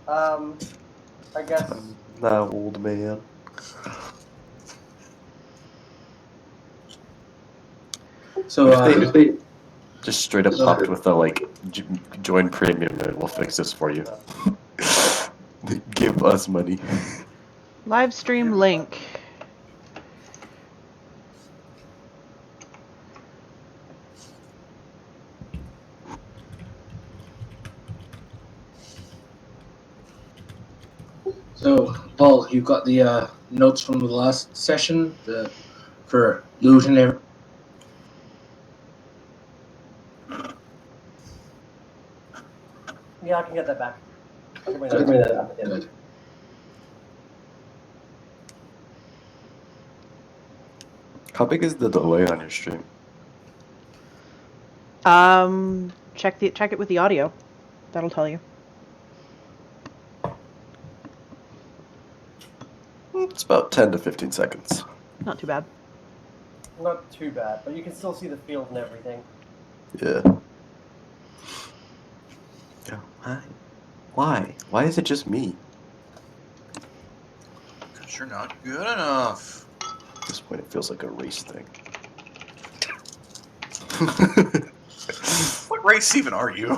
I guess. Now, old man. So, If they just straight up popped with a, like, join premium and we'll fix this for you. Give us money. Live stream link. So, Paul, you got the notes from the last session for loot and everything? Yeah, I can get that back. Good. How big is the delay on your stream? Check it with the audio. That'll tell you. It's about 10 to 15 seconds. Not too bad. Not too bad, but you can still see the field and everything. Yeah. Yeah. Why? Why is it just me? Because you're not good enough. At this point, it feels like a race thing. What race even are you?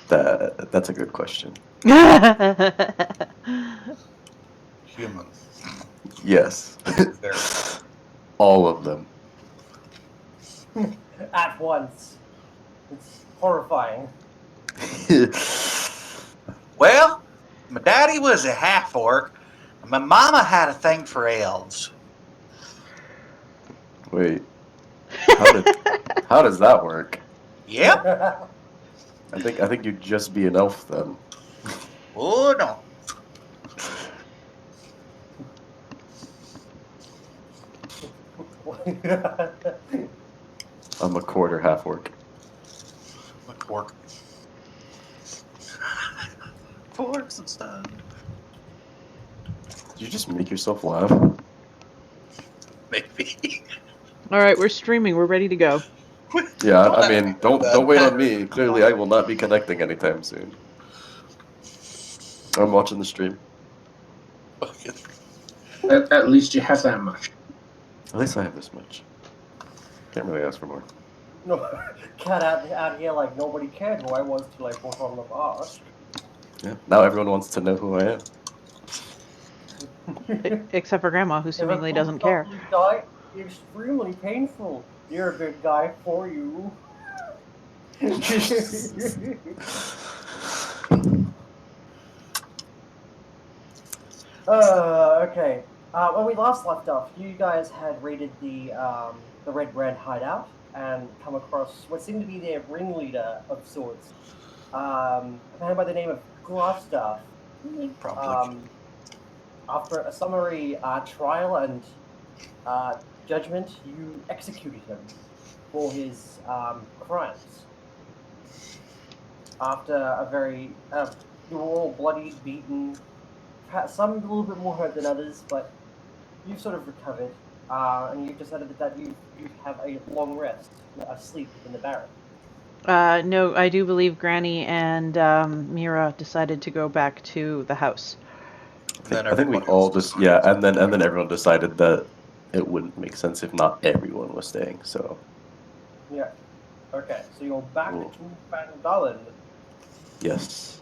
That's a good question. Human. Yes. There. All of them. At once. It's horrifying. Well, my daddy was a half-orc, and my mama had a thing for elves. Wait. How does that work? Yep. I think you'd just be an elf then. Oh, no. I'm a quarter half orc. I'm a quark. Forks and stuff. Did you just make yourself laugh? Maybe. All right, we're streaming. We're ready to go. Yeah, I mean, don't wait on me. Clearly, I will not be connecting anytime soon. I'm watching the stream. At least you have that much. At least I have this much. Can't really ask for more. No, cat out here like nobody cared who I was till I put on the boss. Yeah. Now everyone wants to know who I am. Except for Grandma, who seemingly doesn't care. Die, extremely painful. You're a good guy for you. Okay. When we last left off, you guys had raided the Red Brand hideout and come across what seemed to be their ringleader of sorts, a man by the name of Glassstaff. Probably. After a summary trial and judgment, you executed him for his crimes. After a very, you were all bloodied, beaten, some a little bit more hurt than others, but you've sort of recovered, and you've decided that you have a long rest, a sleep in the barrack. No, I do believe Granny and Mira decided to go back to the house. I think we all just and then everyone decided that it wouldn't make sense if not everyone was staying. So yeah, okay. So you're back to Phandelver. Yes.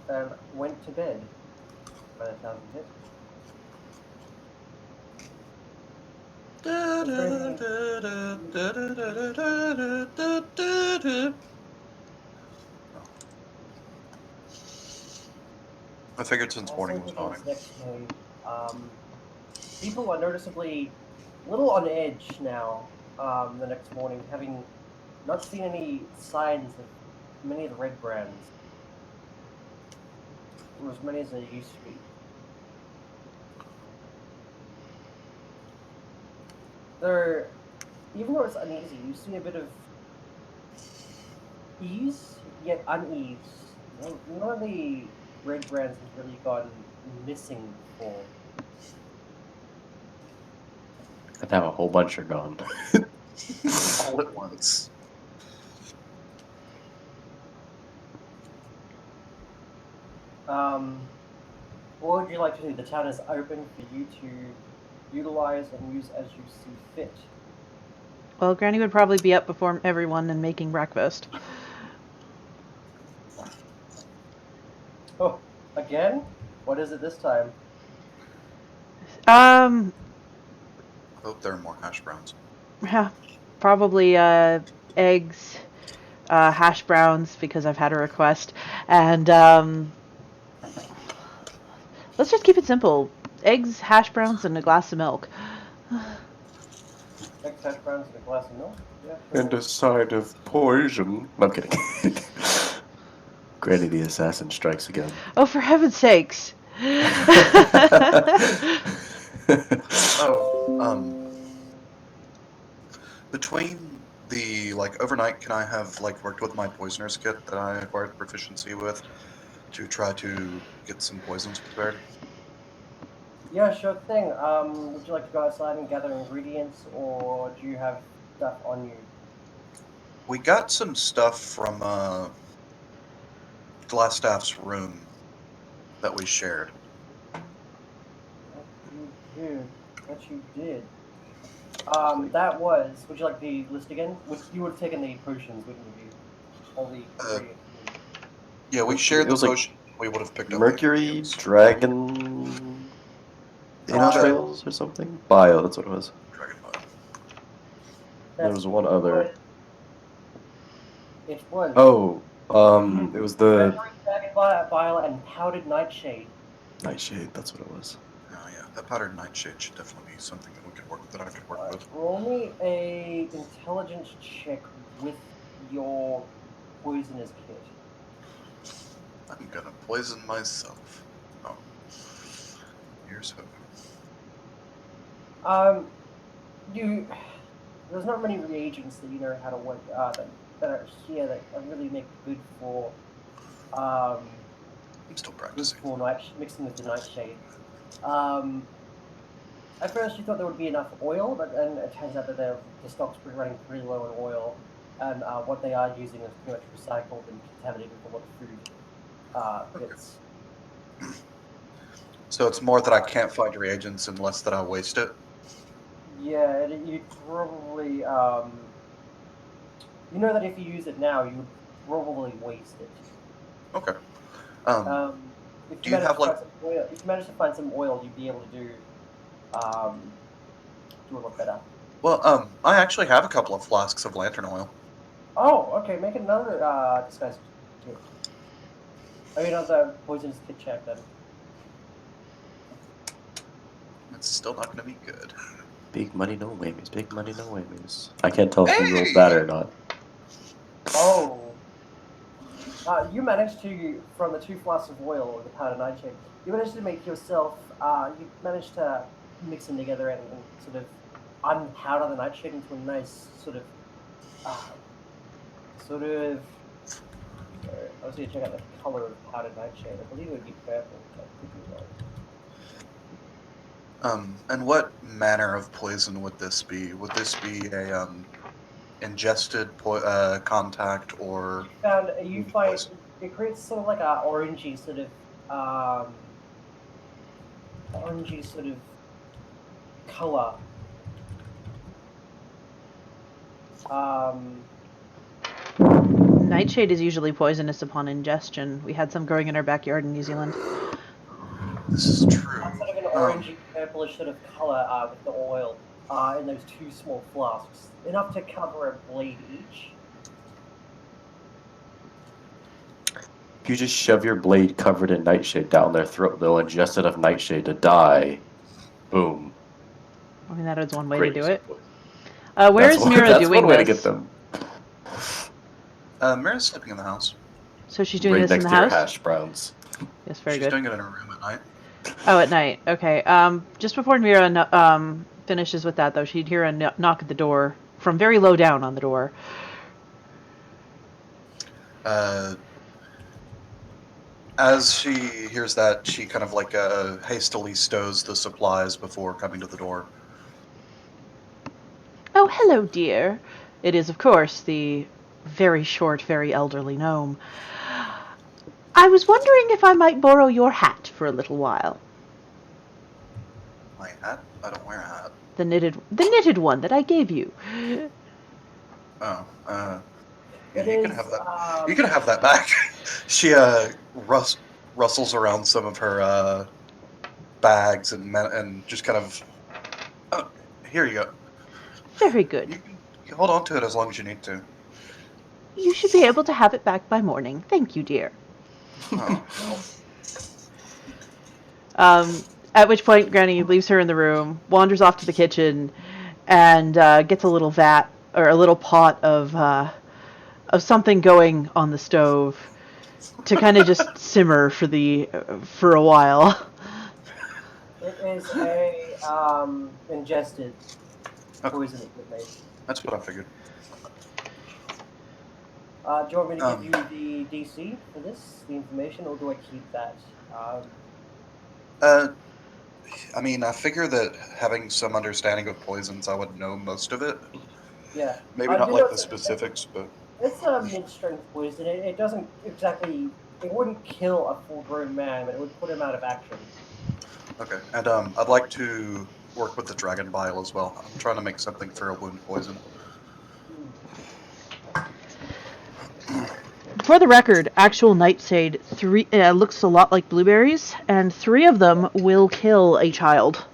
And went to bed. By the sound of it. I figured since morning was Also, gone. next day, people are noticeably a little on edge now. The next morning, having not seen any signs of many of the red brands, or as many as there used to be. There, even though it's uneasy, you see a bit of ease, yet unease. None of the red brands has really gone missing before. And now a whole bunch are gone. All at once. What would you like to do? The town is open for you to utilize and use as you see fit. Well, Granny would probably be up before everyone and making breakfast. Oh, again? What is it this time? Um, I hope there are more hash browns. yeah, probably eggs, hash browns because I've had a request, and let's just keep it simple: eggs, hash browns, and a glass of milk. Eggs, hash browns, and a glass of milk? Yeah, sure. And a side of poison. No, I'm kidding. Granny the assassin strikes again. Oh, for heaven's sakes! Oh, between the overnight, can I have worked with my poisoner's kit that I acquired proficiency with to try to get some poisons prepared? Yeah, sure thing. Would you like to go outside and gather ingredients, or do you have stuff on you? We got some stuff from Glassstaff's room that we shared. That you did. That was. Would you like the list again? You would have taken the potions, wouldn't you? All the ingredients. Yeah, we shared It the was like potion. We would have picked up Mercury, the ingredients. dragon, Another- entrails or something? Bio, that's what it was. Dragon bile. There was one other. It was. Oh, it was the Mercury, dragon bile, and powdered nightshade. nightshade. That's what it was. Oh yeah, that powdered nightshade should definitely be something that we could work with. That I could work with. Roll me a intelligence check with your poisonous kit. I'm gonna poison myself. Oh, here's hoping. There's not many reagents that you know how to work that are here that really make good for I'm still practicing. mixing with the nightshade. At first you thought there would be enough oil, but then it turns out that the stock's running pretty low on oil, and what they are using is pretty much recycled and contaminated with a lot of food bits. So it's more that I can't find reagents and less that I waste it. Yeah, you probably you know that if you use it now, you would probably waste it. Okay. If Do you have, if you manage to find some oil, you'd be able to do a lot better. Well, I actually have a couple of flasks of lantern oil. Oh, okay. Make another disguise kit. Oh, another poisonous kit check then. It's still not going to be good. Big money, no whammies. Big money, no whammies. I can't tell if you rolled that or not. Oh. You managed to, from the 2 flasks of oil or the powdered nightshade, you managed to make yourself, you managed to mix them together and sort of unpowder the nightshade into a nice sort of, I was going to check out the color of powdered nightshade. I believe it would be purple. But I could be wrong. And what manner of poison would this be? Would this be a ingested contact or? You find it creates sort of like a orangey sort of color. Nightshade is usually poisonous upon ingestion. We had some growing in our backyard in New Zealand. This is true. Sort of an orangey purplish sort of color with the oil in those 2 small flasks, enough to cover a blade each. If you just shove your blade covered in nightshade down their throat, they'll ingest enough nightshade to die. Boom. I mean, that is one way Great to do it. example. Where is Mira That's doing one way to this? get them. Mira's sleeping in the house. So she's doing Right this in next the to your house? hash browns. Yes, very She's good. doing it in her room at night. Oh, at night. Okay. Just before Mira finishes with that, though, she'd hear a knock at the door from very low down on the door. As she hears that, she kind of hastily stows the supplies before coming to the door. Oh, hello, dear. It is, of course, the very short, very elderly gnome. I was wondering if I might borrow your hat for a little while. My hat? I don't wear a hat. The knitted one that I gave you. Oh, yeah, It you can is, have that. You can have that back. She rustles around some of her bags and just kind of. Oh, here you go. Very good. You can hold on to it as long as you need to. You should be able to have it back by morning. Thank you, dear. Oh, At which point, Granny leaves her in the room, wanders off to the kitchen, and gets a little vat or a little pot of something going on the stove to kind of just simmer for a while. it is a ingested poison that you've made. that's what I figured. Do you want me to give you the DC for this, the information, or do I keep that? I mean, I figure that having some understanding of poisons, I would know most of it. Yeah. Maybe not you like know, the specifics, but It's a mid-strength poison. It doesn't exactly. It wouldn't kill a full-grown man, but it would put him out of action. okay. And I'd like to work with the dragon bile as well. I'm trying to make something for a wound poison. For the record, actual nightshade looks a lot like blueberries, and 3 of them will kill a child.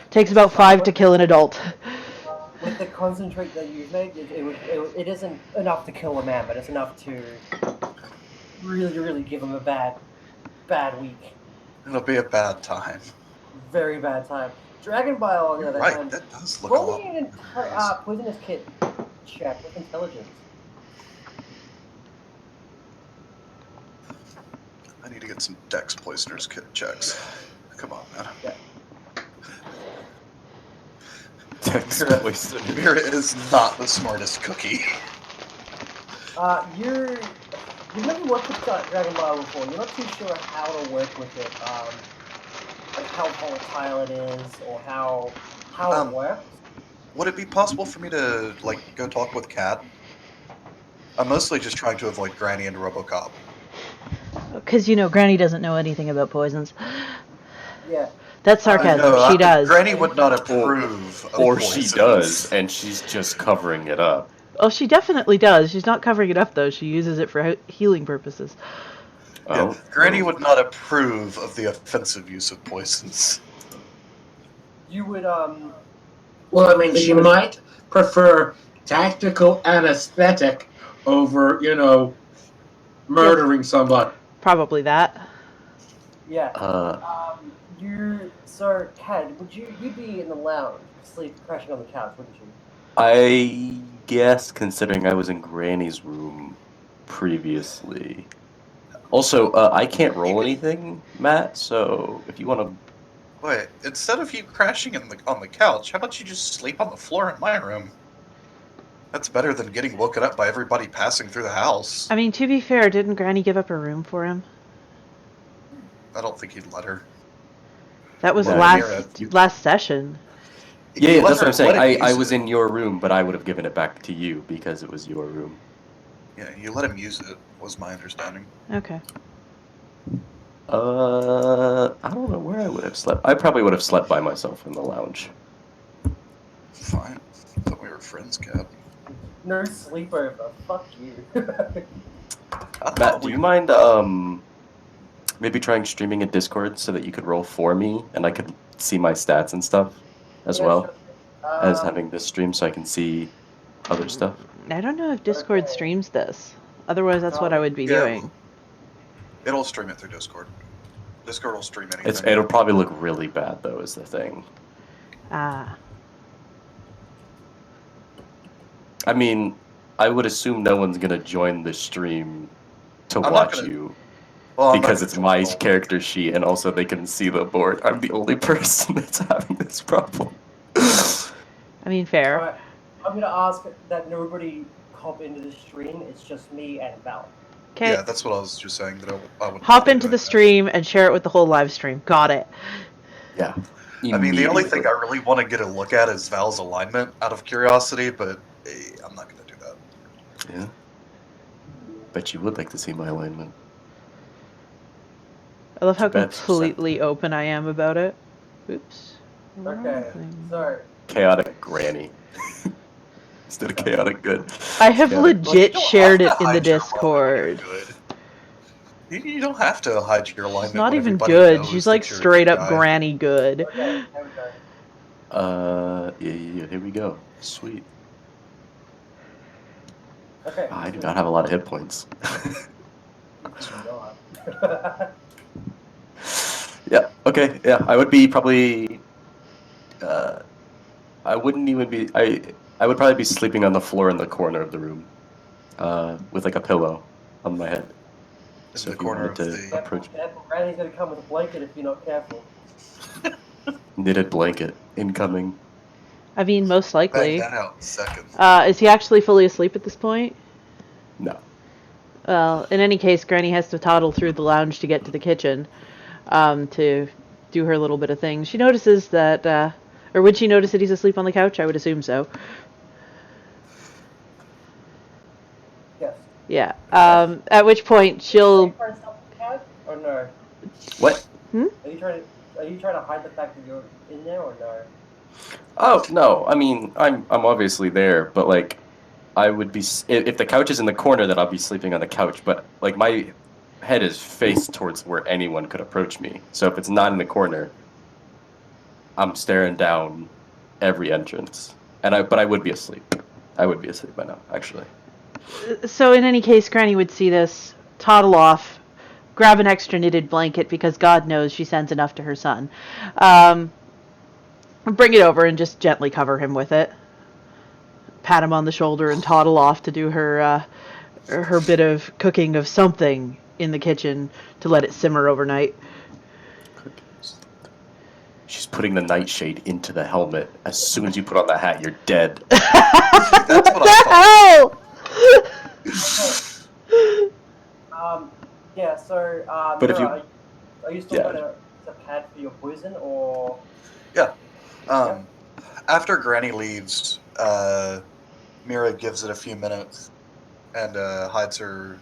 Takes about 5 to kill an adult. With the concentrate that you've made, it isn't enough to kill a man, but it's enough to really, really give him a bad week. It'll be a bad time. Very bad time. Dragon bile, on the other Right, hand, that does look a roll lot. me an poisonous kit check with intelligence. I need to get some Dex Poisoners kit checks. Come on, man. Yeah. Text poison. Mira is not the smartest cookie. You've never worked with Dragon Bile before. You're not too sure how to work with it. Like how volatile it is, or how it works. Would it be possible for me to go talk with Kat? I'm mostly just trying to avoid Granny and RoboCop. Because, Granny doesn't know anything about poisons. Yeah. That's sarcasm. No, She does. Granny would not approve of Or she poisons. does, and she's just covering it up. Oh, she definitely does. She's not covering it up, though. She uses it for healing purposes. Oh, Yeah, Granny would not approve of the offensive use of poisons. You would Well, I mean, she might prefer tactical anesthetic over, murdering somebody. Probably that. yeah. Uh, Kat, you'd be in the lounge, crashing on the couch, wouldn't you? I guess, considering I was in Granny's room previously. Also, I can't roll anything, Matt, so if you want to... Wait, instead of you crashing on the couch, how about you just sleep on the floor in my room? That's better than getting woken up by everybody passing through the house. I mean, to be fair, didn't Granny give up her room for him? I don't think he'd let her. That was No, last session. Yeah, Let that's what her I'm saying. let him I use was it. in your room, but I would have given it back to you because it was your room. Yeah, you let him use it, was my understanding. Okay. I don't know where I would have slept. I probably would have slept by myself in the lounge. Fine. I thought we were friends, Kat. No sleepover. Fuck you. Matt, do you mind maybe trying streaming in Discord so that you could roll for me and I could see my stats and stuff as Yeah, well sure. as having this stream so I can see other stuff? I don't know if Discord streams this. Otherwise, that's what I would be Yeah. doing. It'll stream it through Discord. Discord will stream anything. It'll probably look really bad though, is the thing. Ah. I mean, I would assume no one's gonna join the stream to I'm not watch gonna- you Well, I'm not because gonna it's join my the call. character sheet and also they can see the board. I'm the only person that's having this problem. I mean, fair. Alright, I'm gonna ask that nobody hop into the stream. It's just me and Val. Okay. Yeah, that's what I was just saying. That I would Hop be into doing the that. stream and share it with the whole live stream. Got it. Yeah. I mean, the only thing Immediately. I really want to get a look at is Val's alignment out of curiosity, but I'm not going to do that. Yeah. Bet you would like to see my alignment. I love how Too bad she sent completely open I am about it. Oops. Okay, so chaotic granny. Instead of chaotic good. I have Chaotic- Well, you legit don't shared have it to in the hide your alignment Discord. when you're good. You don't have to hide your alignment She's not when even everybody good. knows She's that like you're a straight good up guy. granny good. okay, here we go. Yeah, here we go. Sweet. Okay. I do not have a lot of hit points. You do not. Yeah, okay, yeah. I would be probably I wouldn't even be I would probably be sleeping on the floor in the corner of the room. With like a pillow on my head. In So the if you corner wanted of to the. approach me. Careful, Granny's gonna come with a blanket if you're not careful. Knitted blanket incoming. I mean, most Bang likely. that out in a second. Is he actually fully asleep at this point? No. Well, in any case, Granny has to toddle through the lounge to get to the kitchen to do her little bit of things. She notices that, or would she notice that he's asleep on the couch? I would assume so. Yes. Yeah. At which point Are she'll. you trying to stop the cat? Or no? What? Are you trying to hide the fact that you're in there or no? Oh no! I mean, I'm obviously there, but like, I would be if the couch is in the corner, then I'll be sleeping on the couch. But like, my head is faced towards where anyone could approach me. So if it's not in the corner, I'm staring down every entrance. But I would be asleep. I would be asleep by now, actually. So in any case, Granny would see this, toddle off, grab an extra knitted blanket because God knows she sends enough to her son. Bring it over and just gently cover him with it. Pat him on the shoulder and toddle off to do her bit of cooking of something in the kitchen to let it simmer overnight. She's putting the nightshade into the helmet. As soon as you put on the hat, you're dead. That's what the I hell? Yeah. So, But if Mira, you- are you still yeah. going to pad for your poison or? After Granny leaves, Mira gives it a few minutes and hides her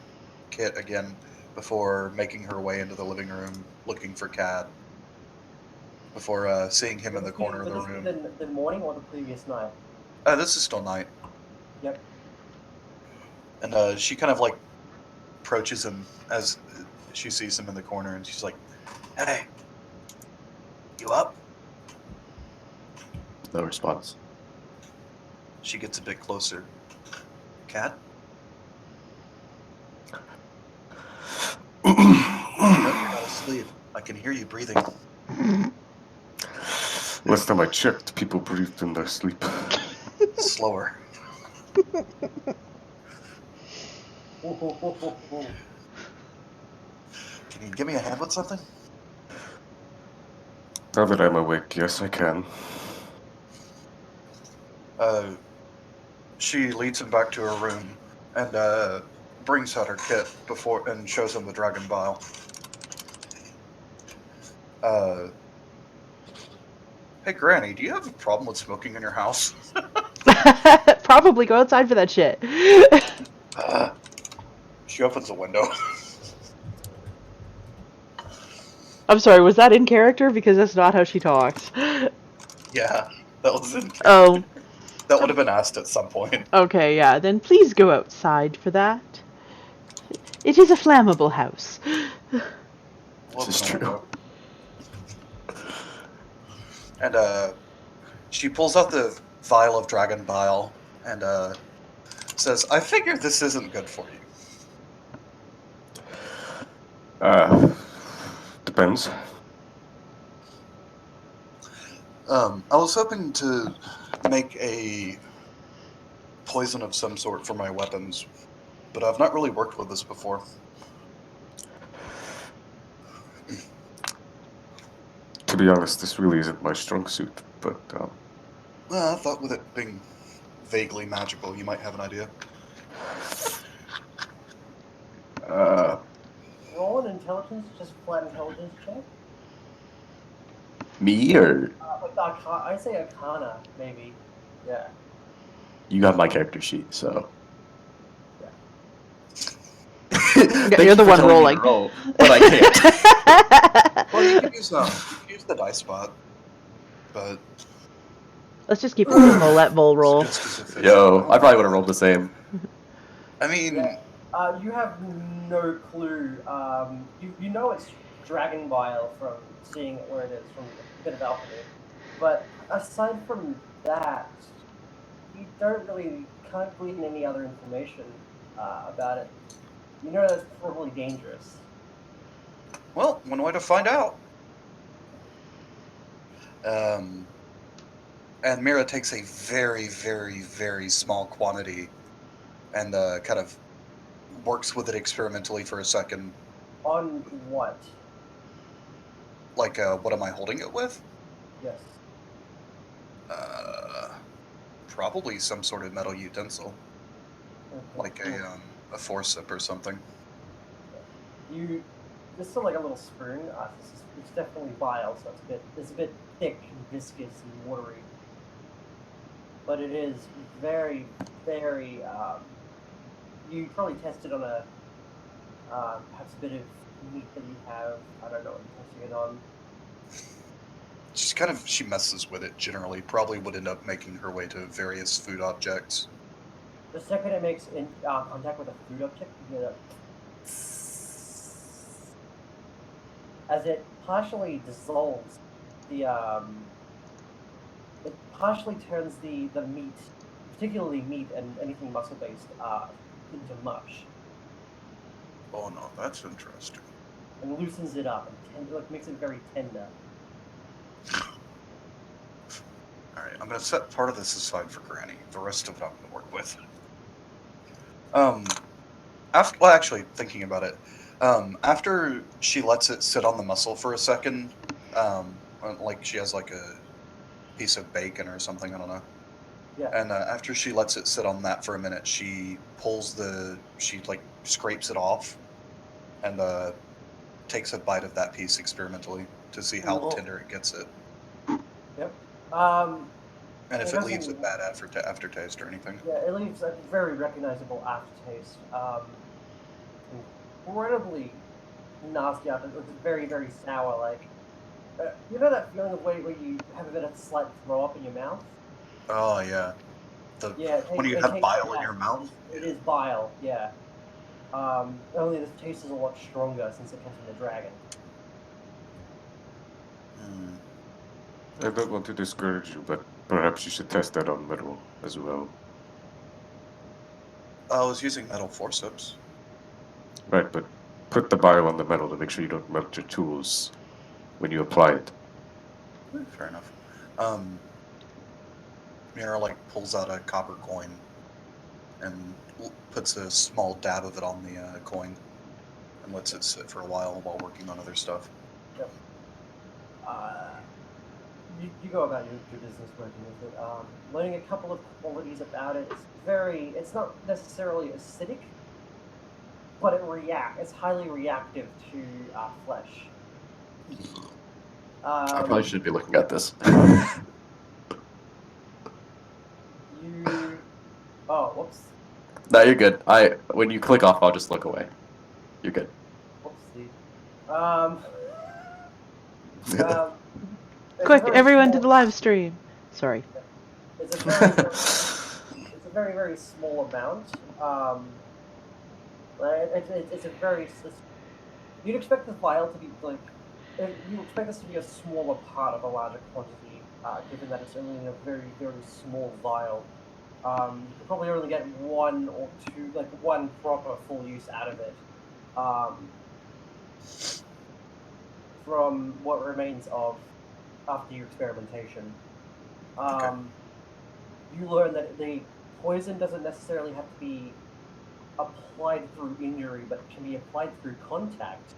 kit again before making her way into the living room looking for Cad. Before seeing him in the corner of the room. The morning or the previous night? This is still night. Yep. And she kind of like approaches him as she sees him in the corner, and she's like, "Hey, you up?" No response. She gets a bit closer. Cat? No, you're not asleep. I can hear you breathing. Last time I checked, people breathed in their sleep. Slower. Can you give me a hand with something? Now that I'm awake, yes, I can. She leads him back to her room and brings out her kit and shows him the dragon vial. Hey, Granny, do you have a problem with smoking in your house? Probably go outside for that shit. She opens a window. I'm sorry, was that in character? Because that's not how she talks. Yeah, that was in. Oh. That would have been asked at some point. Okay, yeah, then please go outside for that. It is a flammable house. This is true. And she pulls out the vial of dragon bile and says, "I figure this isn't good for you." Depends. I was hoping to make a poison of some sort for my weapons, but I've not really worked with this before. To be honest, this really isn't my strong suit, but I thought with it being vaguely magical, you might have an idea. Roll an intelligence, just flat intelligence check. Me or Like I say Arcana, maybe. Yeah. you got my character sheet, so. Yeah. Thank You're you the for one telling me rolling. to roll, but I can't. Well, you can use the dice spot, but Let's just keep it simple. Let Vol roll. just as efficient. Yo, I probably would have rolled the same. I mean, Yeah. You have no clue. You know it's dragon bile from seeing it where it is from a bit of alchemy, but aside from that, you can't glean any other information about it. You know that's probably dangerous. well, one way to find out. And Mira takes a very, very, very small quantity and kind of works with it experimentally for a second. On what? Like, what am I holding it with? Yes. Probably some sort of metal utensil, like a forcep or something. You just like a little spoon. It's definitely bile, so it's a bit thick and viscous and watery. But it is very, very. You probably tested on a perhaps a bit of meat that you have. I don't know what you're testing it on. She messes with it generally. Probably would end up making her way to various food objects. The second it makes contact with a food object, you hear that as it partially dissolves the it partially turns the meat, particularly meat and anything muscle based, into mush Oh no, that's interesting. and loosens it up and makes it very tender. All right, I'm gonna set part of this aside for Granny. The rest of it I'm gonna work with. Actually, thinking about it, after she lets it sit on the muscle for a second, like she has like a piece of bacon or something, I don't know. Yeah. And after she lets it sit on that for a minute, she scrapes it off, and takes a bite of that piece experimentally to see how Cool. tender it gets it, Yep. and if It it leaves a doesn't- bad aftertaste or anything. Yeah, it leaves a very recognizable aftertaste. Incredibly nasty aftertaste. It's very, very sour. Like, you know that feeling of where you have a bit of slight throw up in your mouth? Oh yeah, Yeah. when you it have tastes bile like in your mouth. It is bile. Yeah. Only the taste is a lot stronger since it comes from the dragon. Hmm. I don't want to discourage you, but perhaps you should test that on metal as well. I was using metal forceps. Right, but put the bile on the metal to make sure you don't melt your tools when you apply it. Fair enough. Mira pulls out a copper coin and puts a small dab of it on the coin and lets it sit for a while working on other stuff. Yep. You go about your business working with it. Learning a couple of qualities about it. It's not necessarily acidic, but it's highly reactive to flesh. I probably shouldn't be looking at this. Oh, whoops. No, you're good. When you click off, I'll just look away. You're good. Whoopsie. It's Quick, very everyone to small- the live stream. Sorry. It's a very, very small amount. It's a very. You'd expect the vial to be you expect this to be a smaller part of a larger quantity, given that it's only in a very, very small vial. You could probably only get one or two, one proper full use out of it. From what remains of after your experimentation. Okay. You learn that the poison doesn't necessarily have to be applied through injury, but can be applied through contact.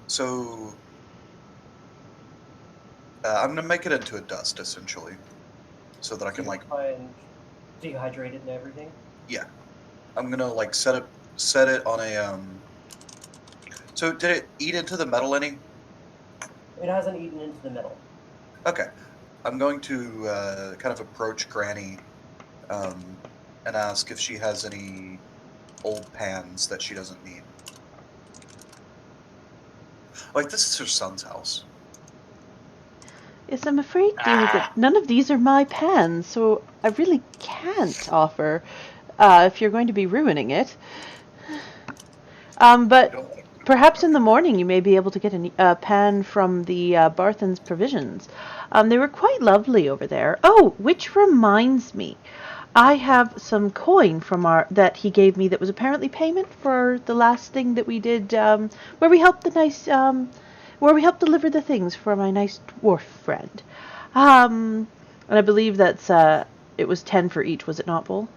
So I'm gonna make it into a dust essentially, so that I can Try and dehydrate it and everything. yeah. I'm gonna set it on a So did it eat into the metal any? It hasn't eaten into the metal. Okay. I'm going to kind of approach Granny and ask if she has any old pans that she doesn't need. Like, this is her son's house. Yes, I'm afraid, dear, that none of these are my pans, so I really can't offer, if you're going to be ruining it. But You don't want to- perhaps in the okay. morning you may be able to get a pan from the Barthen's Provisions. They were quite lovely over there. Oh, which reminds me, I have some coin from that he gave me that was apparently payment for the last thing that we did, where we helped where we helped deliver the things for my nice dwarf friend. And I believe that's it was 10 for each, was it not, Bull?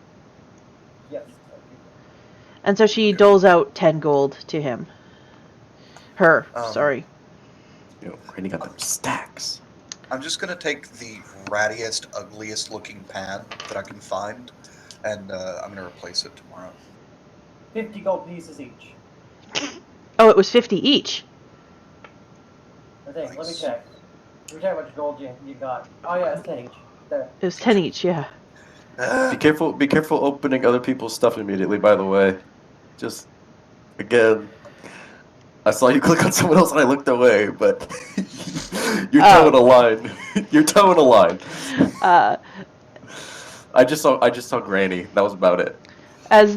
Yes. And so she Okay. doles out 10 gold to him. Her, sorry. You know, Granny got them stacks. I'm just gonna take the rattiest, ugliest looking pan that I can find, and I'm gonna replace it tomorrow. 50 gold pieces each. Oh, it was 50 each. I think. Let me Nice. check. Let me check how much gold you got. Oh yeah, it's 10 each. There. It was 10 each, yeah. Be careful opening other people's stuff immediately, by the way. Just, again, I saw you click on someone else and I looked away, but you're towing a line. You're towing a line. I just saw Granny. That was about it. As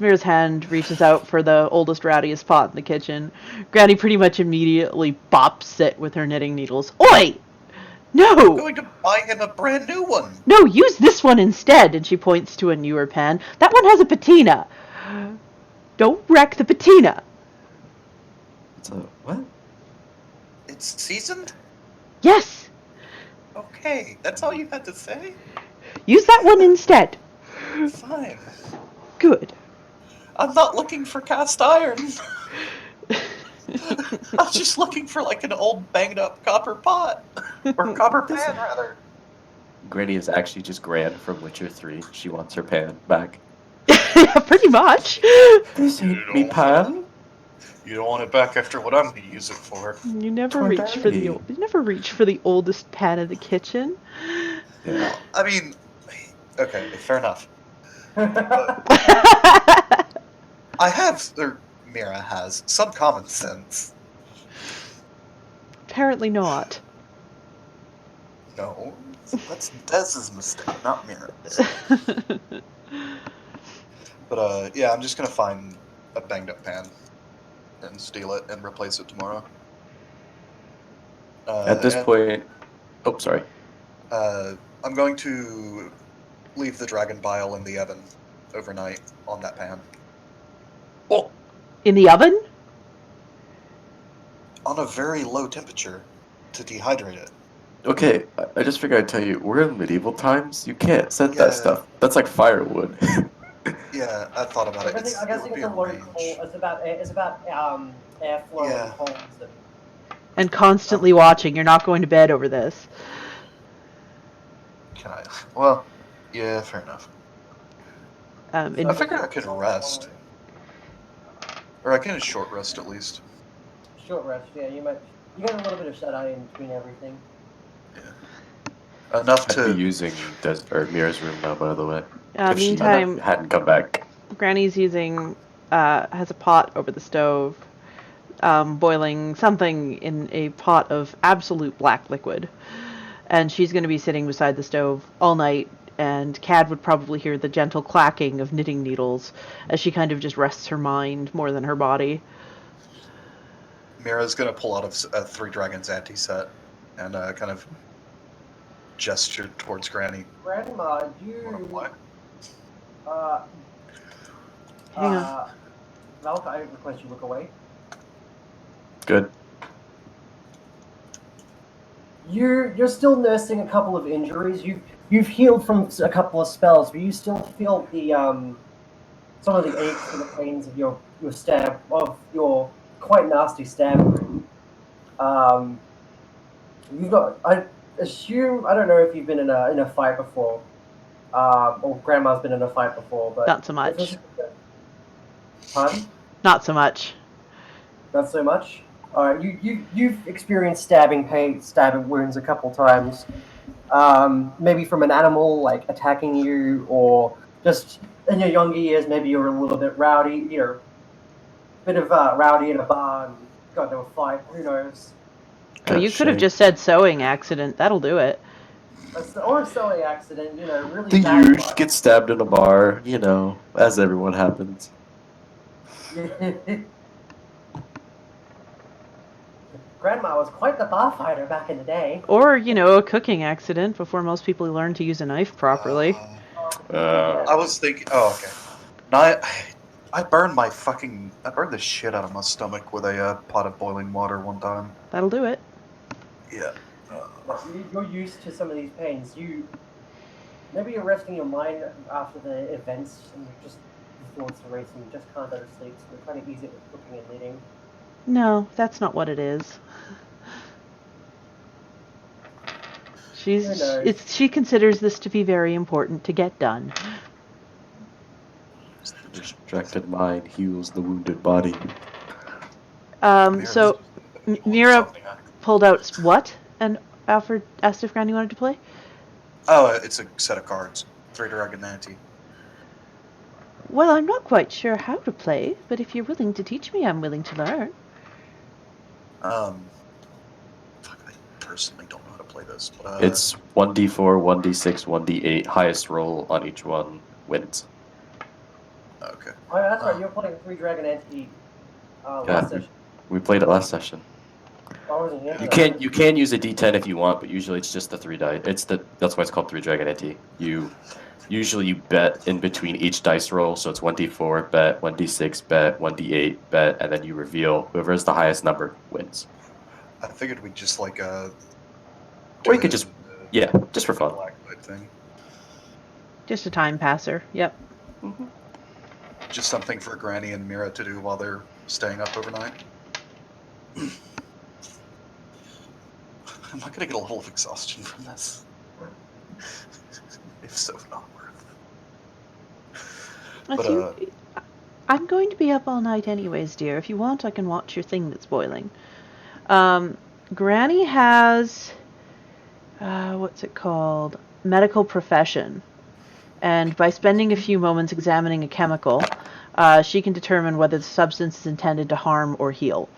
Mira's hand reaches out for the oldest, rattiest pot in the kitchen, Granny pretty much immediately bops it with her knitting needles. Oi! I'm No! going to buy him a brand new one. No, use this one instead! And she points to a newer pan. That one has a patina. Don't wreck the patina. It's a what? It's seasoned? Yes! Okay, that's all you had to say? Use that one instead. Fine. Good. I'm not looking for cast iron. I'm just looking for like an old banged up copper pot. Or copper pan, rather. Granny is actually just Gran from Witcher 3. She wants her pan back. Yeah, pretty much. This You ain't don't me want pan. You don't want it back after what I'm going to use it for. You never reach for the oldest pan in the kitchen. Yeah. I mean, okay, fair enough. I have, or Mira has, some common sense. Apparently not. No, that's Dez's mistake, not Mira's. But yeah, I'm just gonna find a banged up pan and steal it and replace it tomorrow. At this point, oh, sorry. I'm going to leave the dragon bile in the oven overnight on that pan. Oh, In the oven? On a very low temperature to dehydrate it. okay. I just figured I'd tell you, we're in medieval times. You can't set Yeah. that stuff. That's like firewood. Yeah, I thought about it. I'm guessing It would it's be a a low range. call. It's about airflow Yeah. and cold. And constantly watching. You're not going to bed over this. Can I? Well, yeah, fair enough. I In, figured I could rest. Or I can short rest at least. Short rest. Yeah, you might. You got a little bit of shut eye in between everything. Enough I'd be to. using Mira's room now, by the way. If she meantime, hadn't come back. Granny's has a pot over the stove, boiling something in a pot of absolute black liquid. And she's going to be sitting beside the stove all night, and Cad would probably hear the gentle clacking of knitting needles as she kind of just rests her mind more than her body. Mira's gonna pull out of Three Dragons anti-set and kind of gesture towards Granny. Grandma, What? Hang on. Valk, I request you look away. Good. You're still nursing a couple of injuries. You've healed from a couple of spells, but you still feel the some of the aches and the pains of your quite nasty stab wound. You've got. I don't know if you've been in a fight before, or Grandma's been in a fight before, but Not so much. Pardon? Not so much. Not so much. You've experienced stabbing wounds a couple times. Maybe from an animal like attacking you, or just in your younger years, maybe you were a little bit rowdy. bit of rowdy in a bar and got into a fight. Who knows? Oh, you could have Shame. just said sewing accident. That'll do it. Or a silly accident, really The bad huge fight. get stabbed in a bar, as everyone happens. Grandma was quite the bar fighter back in the day. Or, a cooking accident before most people learn to use a knife properly. I was thinking. Oh, okay. No, I burned the shit out of my stomach with a pot of boiling water one time. That'll do it. Yeah. You're used to some of these pains. Maybe you're resting your mind after the events, and your thoughts are racing. You just can't go to sleep, so you're trying to ease it with cooking and knitting. No, that's not what it is. Who knows? She considers this to be very important to get done. The distracted mind heals the wounded body. So Mira pulled out what? And Alfred asked if Granny wanted to play? Oh, it's a set of cards. 3 Dragon Ante. Well, I'm not quite sure how to play, but if you're willing to teach me, I'm willing to learn. I personally don't know how to play this. But, It's 1d4, 1d6, 1d8. Highest roll on each one wins. okay. Oh, that's right. You're playing 3 Dragon Ante last session. We played it last session. I wasn't here. You can use a d10 if you want, but usually it's just the 3 die. That's why it's called 3 Dragon Ante. Usually you bet in between each dice roll, so it's 1d4 bet, 1d6 bet, 1d8 bet, and then you reveal whoever has the highest number wins. I figured we'd just Or you could just for fun. black light thing. Just a time passer. Yep. Mm-hmm. Just something for Granny and Mira to do while they're staying up overnight. I'm not gonna get a level of exhaustion from this. If so, not worth. I'm going to be up all night anyways, dear. If you want, I can watch your thing that's boiling. Granny has, what's it called? Medical profession. And by spending a few moments examining a chemical, she can determine whether the substance is intended to harm or heal.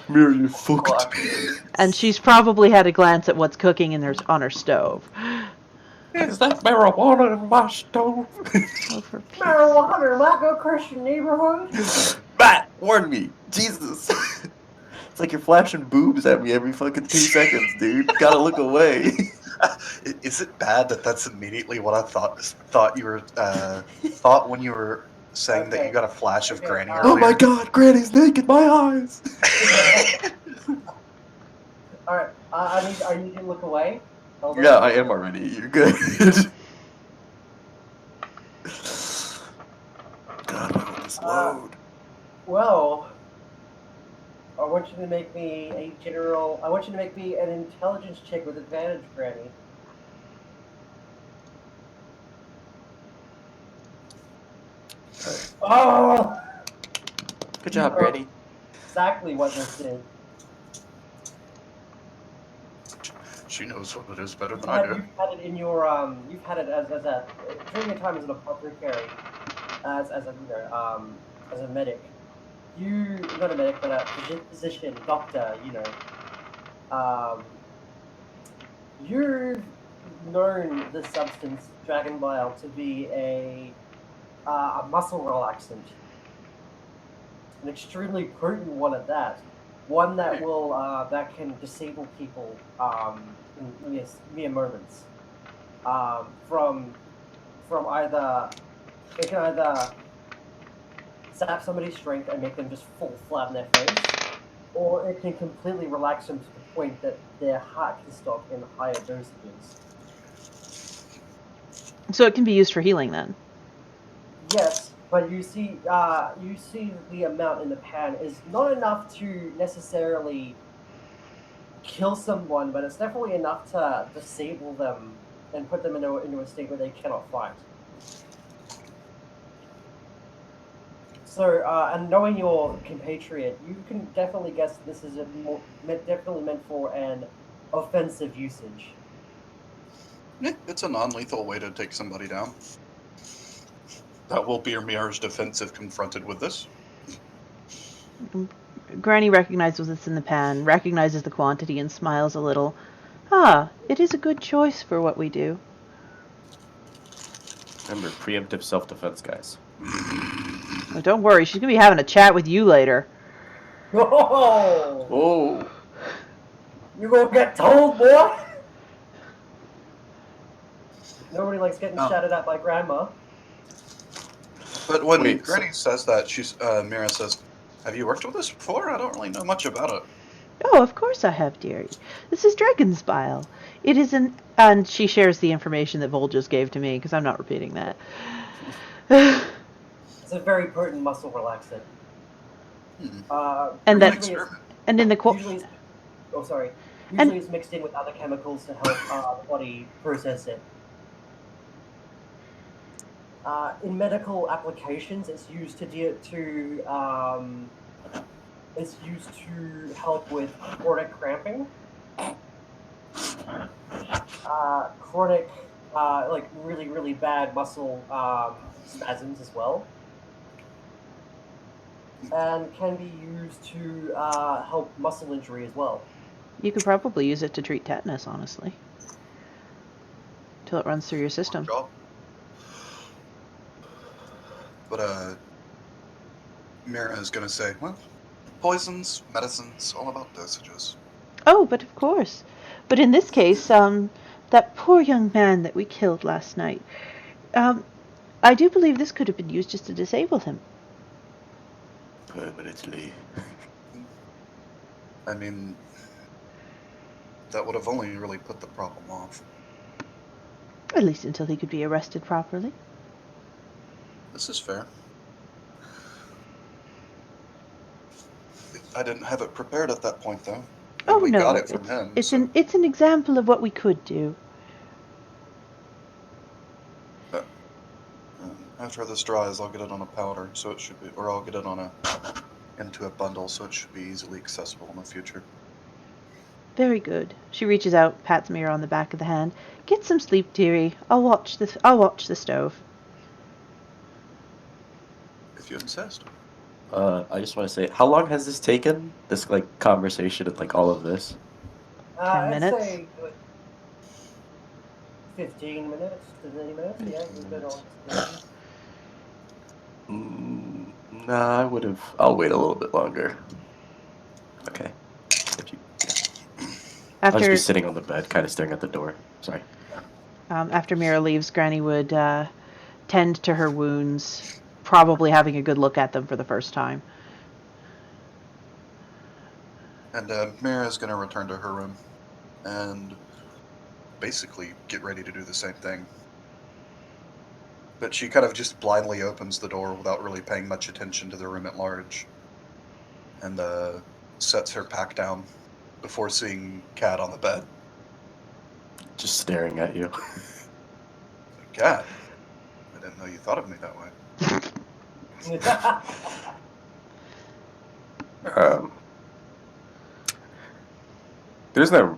Mira, you fucked. And she's probably had a glance at what's cooking on her stove. Is that marijuana in my stove? Oh, for Pete's Marijuana, might go Christian neighborhood. Matt, warn me. Jesus. It's like you're flashing boobs at me every fucking 2 seconds, dude. Gotta look away. Is it bad that that's immediately what I thought you were thought when you were saying that you got a flash of Granny earlier? Oh my god, Granny's naked, my eyes! Alright, I need you to look away. Hold on. Yeah, I am already. You're good. God, look at this load. Well, I want you to make me an intelligence check with advantage, Granny. Oh! Good job, Granny. Exactly what this did. She knows what it is better than You've I do. had it in your you've had it as a during your time as an apothecary, as a medic. Not a medic, but a physician, doctor. You've known the substance dragon bile to be a muscle relaxant, an extremely potent one at that. One that that can disable people in mere moments. From either it can either sap somebody's strength and make them just fall flat on their face, or it can completely relax them to the point that their heart can stop in higher dosages. So it can be used for healing then. Yes, but you see the amount in the pan is not enough to necessarily kill someone, but it's definitely enough to disable them and put them into a state where they cannot fight. So, and knowing your compatriot, you can definitely guess this is definitely meant for an offensive usage. Yeah, it's a non-lethal way to take somebody down. That will be Mirror's defense if confronted with this. Granny recognizes what's in the pan, recognizes the quantity, and smiles a little. Ah, it is a good choice for what we do. Remember, preemptive self-defense, guys. Well, don't worry, she's gonna be having a chat with you later. Oh, Oh. you gonna get told, boy? Nobody likes getting shouted at by Grandma. But when Wait, Granny says that, Mira says, "Have you worked with this before? I don't really know much about it." Oh, of course I have, dearie. This is Dragon's Bile. It is an... And she shares the information that Vol just gave to me, because I'm not repeating that. It's a very potent muscle relaxant. And that- usually it's- And in the... usually it's, oh, sorry. Usually it's mixed in with other chemicals to help the body process it. In medical applications, it's used it's used to help with chronic cramping, chronic, like really, really bad muscle spasms as well, and can be used to help muscle injury as well. You could probably use it to treat tetanus, honestly. Until it runs through your system. Job. But Mira is gonna say, "Well, poisons, medicines, all about dosages." Oh, but of course. But in this case, that poor young man that we killed last night, I do believe this could have been used just to disable him. Permanently. I mean, that would have only really put the problem off. At least until he could be arrested properly. This is fair. I didn't have it prepared at that point, though. Oh we no, got it from him. it's so. an example of what we could do. After this dries, I'll get it on a powder, so it should be, or I'll get it into a bundle, so it should be easily accessible in the future. Very good. She reaches out, pats Mira on the back of the hand. Get some sleep, dearie. I'll watch the stove. If you insist. I just want to say, how long has this taken? This like conversation and like all of this? 10 minutes? I'd say 15 minutes to 20 minutes. Yeah, we've been on. Nah, I'll wait a little bit longer. Okay. I'll just be sitting on the bed, kind of staring at the door. Sorry. After Mira leaves, Granny would tend to her wounds, probably having a good look at them for the first time. And Mira is going to return to her room and basically get ready to do the same thing. But she kind of just blindly opens the door without really paying much attention to the room at large. And sets her pack down before seeing Cat on the bed. Just staring at you. Cat, I didn't know you thought of me that way. There's no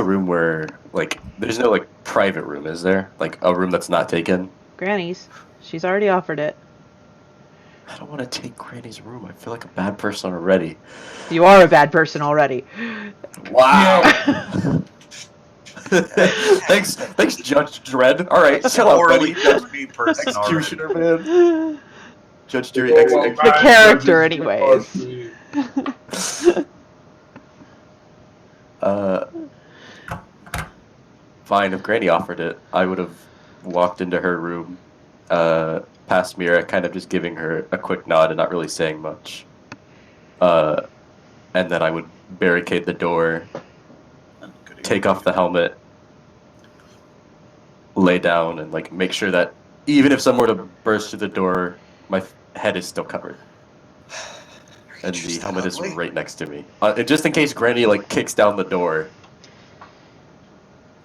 room where there's no private room, is there? Like a room that's not taken? Granny's. She's already offered it. I don't want to take Granny's room. I feel like a bad person already. You are a bad person already. Wow. thanks, Judge Dredd. All right, chill out, buddy. Executioner, man. Judge Jury, The character, anyways. Fine. If Granny offered it, I would have walked into her room, past Mira, kind of just giving her a quick nod and not really saying much. And then I would barricade the door, take off the helmet, lay down, and make sure that even if someone were to burst through the door, my head is still covered. And the helmet is right next to me. Just in case Granny kicks down the door.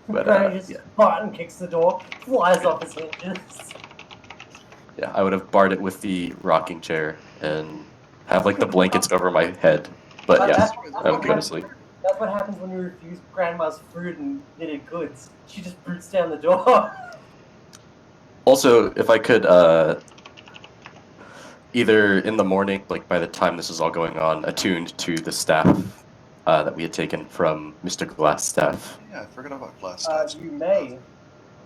But Granny just button kicks the door, flies off his hinges. Yeah, I would have barred it with the rocking chair and have the blankets over my head. But yeah, I would go to sleep. That's what happens when you refuse Grandma's food and knitted goods. She just brutes down the door. Also, if I could either in the morning, like by the time this is all going on, attuned to the staff that we had taken from Mr. Glassstaff. Yeah, I forgot about glass stats. You may.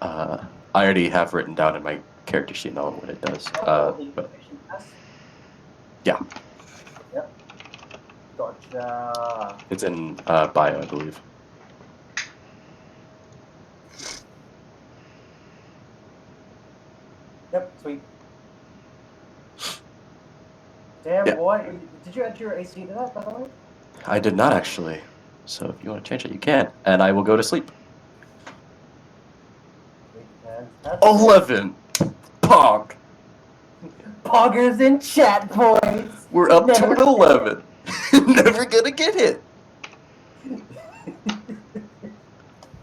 I already have written down in my character sheet all what it does. Roll the But information test. yeah, Yep. Gotcha. it's in bio, I believe. Yep, sweet. Damn, Yeah. boy. Did you add your AC to that, by the way? I did not actually. So if you want to change it, you can. And I will go to sleep. Fantastic. 11! Pog! Poggers in chat, boys! We're up to Never an 11. Never gonna get hit.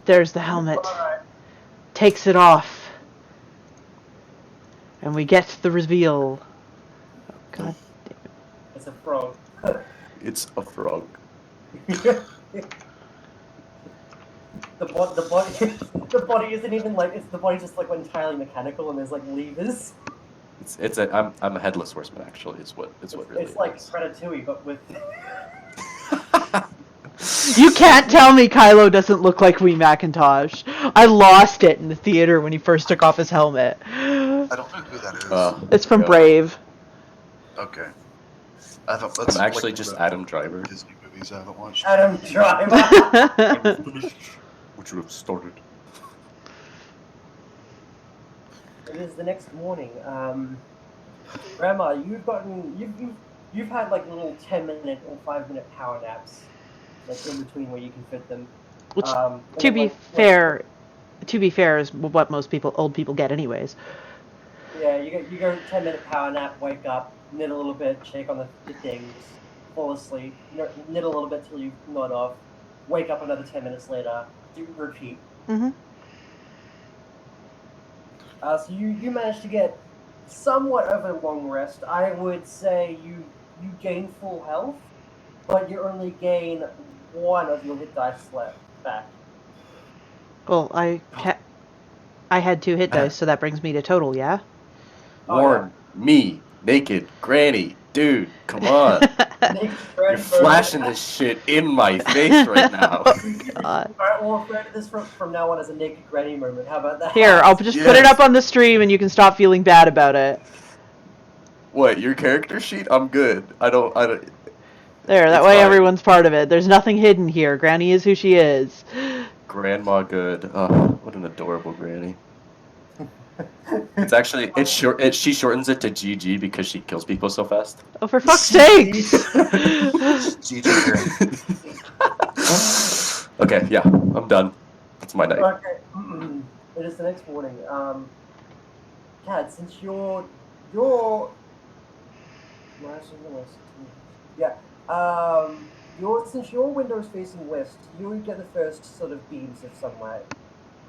There's the helmet. Alright. Takes it off. And we get the reveal. Oh, God. It's a frog. It's a frog. the body the body isn't even like the body's just like entirely mechanical and there's like levers. I'm a headless horseman actually. It's what really It's like is. Ratatouille but with You can't tell me Kylo doesn't look like Wee Macintosh. I lost it in the theater when he first took off his helmet. I don't know who that is. It's from yeah. Brave. Okay. I thought that's I'm actually like just the Adam Driver. Disney movies I haven't watched. Adam Driver. Which would have started. It is the next morning. Grandma, you've had like little 10-minute or 5-minute power naps, like in between where you can fit them. Which, And to then, be like, fair, is what most old people get anyways. Yeah, you go 10-minute power nap, wake up, knit a little bit, check on the things, fall asleep, knit a little bit till you nod off, wake up another 10 minutes later, repeat. Mm-hmm. So you managed to get somewhat of a long rest. I would say you gain full health, but you only gain 1 of your hit dice left back. Well, I had 2 hit dice, so that brings me to total, yeah? Oh, Warn me, naked granny, dude, come on. You're flashing this shit in my face right now. God. Alright, we'll refer to this from now on as a naked granny moment. How about that? Here, I'll just put it Yes. up on the stream and you can stop feeling bad about it. What, your character sheet? I'm good. I don't. There, that It's way fine. everyone's part of it. There's nothing hidden here. Granny is who she is. Grandma good. Oh, what an adorable granny. It's actually short. She shortens it to GG because she kills people so fast. Oh, for fuck's sake! GG Okay, yeah, I'm done. That's my night. Okay. It is the next morning. Kat, since you're since your window is facing west, you get the first sort of beams of sunlight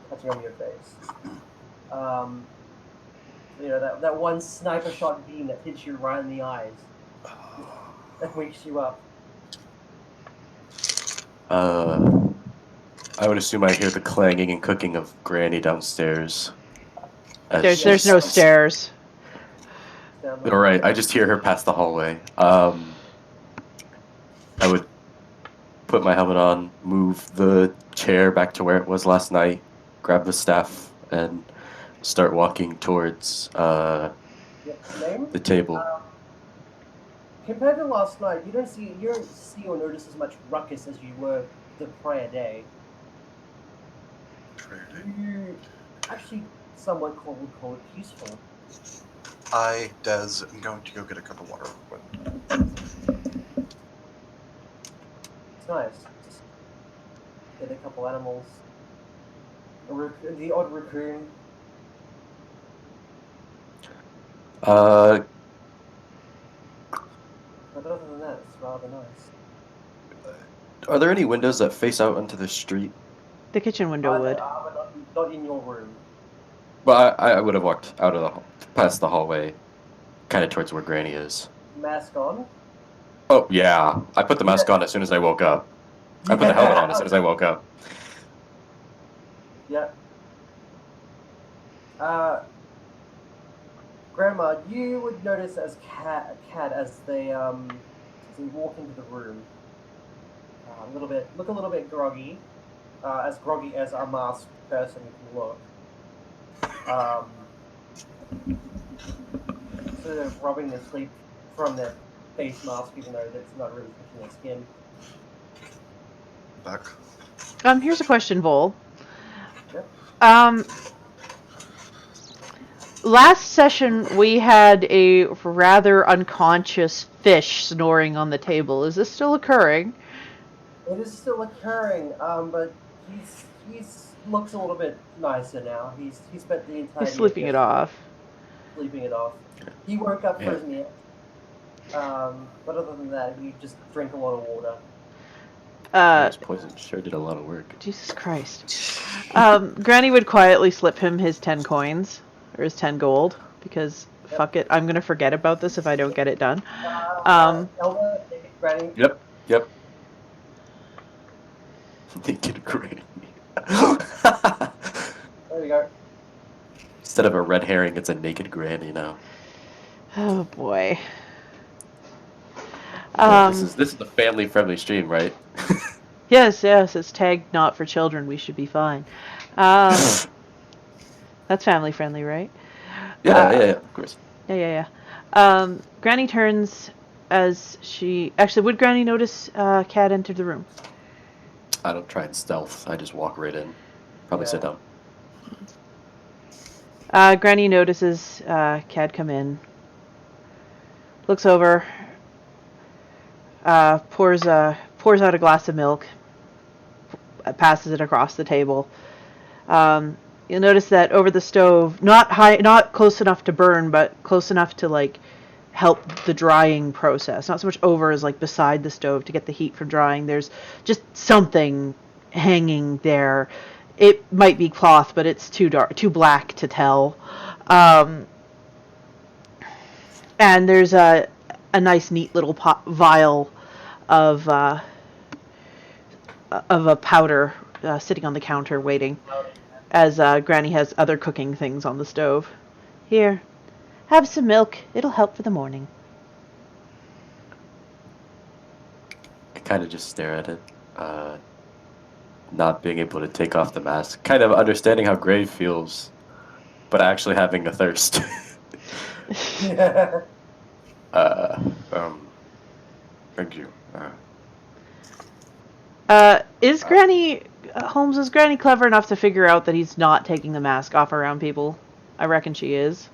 touching on your face. That one sniper shot beam that hits you right in the eyes. That wakes you up. I would assume I hear the clanging and cooking of Granny downstairs. There's no stairs. Down the- All right, I just hear her pass the hallway. I would put my helmet on, move the chair back to where it was last night, grab the staff, and start walking towards Name? the table. Compared to last night, you don't see or notice as much ruckus as you were the prior day. You actually somewhat call it peaceful. I, Des, am going to go get a cup of water real quick. It's nice. Just get a couple animals. The odd raccoon. Uh, But other than that, it's rather nice. are there any windows that face out onto the street? The kitchen window would. But not in your room. Well, I would have walked out of past the hallway, kind of towards where Granny is. Mask on. Oh yeah, I put the mask on as soon as I woke up. I put the helmet on as soon as I woke up. Yeah. Grandma, you would notice as cat as they walk into the room, look a little bit groggy as a masked person can look. Sort of rubbing the sleep from their face mask, even though that's not really touching their skin. Back. Here's a question, Vol. Yep. Last session we had a rather unconscious fish snoring on the table. Is this still occurring? It is still occurring, but he's looks a little bit nicer now. He's spent the entire He's sleeping it off. Sleeping it off. He woke up for Yeah. his meal. But other than that, he just drank a lot of water. This poison sure did a lot of work. Jesus Christ. Granny would quietly slip him his 10 coins, or his 10 gold, because fuck it, I'm gonna forget about this if I don't get it done. Elder, Granny. Yep. Naked granny. There we go. Instead of a red herring, it's a naked granny now. Oh boy. This is the family-friendly stream, right? Yes, it's tagged not for children, we should be fine. That's family friendly, right? Yeah, of course. Yeah. Granny turns as she... Actually, would Granny notice Cat enter the room? I don't try and stealth. I just walk right in. Probably sit down. Granny notices Cat come in. Looks over. Pours out a glass of milk. Passes it across the table. You'll notice that over the stove, not close enough to burn, but close enough to like help the drying process. Not so much over as like beside the stove to get the heat from drying. There's just something hanging there. It might be cloth, but it's too black to tell. And there's a nice, neat little vial of a powder sitting on the counter waiting, as Granny has other cooking things on the stove. Here, have some milk. It'll help for the morning. I kind of just stare at it, not being able to take off the mask, kind of understanding how Grave feels, but actually having a thirst. Thank you. Is Granny Holmes, is Granny clever enough to figure out that he's not taking the mask off around people? I reckon she is.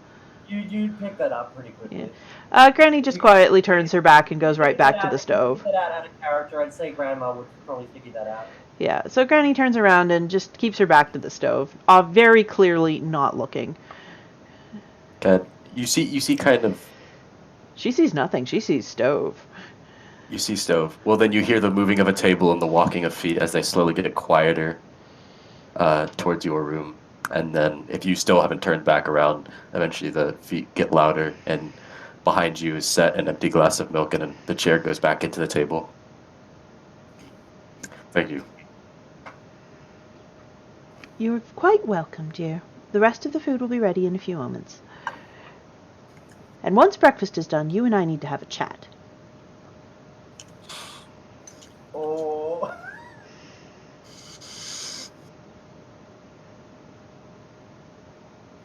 You pick that up pretty quickly. Yeah. Granny just quietly turns her back and goes right back to the stove. If you pick that out of character, I'd say Grandma would probably figure that out. Yeah, so Granny turns around and just keeps her back to the stove, very clearly not looking. God, you see kind of... She sees nothing. She sees stove. You see stove. Well, then you hear the moving of a table and the walking of feet as they slowly get quieter towards your room. And then, if you still haven't turned back around, eventually the feet get louder, and behind you is set an empty glass of milk, and then the chair goes back into the table. Thank you. You're quite welcome, dear. The rest of the food will be ready in a few moments. And once breakfast is done, you and I need to have a chat. Oh.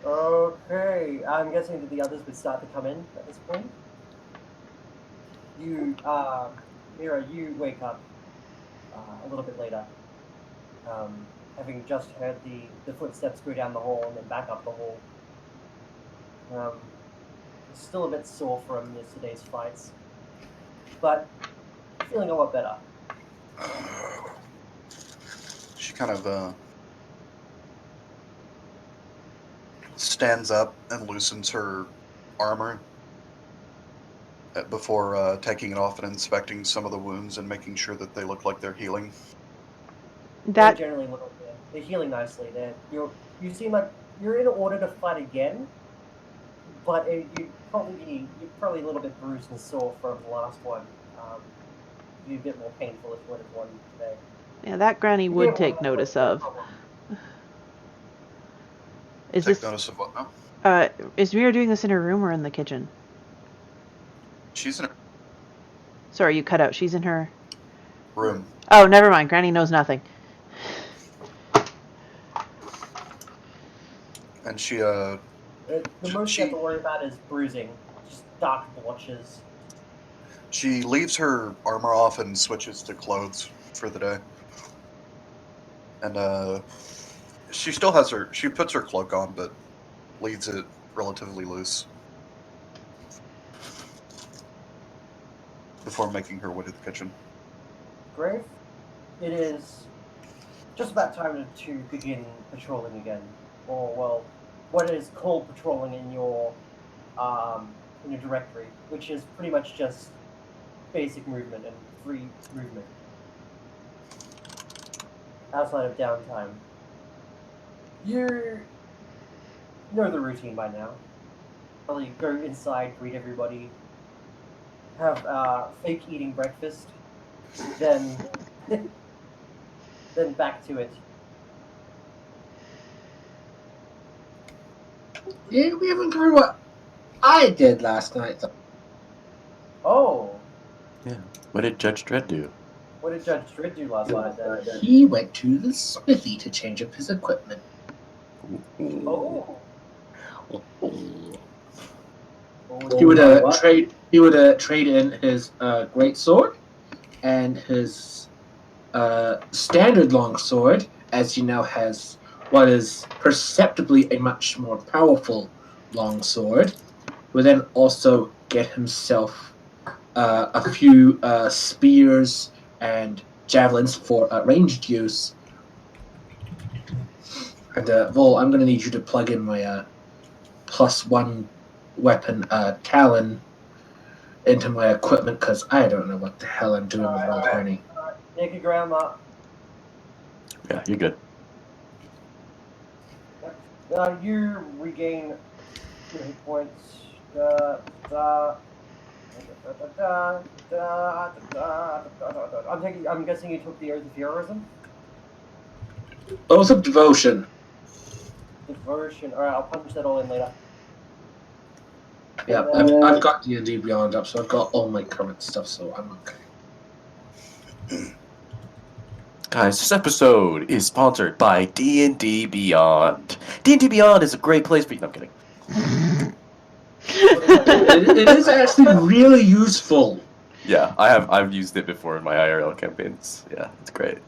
Okay, I'm guessing that the others would start to come in at this point. You, Mira, you wake up a little bit later, having just heard the footsteps go down the hall and then back up the hall. Still a bit sore from yesterday's fights, but feeling a lot better. She kind of stands up and loosens her armor before taking it off and inspecting some of the wounds and making sure that they look like they're healing. That They generally look, they're healing nicely. You seem like you're in order to fight again, but you're probably a little bit bruised and sore from the last one. It'd be a bit more painful if you went to one today. yeah, that Granny would take notice of. Is Take this notice of what now? Is Mira doing this in her room or in the kitchen? She's in her Sorry, you cut out. She's in her... room. Oh, never mind. Granny knows nothing. And she, The most you have she, to worry about is bruising. Just dark blotches. she leaves her armor off and switches to clothes for the day. And, she still has she puts her cloak on, but leaves it relatively loose before making her way to the kitchen. Grave, it is just about time to begin patrolling again. Or, well, what is called patrolling in your directory, which is pretty much just basic movement and free movement outside of downtime. You know the routine by now. Probably go inside, greet everybody, have fake eating breakfast, then then back to it. Yeah, we haven't heard what I did last night, though. Oh, Yeah. What did Judge Dredd do? what did Judge Dredd do last night then? He went to the smithy to change up his equipment. Oh. He would trade. He would trade in his great sword and his standard long sword, as he now has what is perceptibly a much more powerful long sword. Would then also get himself a few spears and javelins for ranged use. And Vol, I'm going to need you to plug in my +1 weapon Talon into my equipment, because I don't know what the hell I'm doing with Roll20. Naked Grandma. Yeah, you're good. You regain 2 hit points. I'm guessing you took the Oath of Heroism? Oath of Devotion. Devotion. Alright, I'll punch that all in later. Yeah, I've got D&D Beyond up, so I've got all my current stuff, so I'm okay. Guys, this episode is sponsored by D&D Beyond. D&D Beyond is a great place for you. No, I'm kidding. It is actually really useful. Yeah, I've used it before in my IRL campaigns. Yeah, it's great.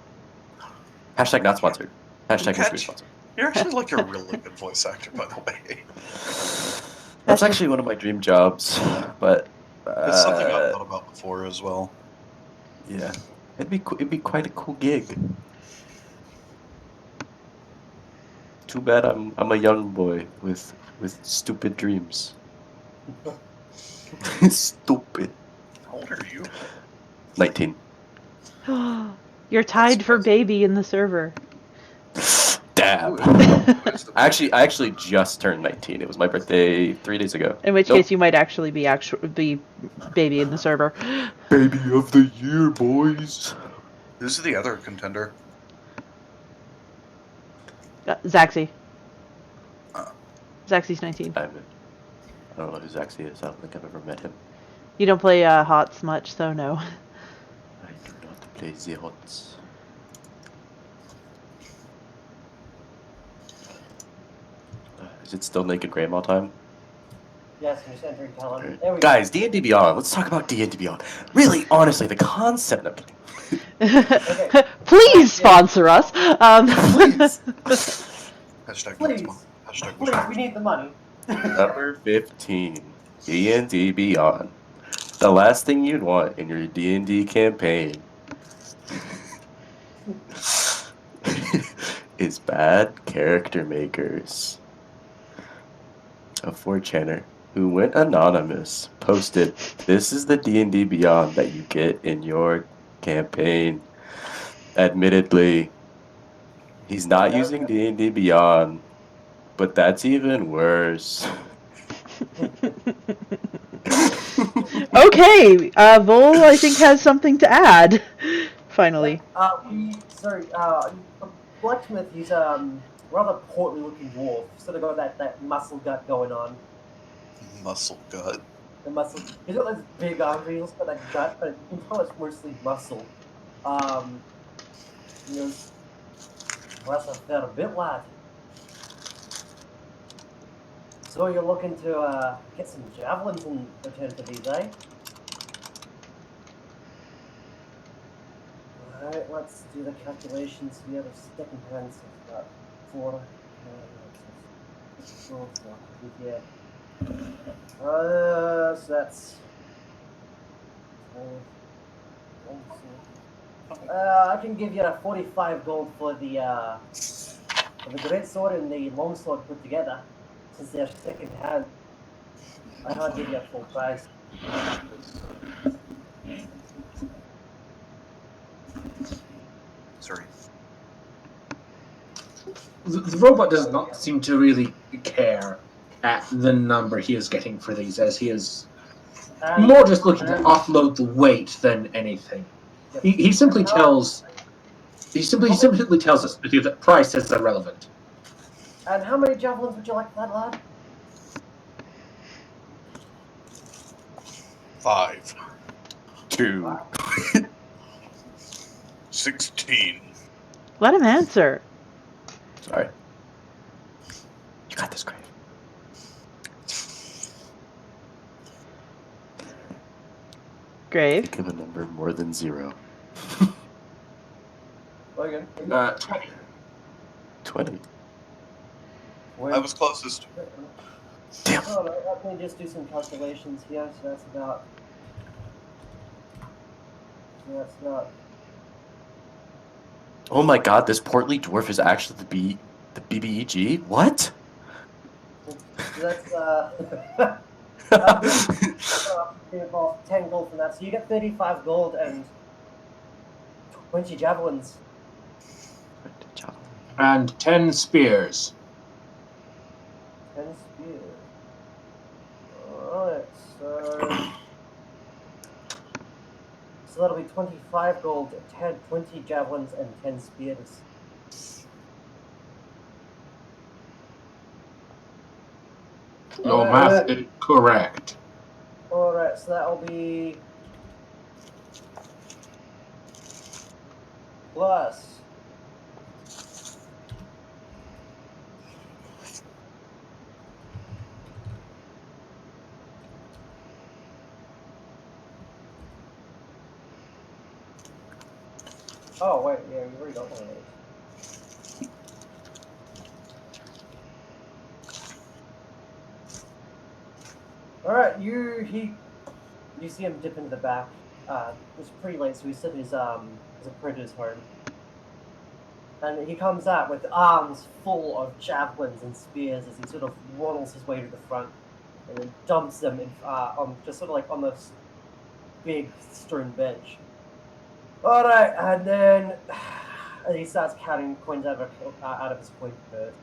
Hashtag not sponsored. Hashtag needs to be sponsored. You're actually like a really good voice actor, by the way. That's actually one of my dream jobs, but It's something I've thought about before as well. Yeah, it'd be quite a cool gig. Too bad I'm a young boy with stupid dreams. Stupid. How old are you? 19. You're tied for baby in the server. Dab. Ooh, I actually just turned 19. It was my birthday 3 days ago. In which case, you might actually be baby in the server. Baby of the year, boys. Who's the other contender? Zaxi. Zaxi's 19. I don't know who Zaxi is. I don't think I've ever met him. You don't play HOTS much, so no. I do not play the HOTS. Is it still Naked Grandma time? Yes, I'm just entering Talon. Right. There we Guys, D&D Beyond. Let's talk about D&D Beyond. Really, honestly, the concept. No, I'm kidding. Okay. Please sponsor us. Please. Hashtag Please. Hashtag Please, we need the money. Number 15. D&D Beyond. The last thing you'd want in your D&D campaign is bad character makers. A 4chaner who went anonymous posted, "This is the D&D Beyond that you get in your campaign." Admittedly, he's not using D&D Beyond, but that's even worse. Okay, Vol, I think, has something to add. Finally. Blacksmith, he's rather portly-looking dwarf. Sort of got that muscle gut going on. Muscle gut. The muscle. He's got those big arms. He's also got that gut, but you can tell it's mostly muscle. He goes, well, that's a fair bit, lad. So you're looking to get some javelins in return for these, eh? Alright, let's do the calculations here. The second hand, so it's about 4. Yeah. So that's. I can give you 45 gold for the great sword and the long sword put together, since they're second hand. I can't give you a full price. Sorry. The robot does not seem to really care at the number he is getting for these, as he is more just looking to offload the weight than anything. He simply tells us that price is irrelevant. And how many javelins would you like for that, lad? 5. 2. 16. Let him answer. Sorry. You got this, Grave. Grave. Think of a number more than 0. Logan? 20. 20. I was closest. Damn. Oh, let me just do some calculations here. So that's about. Oh my god, this portly dwarf is actually the BBEG? What? That's 10 gold from that. So you get 35 gold and 20 javelins. And 10 spears. 10 spears. Alright, so that'll be 25 gold, 20 javelins, and 10 spears. Your math is correct. Alright, so that'll be plus. Oh, wait, yeah, you already got one of those. Alright, you see him dip into the back. It's pretty late, so he's at his apprentice home. And he comes out with arms full of javelins and spears as he sort of waddles his way to the front and then dumps them in, on just sort of like on this big stone bench. Alright, and then he starts counting coins out of his coin purse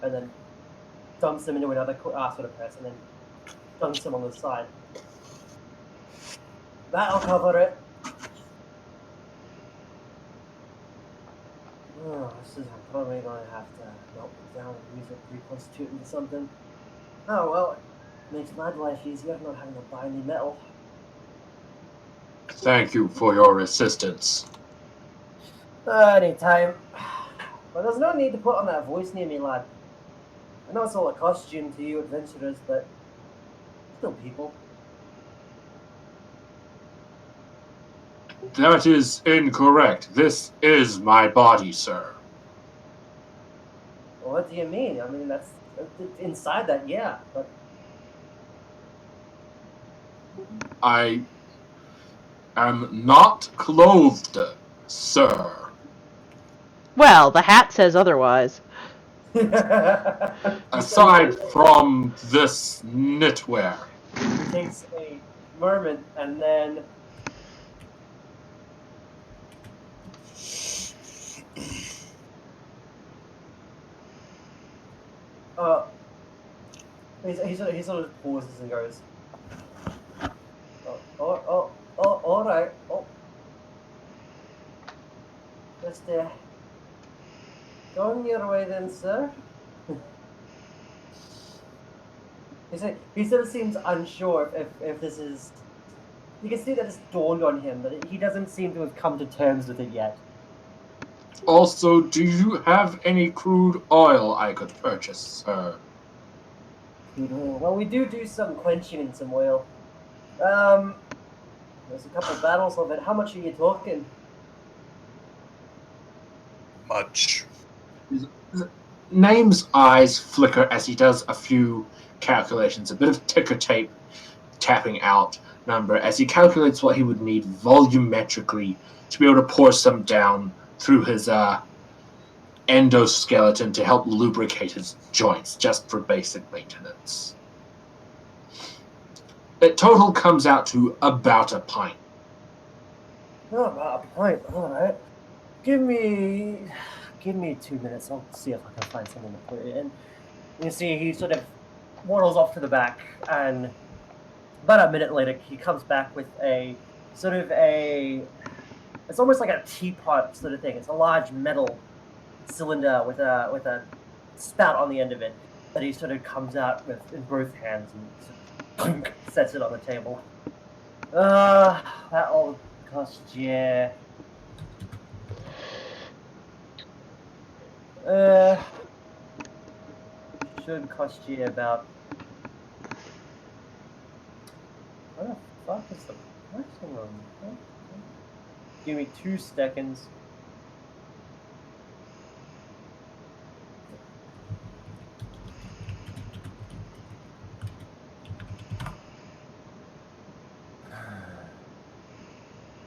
and then dumps them into another sort of purse and then dunks them on the side. That'll cover it. Oh, this is probably going to have to melt it down and use it to reconstitute into something. Oh well, it makes my life easier not having to buy any metal. Thank you for your assistance. Anytime. But there's no need to put on that voice near me, lad. I know it's all a costume to you adventurers, but still people. That is incorrect. This is my body, sir. Well, what do you mean? I mean, that's inside that, yeah, but I am not clothed, sir. Well, the hat says otherwise. Aside from this knitwear. He takes a moment and then he sort of pauses and goes, all right, just Going your way then, sir. He sort of seems unsure if this is. You can see that it's dawned on him, but he doesn't seem to have come to terms with it yet. Also, do you have any crude oil I could purchase, sir? Well, we do some quenching in some oil. There's a couple barrels of it. How much are you talking? Much. Name's eyes flicker as he does a few calculations, a bit of ticker tape tapping out number as he calculates what he would need volumetrically to be able to pour some down through his endoskeleton to help lubricate his joints just for basic maintenance. The total comes out to about a pint. Oh, about a pint. All right. Give me 2 minutes. I'll see if I can find something to put it in. You see, he sort of waddles off to the back, and about a minute later, he comes back with a sort of a. It's almost like a teapot sort of thing. It's a large metal cylinder with a spout on the end of it that he sort of comes out with in both hands and sort of sets it on the table. That all cost you. Should cost you about. What the fuck is the pricing on that? Give me 2 seconds.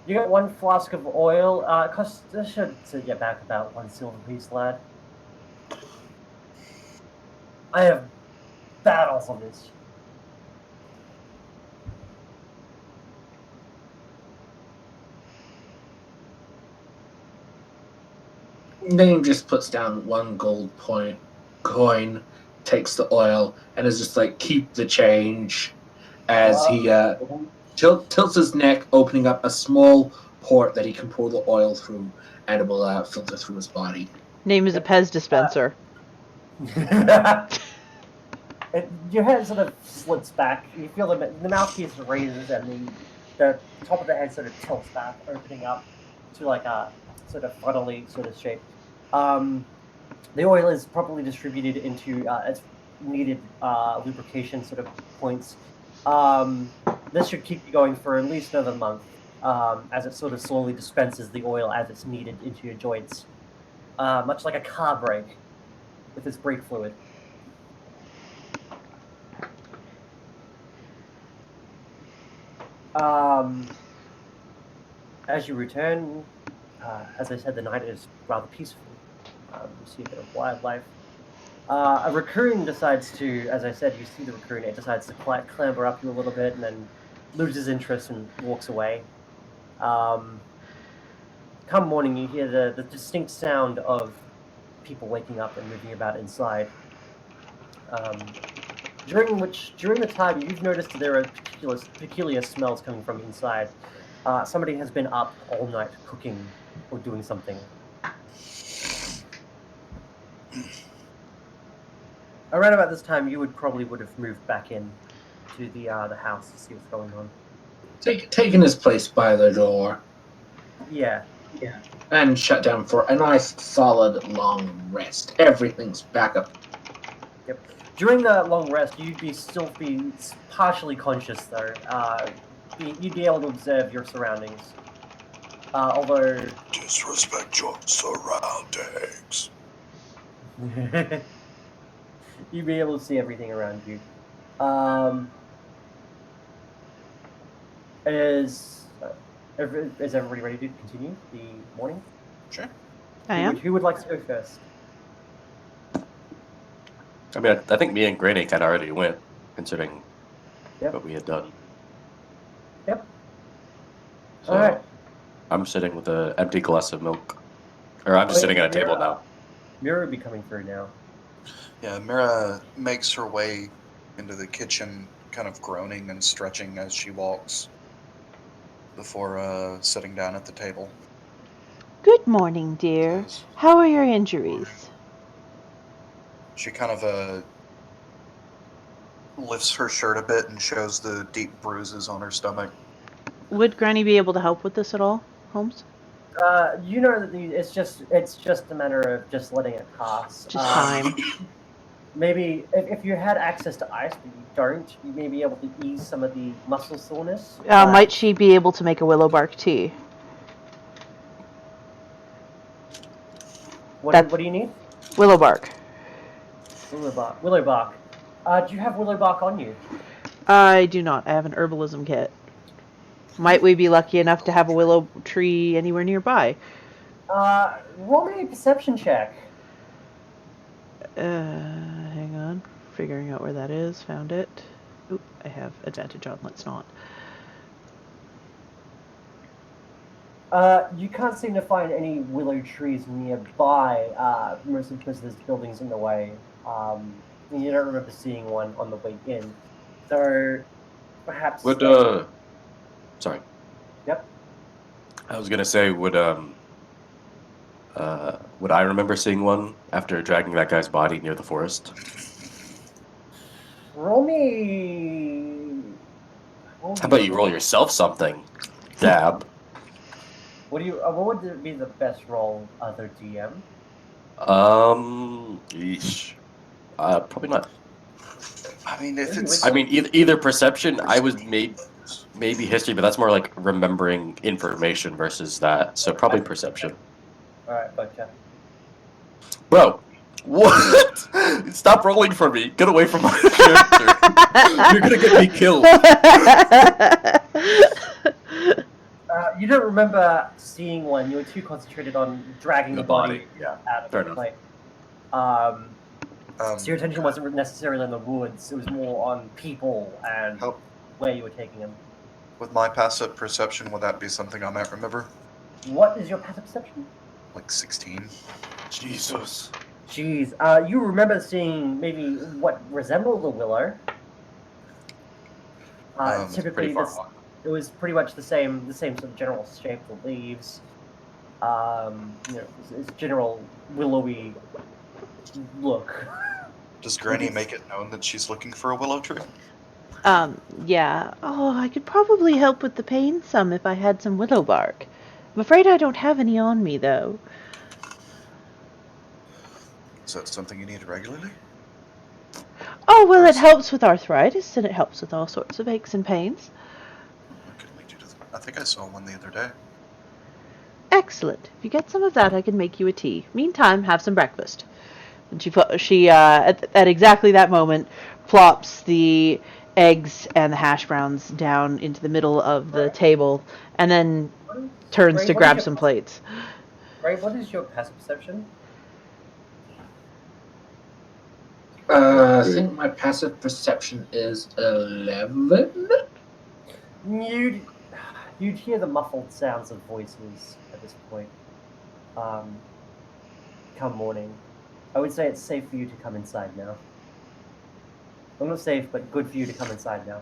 You got 1 flask of oil. This should set you back about 1 silver piece, lad. I have battles of this. Name just puts down 1 gold coin, takes the oil, and is just like, keep the change, as he tilts his neck, opening up a small port that he can pour the oil through, and it will filter through his body. Name is a Pez dispenser. Your head sort of slips back. You feel the mouthpiece raises, and the top of the head sort of tilts back, opening up to like a sort of funnily sort of shape. The oil is properly distributed into its needed lubrication sort of points. This should keep you going for at least another month, as it sort of slowly dispenses the oil as it's needed into your joints, much like a car brake with its brake fluid. As you return, as I said, the night is rather peaceful. You see a bit of wildlife. A raccoon decides to, as I said, you see the raccoon, it decides to clamber up you a little bit and then loses interest and walks away. Come morning, you hear the distinct sound of people waking up and moving about inside. During the time, you've noticed that there are peculiar smells coming from inside. Somebody has been up all night cooking or doing something. Around about this time, you would have moved back in to the house to see what's going on. Taking his place by the door. Yeah. And shut down for a nice, solid, long rest. Everything's back up. Yep. During the long rest, you'd still be partially conscious, though. You'd be able to observe your surroundings. Although... Disrespect your surroundings. You'd be able to see everything around you. Is everybody ready to continue the morning? Sure. I am. Who would like to go first? I mean, I think me and Granny kind of already went, considering Yep. what we had done. Yep. So All right. I'm sitting with an empty glass of milk. Or I'm just sitting at a table now. Mira would be coming through now. Yeah, Mira makes her way into the kitchen, kind of groaning and stretching as she walks before sitting down at the table. Good morning, dear. Yes. How are your injuries? She kind of lifts her shirt a bit and shows the deep bruises on her stomach. Would Granny be able to help with this at all, Holmes? You know that it's just a matter of just letting it pass. Just time. Maybe if you had access to ice, but you don't, you may be able to ease some of the muscle soreness. Might she be able to make a willow bark tea? What do you need? Willow bark. Willow bark. Willow bark. Do you have willow bark on you? I do not. I have an herbalism kit. Might we be lucky enough to have a willow tree anywhere nearby? Roll me a perception check. Hang on. Figuring out where that is. Found it. Oop, I have advantage on. Let's not. You can't seem to find any willow trees nearby, mostly because there's buildings in the way. And you don't remember seeing one on the way in. So, perhaps... Sorry. Yep. I was gonna say, would I remember seeing one after dragging that guy's body near the forest? Roll me... How about you roll yourself something, Dab? What would be the best roll, other DM? Yeesh. Probably not. I mean, if it's... I mean, either perception, I was maybe history, but that's more like remembering information versus that. So probably perception. Alright, gotcha. Bro, what? Stop rolling for me. Get away from my character. You're gonna get me killed. You don't remember seeing one. You were too concentrated on dragging the body Yeah, out of fair the enough. plate. So your attention wasn't necessarily on the woods. It was more on people and Help. where you were taking them. With my passive perception, would that be something I might remember? What is your passive perception? Like 16. Jesus. Jeez, you remember seeing maybe what resembled a willow. Typically, Pretty far along. it was pretty much the same sort of general shape of leaves. It's general willowy look. Does Granny make it known that she's looking for a willow tree? Yeah. Oh, I could probably help with the pain some if I had some willow bark. I'm afraid I don't have any on me, though. Is that something you need regularly? Oh, well, it helps with arthritis, and it helps with all sorts of aches and pains. I could lead you to I think I saw one the other day. Excellent. If you get some of that, I can make you a tea. Meantime, have some breakfast. And she at exactly that moment, plops the eggs and the hash browns down into the middle of the table, and then turns Ray, to what grab is some your- plates. Ray, what is your passive perception? I think my passive perception is 11. You'd hear the muffled sounds of voices at this point. Come morning. I would say it's safe for you to come inside now. Well, not safe, but good for you to come inside now.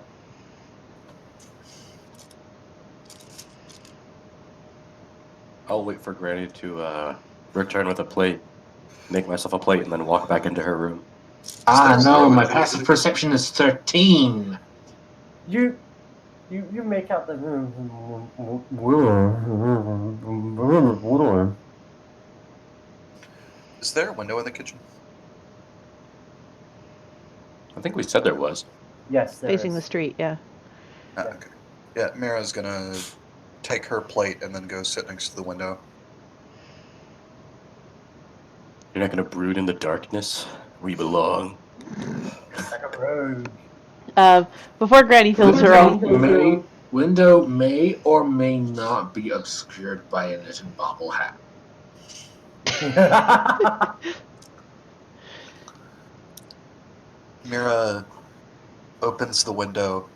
I'll wait for Granny to return with a plate, make myself a plate, and then walk back into her room. No, my passive perception is 13. You make out the Is there a window in the kitchen? I think we said there was. Yes, there Facing is. the street, yeah. Ah, okay. Yeah, Mira's gonna take her plate and then go sit next to the window. You're not gonna brood in the darkness where you belong. Like a road. Before Granny fills her own... Window may or may not be obscured by a knitted bobble hat. Mira opens the window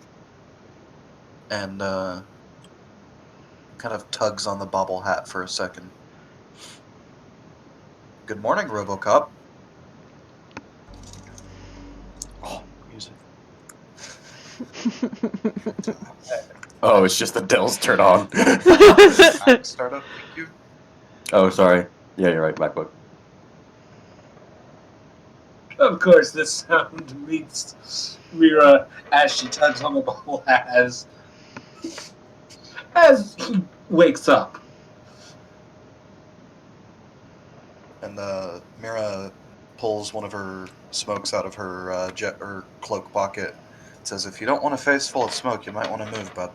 and kind of tugs on the bobble hat for a second. Good morning, RoboCop. Oh, music. Oh, it's just the Dell's turn on. Startup, thank you. Oh, sorry. Yeah, you're right, MacBook. Of course, this sound meets Mira as she tugs on the bubble as he wakes up. And Mira pulls one of her smokes out of her jet or cloak pocket. Says, "If you don't want a face full of smoke, you might want to move, bud."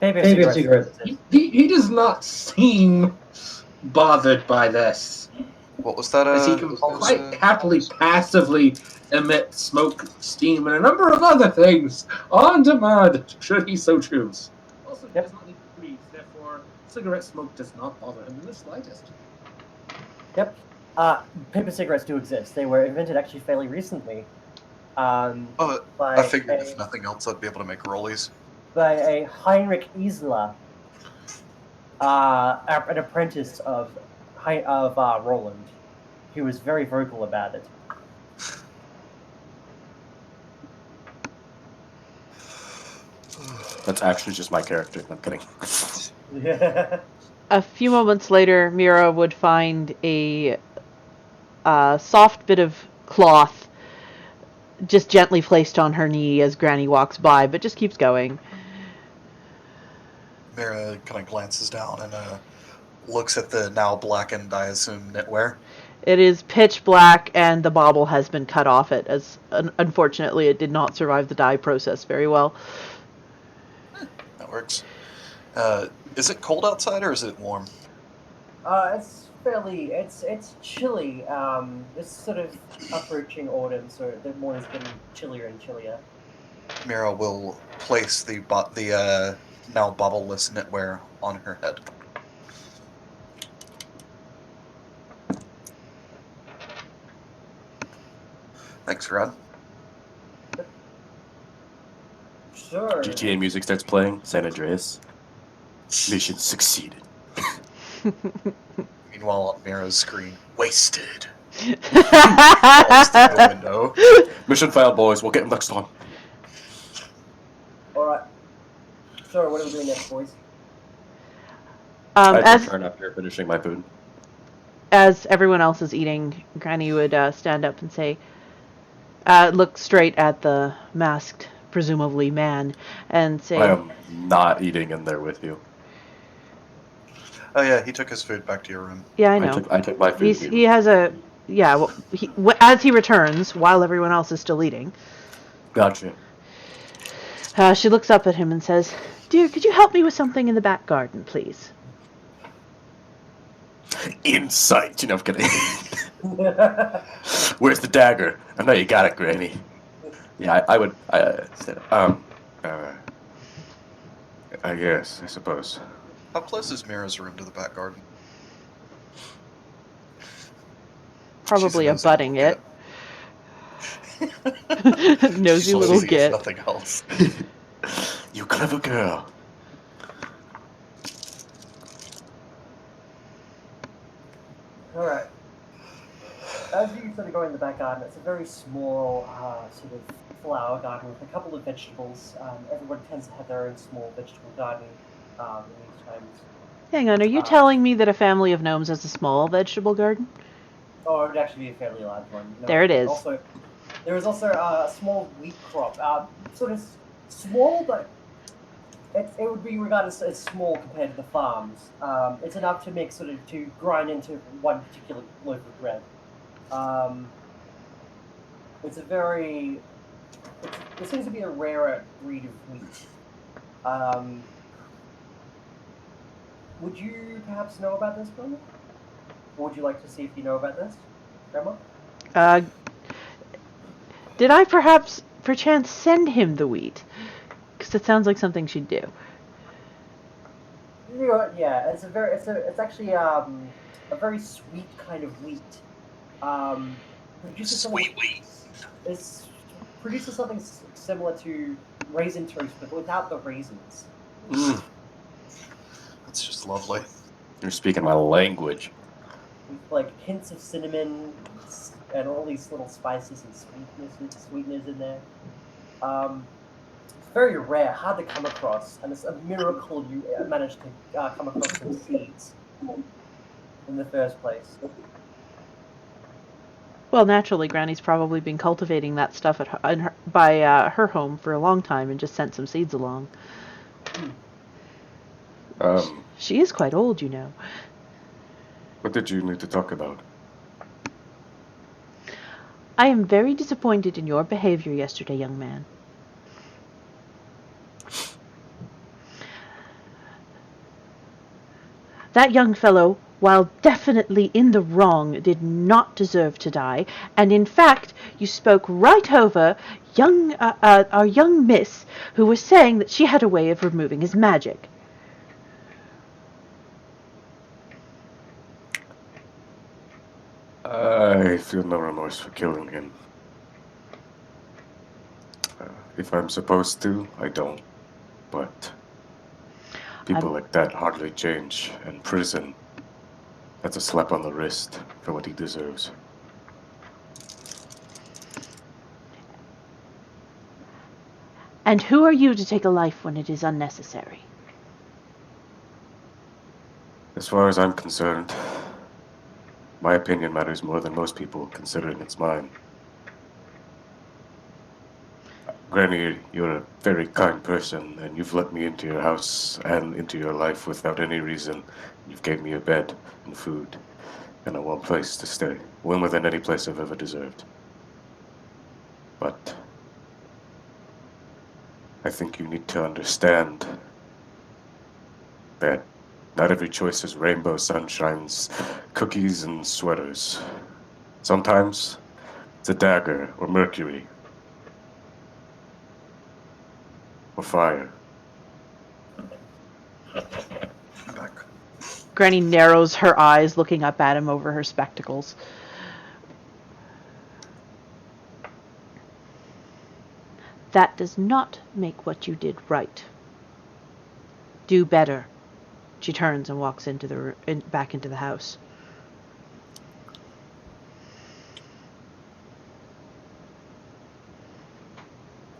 Paper cigarettes. He does not seem bothered by this, What was that? as he can quite happily passively emit smoke, steam, and a number of other things on demand, should he so choose. Also, he does not need to breathe, therefore cigarette smoke does not bother him in the slightest. Yep. Paper cigarettes do exist. They were invented actually fairly recently. I By figured if nothing else, I'd be able to make rollies. by a Heinrich Isler, an apprentice of Roland, who was very vocal about it. That's actually just my character. I'm kidding. A few moments later, Mira would find a soft bit of cloth just gently placed on her knee as Granny walks by, but just keeps going. Mira kind of glances down and looks at the now blackened, I assume, knitwear. It is pitch black, and the bauble has been cut off it, as unfortunately it did not survive the dye process very well. That works. Is it cold outside or is it warm? It's fairly. It's chilly. It's sort of approaching autumn, so the morning's getting chillier and chillier. Mira will place the now bubbleless knitwear on her head. Thanks, Rod. Sure. GTA music starts playing. San Andreas. Mission succeeded. Meanwhile, on Mira's screen, wasted. Falls through the window. Mission failed, boys. We'll get him next time. All right. So, what are we doing next, boys? I turn after finishing my food. As everyone else is eating, Granny would stand up and say, look straight at the masked, presumably man, and say, I am not eating in there with you. Oh yeah, he took his food back to your room. yeah, I know. I took my food. He has a, yeah, well, as he returns, while everyone else is still eating, Gotcha. She looks up at him and says, "Dear, could you help me with something in the back garden, please?" Insight. You know, I'm kidding. Where's the dagger? I know you got it, Granny. Yeah, I would. I guess. I suppose. How close is Mira's room to the back garden? Probably She's abutting it. Nosy She's little lazy, if git. nothing else. You clever girl. All right. As you sort of go in the back garden, it's a very small sort of flower garden with a couple of vegetables. Everyone tends to have their own small vegetable garden in each times. Hang on, are you telling me that a family of gnomes has a small vegetable garden? Oh, it would actually be a fairly large one. No, There it is. Also, there is also a small wheat crop. Sort of small, but it would be regarded as small compared to the farms. It's enough to make to grind into one particular loaf of bread. It's a very. It seems to be a rarer breed of wheat. Would you perhaps know about this, Grandma? Or would you like to see if you know about this, Grandma? Did I perhaps, perchance, send him the wheat? Because it sounds like something she'd do. Yeah, it's actually a very sweet kind of wheat. Sweet wheat. It produces something similar to raisin toast, but without the raisins. That's just lovely. You're speaking my language. With like hints of cinnamon and all these little spices and sweeteners in there. It's very rare, hard to come across, and it's a miracle you managed to come across some seeds. in the first place? Well, naturally, Granny's probably been cultivating that stuff by her home for a long time and just sent some seeds along. She is quite old, you know. What did you need to talk about? I am very disappointed in your behavior yesterday, young man. That young fellow, while definitely in the wrong, did not deserve to die, and in fact, you spoke right over our young miss, who was saying that she had a way of removing his magic. I feel no remorse for killing him. If I'm supposed to, I don't. But people like that hardly change, and prison, that's a slap on the wrist for what he deserves. And who are you to take a life when it is unnecessary? As far as I'm concerned, my opinion matters more than most people, considering it's mine. Granny, you're a very kind person, and you've let me into your house and into your life without any reason. You've gave me a bed and food and a warm place to stay, warmer than any place I've ever deserved. But I think you need to understand that not every choice is rainbow sunshines, cookies, and sweaters. Sometimes it's a dagger or mercury or fire. I'm back. Granny narrows her eyes, looking up at him over her spectacles. That does not make what you did right. Do better. She turns and walks back into the house.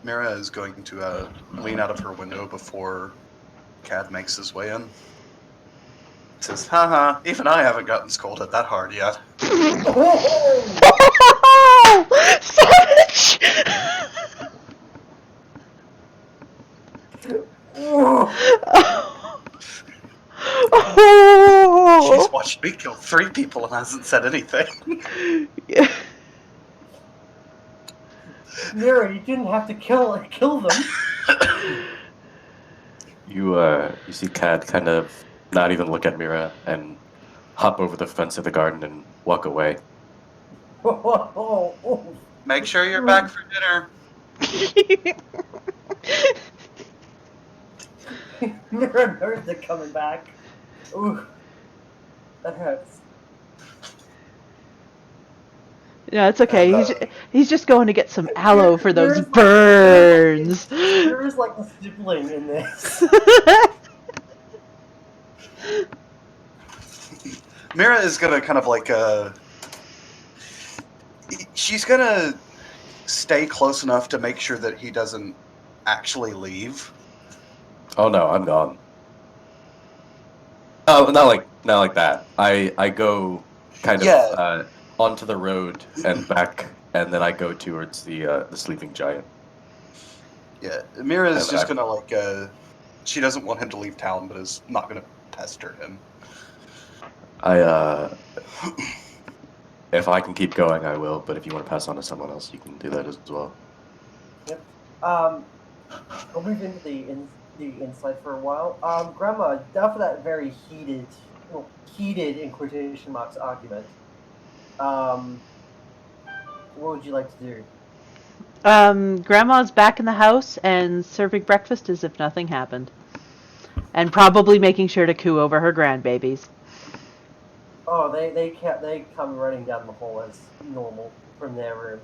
Mira is going to lean out of her window before Cad makes his way in. Says, haha, even I haven't gotten scolded that hard yet. Savage! She's watched me kill 3 people and hasn't said anything. Yeah. Mira, you didn't have to kill them. You see Cad kind of not even look at Mira and hop over the fence of the garden and walk away. Make sure you're back for dinner. Mira knows they're coming back. Ooh, that hurts. Yeah, it's okay. He's just going to get some aloe for those burns. Mira's like the sibling in this. Mira is gonna kind of like she's gonna stay close enough to make sure that he doesn't actually leave. Oh no, I'm gone. Oh, not like that. I go kind of onto the road and back, and then I go towards the sleeping giant. Yeah, Mira is just gonna like she doesn't want him to leave town, but is not gonna pester him. If I can keep going, I will. But if you want to pass on to someone else, you can do that as well. Yep. We'll move into the insight for a while. Grandma, after that very heated in quotation marks argument, what would you like to do? Grandma's back in the house and serving breakfast as if nothing happened. And probably making sure to coo over her grandbabies. Oh, they come running down the hall as normal from their room.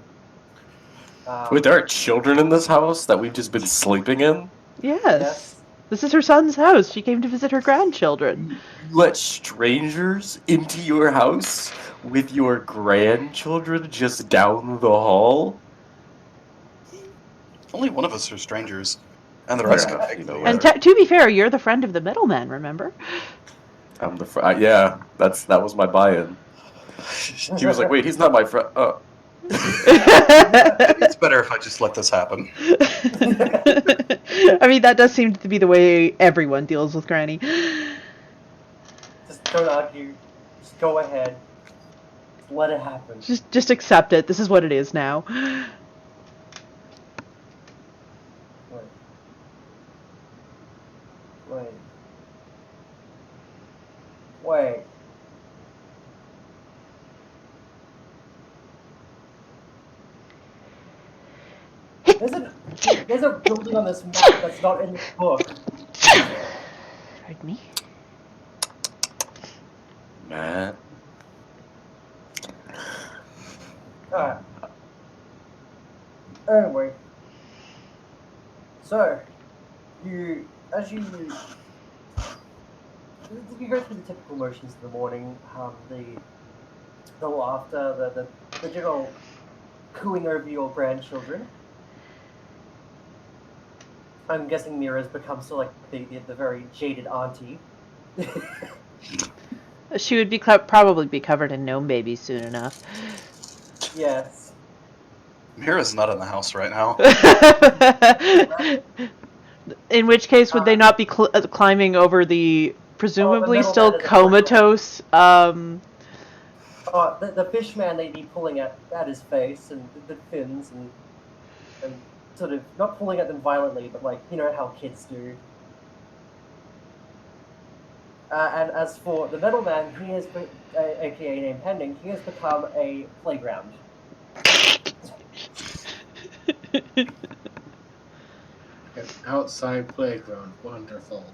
Wait, there are children in this house that we've just been sleeping in? Yes. This is her son's house. She came to visit her grandchildren. You let strangers into your house with your grandchildren just down the hall? Only one of us are strangers, and the rest are you know, And to be fair, you're the friend of the middleman, remember? I'm the yeah. That was my buy-in. He was like, "Wait, he's not my friend." Oh, Maybe it's better if I just let this happen. I mean, that does seem to be the way everyone deals with Granny. Just don't argue. Just go ahead. Just let it happen. Just accept it. This is what it is now. Wait. Wait. Wait. There's a building on this map that's not in the book. Tried me. man. Alright. Anyway. So, as you go through the typical motions of the morning, the laughter, the general cooing over your grandchildren. I'm guessing Mira's become sort of like the very jaded auntie. She would be probably be covered in gnome babies soon enough. Yes. Mira's not in the house right now. In which case, would they not be climbing over the presumably metal still man is a comatose? The fish man they'd be pulling at his face and the fins and sort of not pulling at them violently, but like you know how kids do. And as for the metal man, he has been, aka name pending, he has become a playground. An outside playground. Wonderful.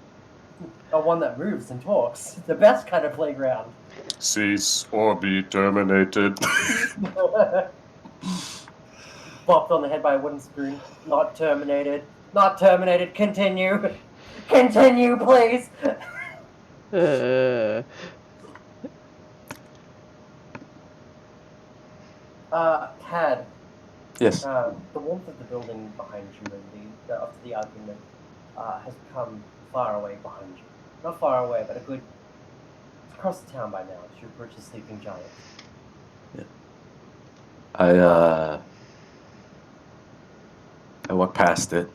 A one that moves and talks. The best kind of playground. Cease or be terminated. Bopped on the head by a wooden spoon. Not terminated. Not terminated. Continue. Continue, please. Cad. Yes. The warmth of the building behind you and after the argument has become far away behind you. Not far away, but it's across the town by now. As you approach the sleeping giant. I walk past it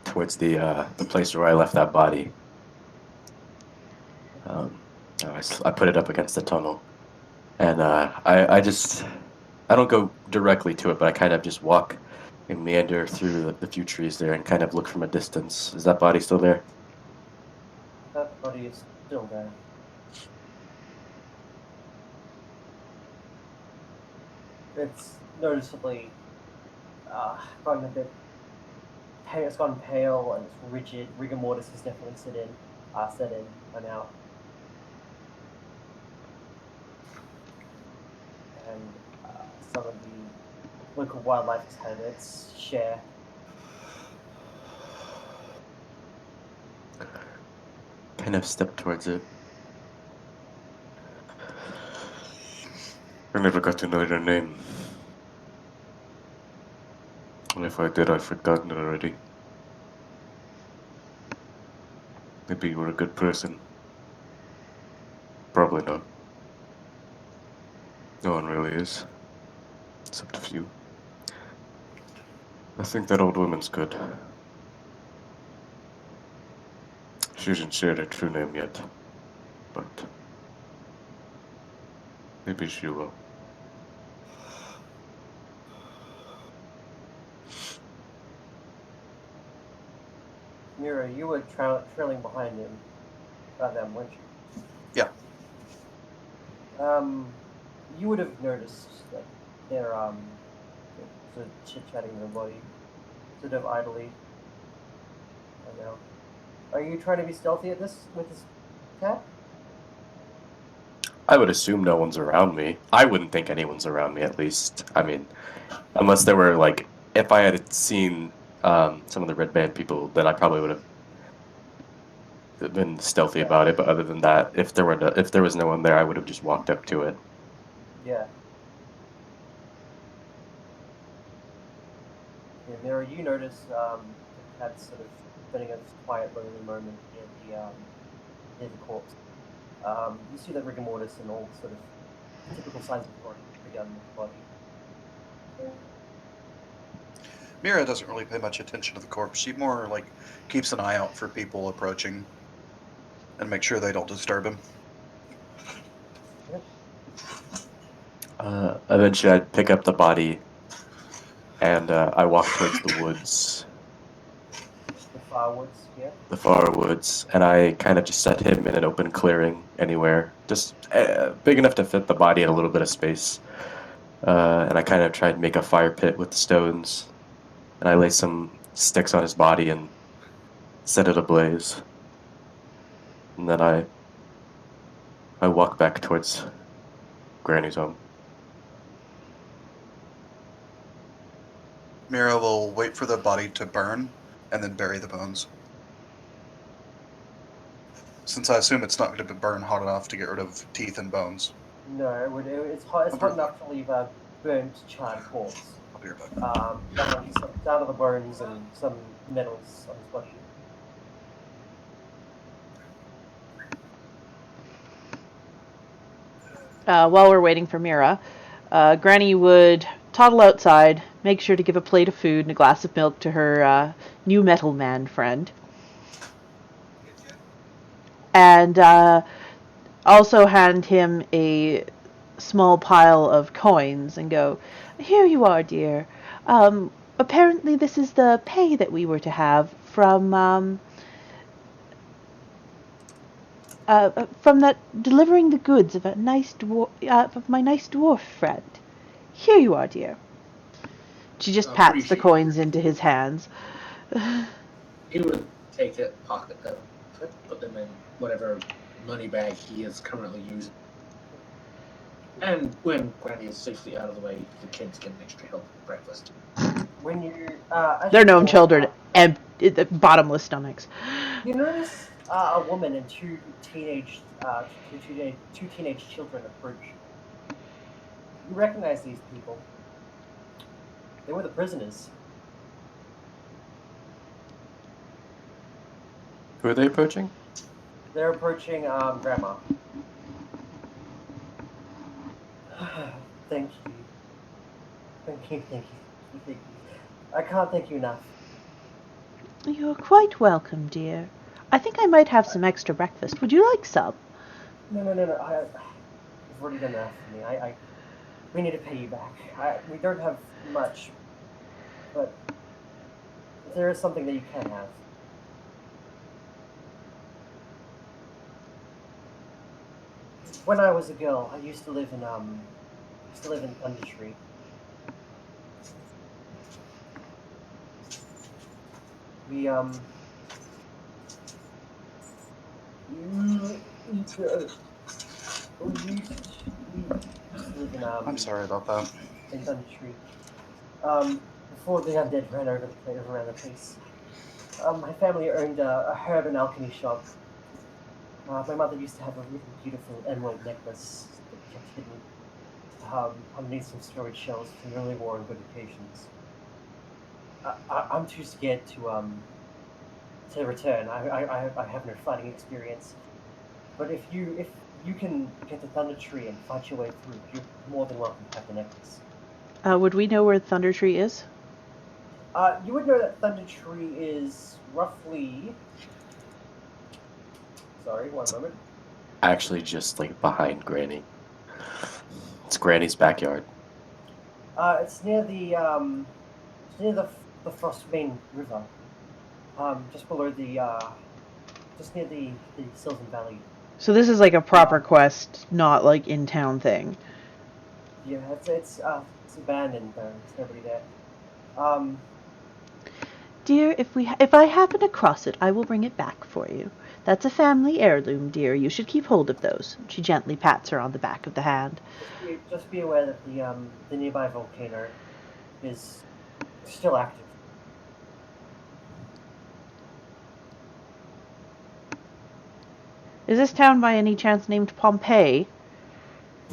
towards the place where I left that body. I put it up against the tunnel, and I don't go directly to it, but I kind of just walk and meander through the few trees there and kind of look from a distance. Is that body still there? That body is still there. It's noticeably gotten a bit pale. It's gone pale and it's rigid. Rigor mortis has definitely set in by now. And some of the local wildlife has had its share. Kind of step towards it. I never got to know your name. And if I did, I've forgotten it already. Maybe you were a good person. Probably not. No one really is. Except a few. I think that old woman's good. She hasn't shared her true name yet. But maybe she will. Mira, you were trailing behind them, weren't you? Yeah. You would have noticed that they're sort of chit-chatting in their body, sort of idly. I know. Are you trying to be stealthy with this cat? I would assume no one's around me. I wouldn't think anyone's around me, at least. I mean, unless there were, like, if I had seen some of the red band people, then I probably would have been stealthy about it. But other than that, if there was no one there, I would have just walked up to it. Yeah. Yeah, Mira, you notice the cat's sort of spending a quiet, lonely moment near the corpse. You see that rigor mortis and all sort of typical signs of corruption begun with the body. Mira doesn't really pay much attention to the corpse. She more like keeps an eye out for people approaching and make sure they don't disturb him. Eventually, I'd pick up the body, and I walk towards the woods, The far woods, yeah. the far woods, and I kind of just set him in an open clearing anywhere, just big enough to fit the body in a little bit of space. And I kind of tried to make a fire pit with the stones, and I lay some sticks on his body and set it ablaze. And then I walk back towards Granny's home. Mira will wait for the body to burn and then bury the bones. Since I assume it's not going to burn hot enough to get rid of teeth and bones. No, it's hot enough to leave a burnt, charred corpse. I'll be right back. Down to the bones and some metals on his body. While we're waiting for Mira, Granny would toddle outside, make sure to give a plate of food and a glass of milk to her new metal man friend. And also hand him a small pile of coins and go, "Here you are, dear. Apparently this is the pay that we were to have from that delivering the goods of a nice of my nice dwarf friend. Here you are, dear." She just pats the coins into his hands. He would take it, pocket them, put them in whatever money bag he is currently using. And when Granny is safely out of the way, the kids get an extra healthy breakfast. When you They're gnome children, bottomless stomachs. You notice a woman and two teenage children approach. You recognize these people. They were the prisoners. Who are they approaching? They're approaching Grandma. Thank you. Thank you. I can't thank you enough. You're quite welcome, dear. I think I might have some extra breakfast. Would you like some? No. You've already done enough for me. We need to pay you back. We don't have much, but there is something that you can have. When I was a girl, I used to live in Thunder Street. We I'm sorry about that. In Thunder Street. Before the undead ran around the place. My family owned a herb and alchemy shop. My mother used to have a really beautiful emerald necklace that we kept hidden underneath some storage shelves she only wore on good occasions. I'm too scared to return. I have no fighting experience. But if you can get to Thunder Tree and fight your way through, you're more than welcome to have the necklace. Would we know where Thunder Tree is? You would know that Thunder Tree is roughly... Sorry, one moment. Actually, just like behind Granny. It's Granny's backyard. It's near the Frostbane River. Just below just near the Sylvan Valley. So this is like a proper quest, not like in town thing. Yeah, it's abandoned. There's nobody there. Dear, if I happen across it, I will bring it back for you. That's a family heirloom, dear. You should keep hold of those. She gently pats her on the back of the hand. Just be aware that the nearby volcano is still active. Is this town by any chance named Pompeii?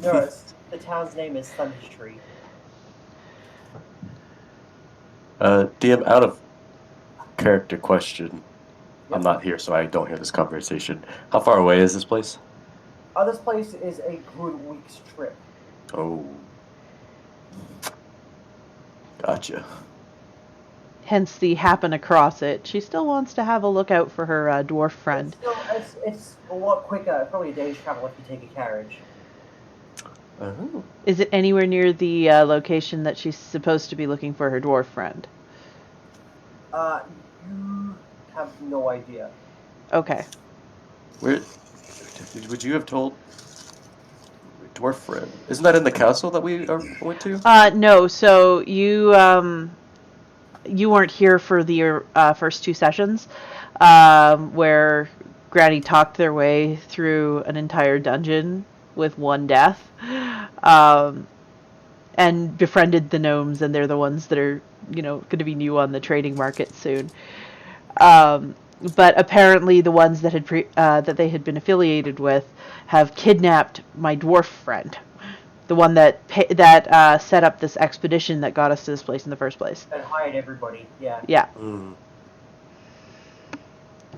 No, the town's name is Thunder Tree. DM, out of character question. Yep. I'm not here, so I don't hear this conversation. How far away is this place? This place is a good week's trip. Oh. Gotcha. Hence the happen across it. She still wants to have a look out for her dwarf friend. It's a lot quicker. Probably a day's travel if you take a carriage. Oh. Is it anywhere near the location that she's supposed to be looking for her dwarf friend? You have no idea. Okay. Where would you have told dwarf friend? Isn't that in the castle that we went to? No. So you weren't here for the first two sessions, where Granny talked their way through an entire dungeon with one death, and befriended the gnomes, and they're the ones that are, going to be new on the trading market soon. But apparently, the ones that that they had been affiliated with have kidnapped my dwarf friend, the one that set up this expedition that got us to this place in the first place. And hired everybody. Yeah. Yeah. Mm.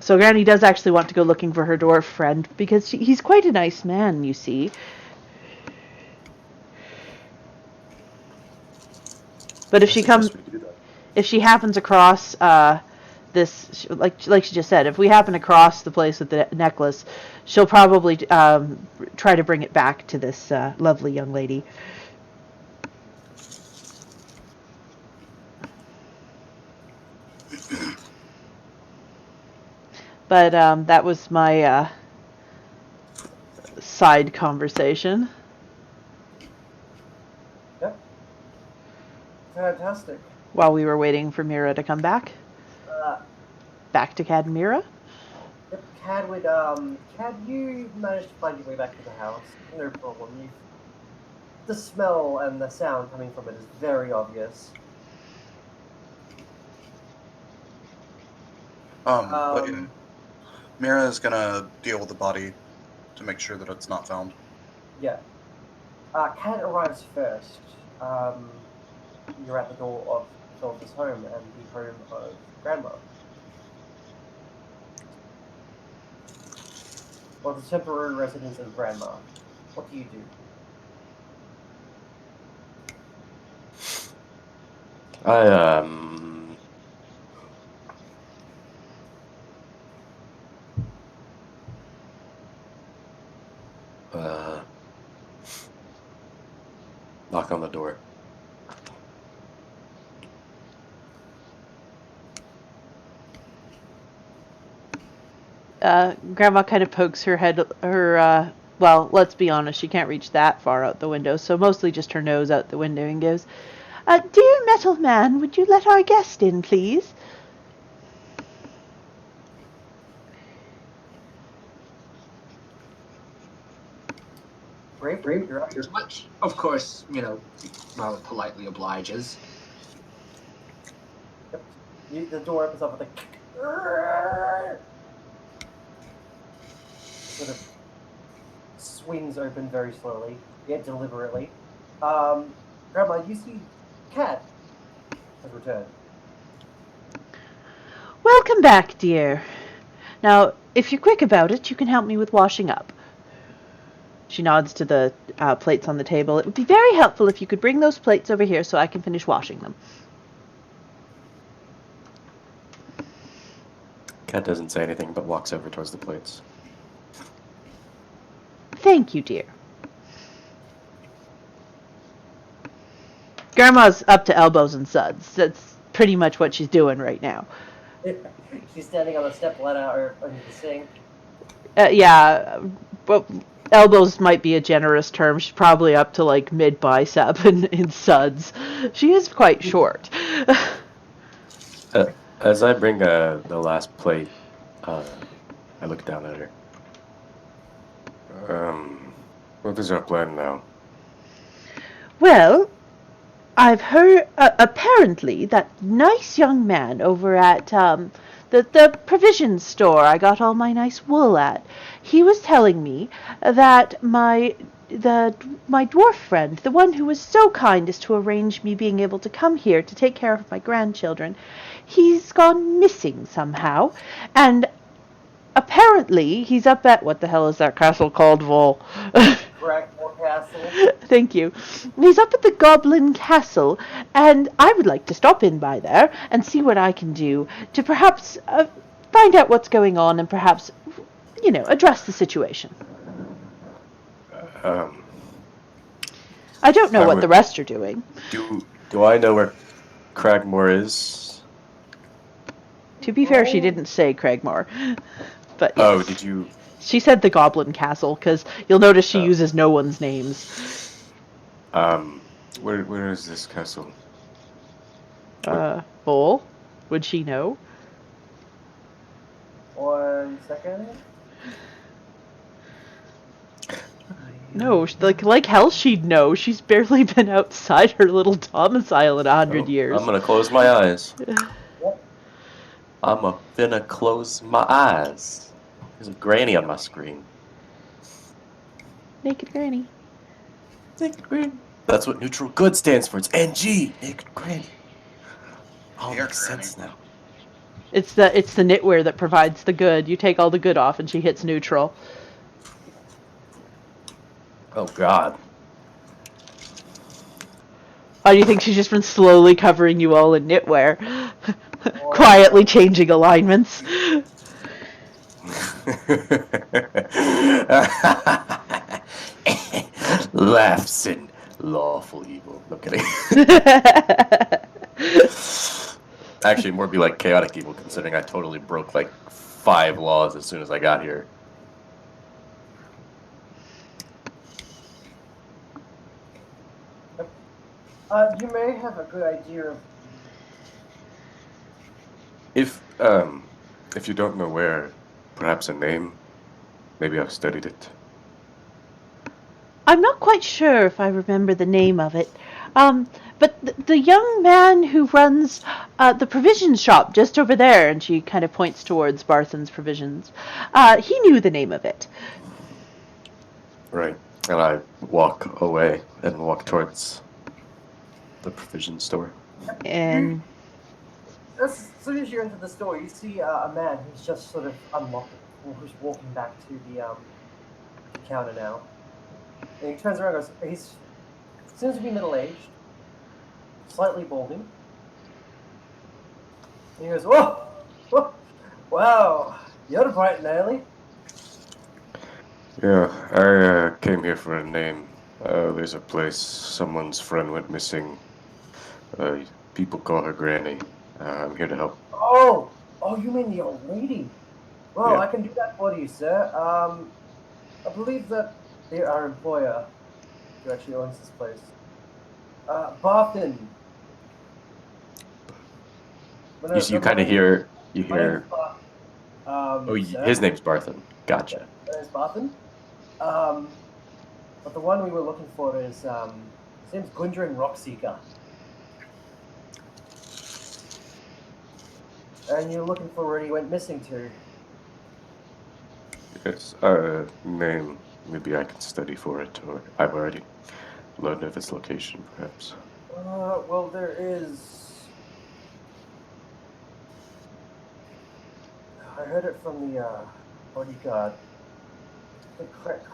So Granny does actually want to go looking for her dwarf friend because he's quite a nice man, you see. But if she happens across this, like she just said, if we happen across the place with the necklace, she'll probably try to bring it back to this lovely young lady. But that was my side conversation. Yep. Fantastic. While we were waiting for Mira to come back. Back to Cad and Mira? Yep, Cad, you managed to find your way back to the house. No problem. The smell and the sound coming from it is very obvious. But yeah, Mira is gonna deal with the body to make sure that it's not found. Yeah. Cad arrives first. You're at the door of Philip's home and the home of Grandma. Well, the temporary residence of Grandma. What do you do? Knock on the door. Grandma kind of pokes her head, well, let's be honest, she can't reach that far out the window, so mostly just her nose out the window and goes, "Dear metal man, would you let our guest in, please?" Brave, you're up. As much, of course, rather politely obliges. Yep. The door opens up with a sort of swings open very slowly, yet deliberately. Grandma, you see Cat has returned. Welcome back, dear. Now, if you're quick about it, you can help me with washing up. She nods to the plates on the table. It would be very helpful if you could bring those plates over here so I can finish washing them. Cat doesn't say anything but walks over towards the plates. Thank you, dear. Grandma's up to elbows in suds. That's pretty much what she's doing right now. She's standing on the step ladder or under the sink. Yeah, but elbows might be a generous term. She's probably up to like mid bicep in suds. She is quite short. As I bring the last plate, I look down at her. What is our plan now? Well, I've heard apparently that nice young man over at the provision store I got all my nice wool at. He was telling me that my dwarf friend, the one who was so kind as to arrange me being able to come here to take care of my grandchildren, he's gone missing somehow, and apparently, he's up at what the hell is that castle called, Vol? Crackmore Castle. Thank you. He's up at the Goblin Castle, and I would like to stop in by there and see what I can do to perhaps find out what's going on and perhaps, address the situation. Um, I don't know I what would- the rest are doing. Do I know where Cragmore is? To be fair, she didn't say Cragmore. But yes. Oh, did you? She said the Goblin Castle, because you'll notice she Oh. uses no one's names. where is this castle? Bull? Would she know? 1 second. No, like hell she'd know. She's barely been outside her little domicile in 100 years. I'm gonna close my eyes. Yep. I'm gonna close my eyes. There's a granny on my screen. Naked Granny. Naked Granny. That's what neutral good stands for. It's NG. Naked Granny. All Here, makes Granny. sense now. It's the knitwear that provides the good. You take all the good off and she hits neutral. Oh God. Why do you think she's just been slowly covering you all in knitwear? Quietly changing alignments. Laughs in lawful evil. No kidding. Actually, more be like chaotic evil, considering I totally broke like 5 laws as soon as I got here. You may have a good idea of. If you don't know where, perhaps a name. Maybe I've studied it. I'm not quite sure if I remember the name of it. But the young man who runs the provision shop just over there, and she kind of points towards Barthen's Provisions, he knew the name of it. Right. And I walk away and walk towards the provision store. And As soon as you enter the store, you see a man who's just sort of unlocking, who's walking back to the counter now. And he turns around and goes, he seems to be middle-aged, slightly balding. And he goes, whoa, whoa, wow, you're bright and early. Yeah, I came here for a name. There's a place someone's friend went missing. People call her Granny. I'm here to help. Oh, you mean the old lady? Well, Yeah. I can do that for you, sir. I believe that our employer, who actually owns this place, Barthen. You kind of hear. You My name's hear. Barthen. Sir. His name's Barthen. Gotcha. My name's Barthen. But the one we were looking for is his name's Gundren Rockseeker. And you're looking for where he went missing to. Yes, name. Maybe I can study for it, or I've already learned of its location, perhaps. Well, there is. I heard it from the bodyguard. The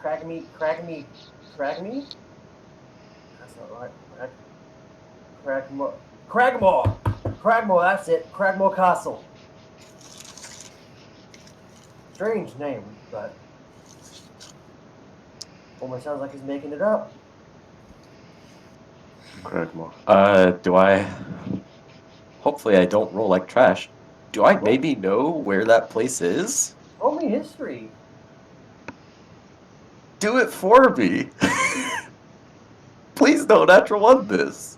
Cragme? That's not right. Cragmore, that's it. Cragmore Castle. Strange name, but almost sounds like he's making it up. Cragmore. Do I? Hopefully, I don't roll like trash. Do I maybe know where that place is? Roll me history. Do it for me. Please don't natural one this.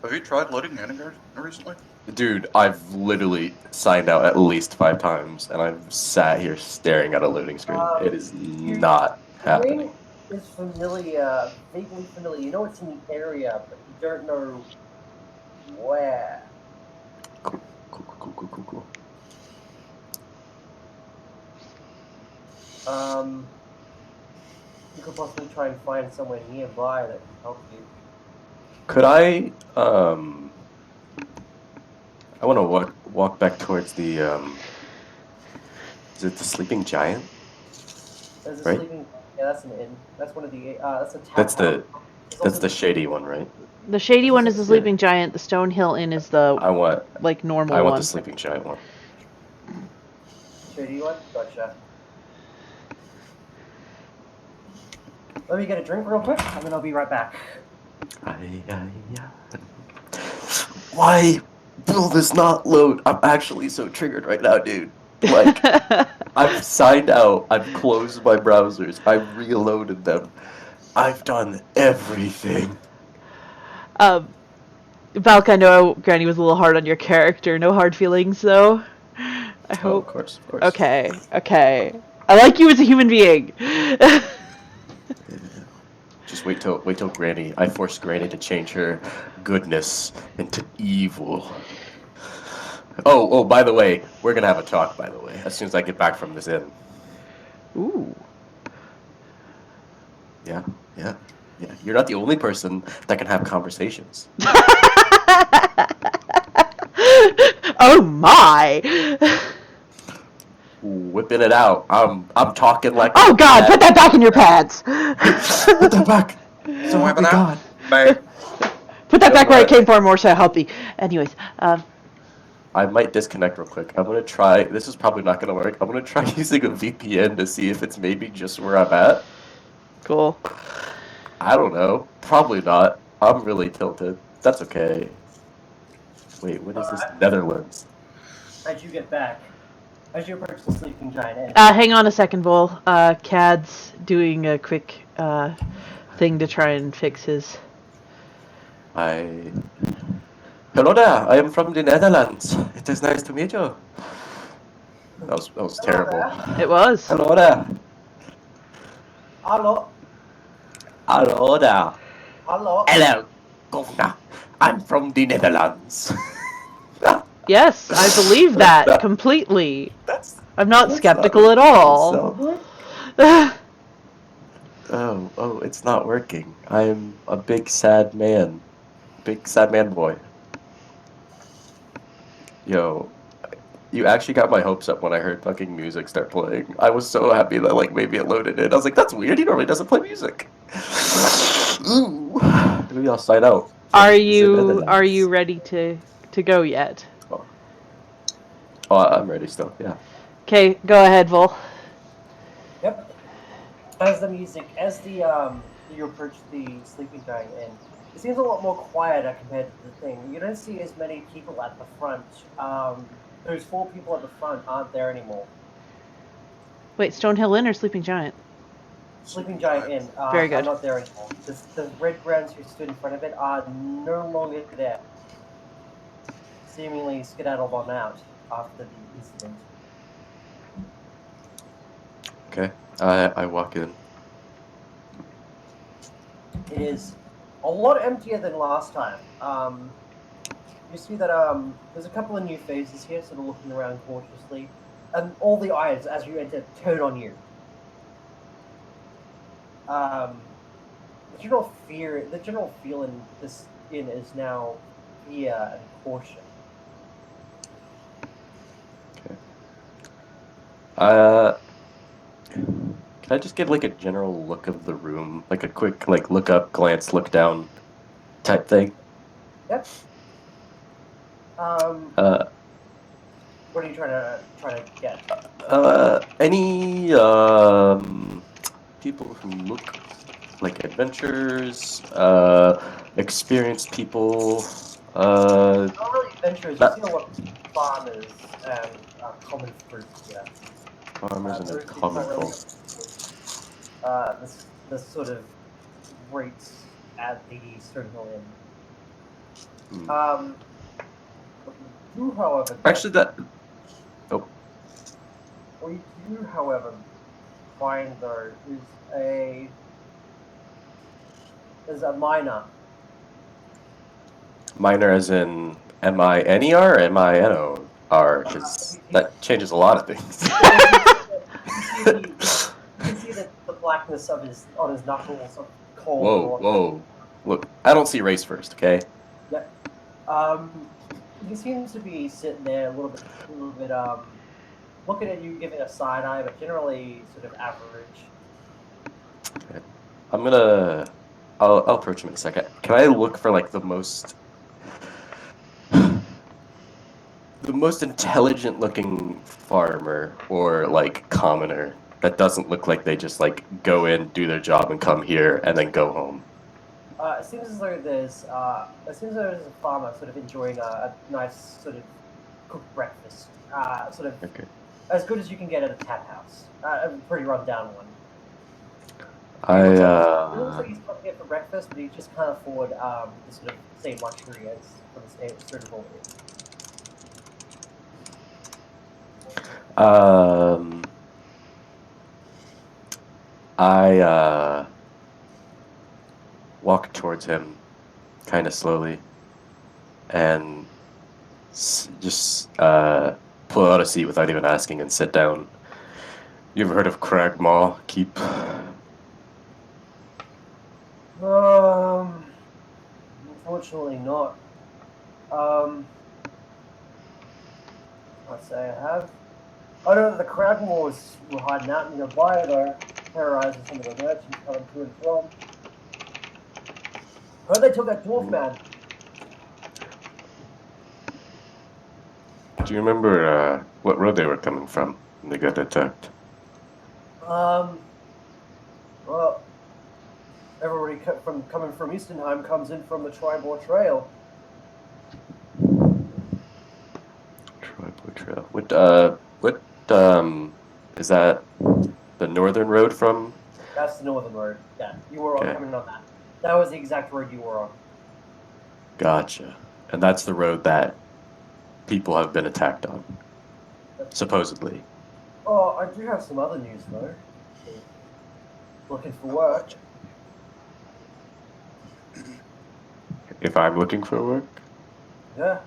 Have you tried loading in here recently? Dude, I've literally signed out at least 5 times, and I've sat here staring at a loading screen. It is not happening. Name is familiar, vaguely familiar. You know it's in the area, but you don't know where. Cool. You could possibly try and find somewhere nearby that can help you. Could I want to walk back towards the Is it the Sleeping Giant? There's a Right. sleeping. Yeah, that's an inn. That's one of the. That's a tap That's the house. There's that's also the shady one, right? The shady This one is is the a- Sleeping Giant. The Stonehill Inn is the I want normal the one. Sleeping Giant one. shady one. Gotcha. Let me get a drink real quick, and then I'll be right back. Why will this not load? I'm actually so triggered right now, dude. Like, I've signed out, I've closed my browsers, I've reloaded them, I've done everything. Valk, I know Granny was a little hard on your character. No hard feelings, though. I Oh, hope. of course, of course. Okay. I like you as a human being. Just wait till Granny. I forced Granny to change her goodness into evil. Oh, by the way, we're gonna have a talk. By the way, as soon as I get back from this inn. Ooh. Yeah. You're not the only person that can have conversations. Oh my! Whipping it out. I'm talking like. Oh God! Put that back in your pants. Put that back. So help me God. Bang. Put that You know back where it what? came from, or so help me. Anyways, I might disconnect real quick. I'm gonna try. This is probably not gonna work. I'm gonna try using a VPN to see if it's maybe just where I'm at. cool. I don't know. Probably not. I'm really tilted. That's okay. Wait, what is this? Alright. Netherlands. As you get back, as you approach the sleeping giant inn. Hang on a second, Vol. Cad's doing a quick thing to try and fix his. Hello there. I am from the Netherlands. It is nice to meet you. That was terrible. It was. Hello there. Hello. Hello there. Hello. Hello, governor. I'm from the Netherlands. Yes, I believe that completely. That's I'm not that's skeptical at all. Oh, it's not working. I'm a big sad man. Big sad man boy. Yo, you actually got my hopes up when I heard fucking music start playing. I was so happy that like maybe it loaded in. I was like, that's weird. He normally doesn't play music. Ooh. Maybe I'll sign out. Are you ready to go yet? Oh, I'm ready still. Yeah. Okay, go ahead, Vol. Yep. As you approach the sleeping giant inn, it seems a lot more quieter compared to the thing. You don't see as many people at the front. Those 4 people at the front aren't there anymore. Wait, Stonehill Inn or Sleeping Giant? Sleeping giant inn Very are good. not there anymore. The red brands who stood in front of it are no longer there. Seemingly skedaddled on out after the incident. Okay. I walk in. It is a lot emptier than last time. You see that there's a couple of new faces here, sort of looking around cautiously, and all the eyes as you enter turn on you. The general feel in this inn is now fear and caution. Okay. Can I just get like a general look of the room, like a quick like look up, glance, look down, type thing? Yep. What are you trying to get? Any people who look like adventurers, experienced people, Not really adventurers. You see a lot of farmers and common fruit here. farmers and Those common don't really folk. the sort of rates at the Stonehill Inn. You, however, Actually, that. Oh, what you do, however, find though is a miner. minor as in M-I-N-E-R or M-I-N-O-R, because that changes a lot of things. You can see that the blackness of his knuckles of cold. Whoa. Look, I don't see race first, okay? He seems to be sitting there a little bit looking at you, giving a side eye, but generally sort of average. I'll approach him in a second. Can I look for like the most intelligent looking farmer or like commoner that doesn't look like they just like go in, do their job, and come here and then go home? It seems as though there's a farmer sort of enjoying a nice sort of cooked breakfast, sort of Okay. as good as you can get at a tap house. A pretty run down one. It looks like he's cooking it for breakfast, but he just can't afford the sort of same luxury as for the sort of order. I walk towards him kind of slowly and just pull out a seat without even asking and sit down. You ever heard of Grandma Keep? Unfortunately not. I'd say I have. I know that the Cragmores were hiding out nearby, though, terrorizing some of the merchants coming to and from. Heard they took that dwarf man. Do you remember what road they were coming from when they got attacked? Well, everybody coming from Easternheim comes in from the Tribor Trail. Tribal Trail. What is that the northern road from? That's the northern road. Yeah, you were Okay. coming on that. That was the exact road you were on. Gotcha. And that's the road that people have been attacked on, supposedly. Oh, I do have some other news, though. Looking for work. If I'm looking for work, Yeah.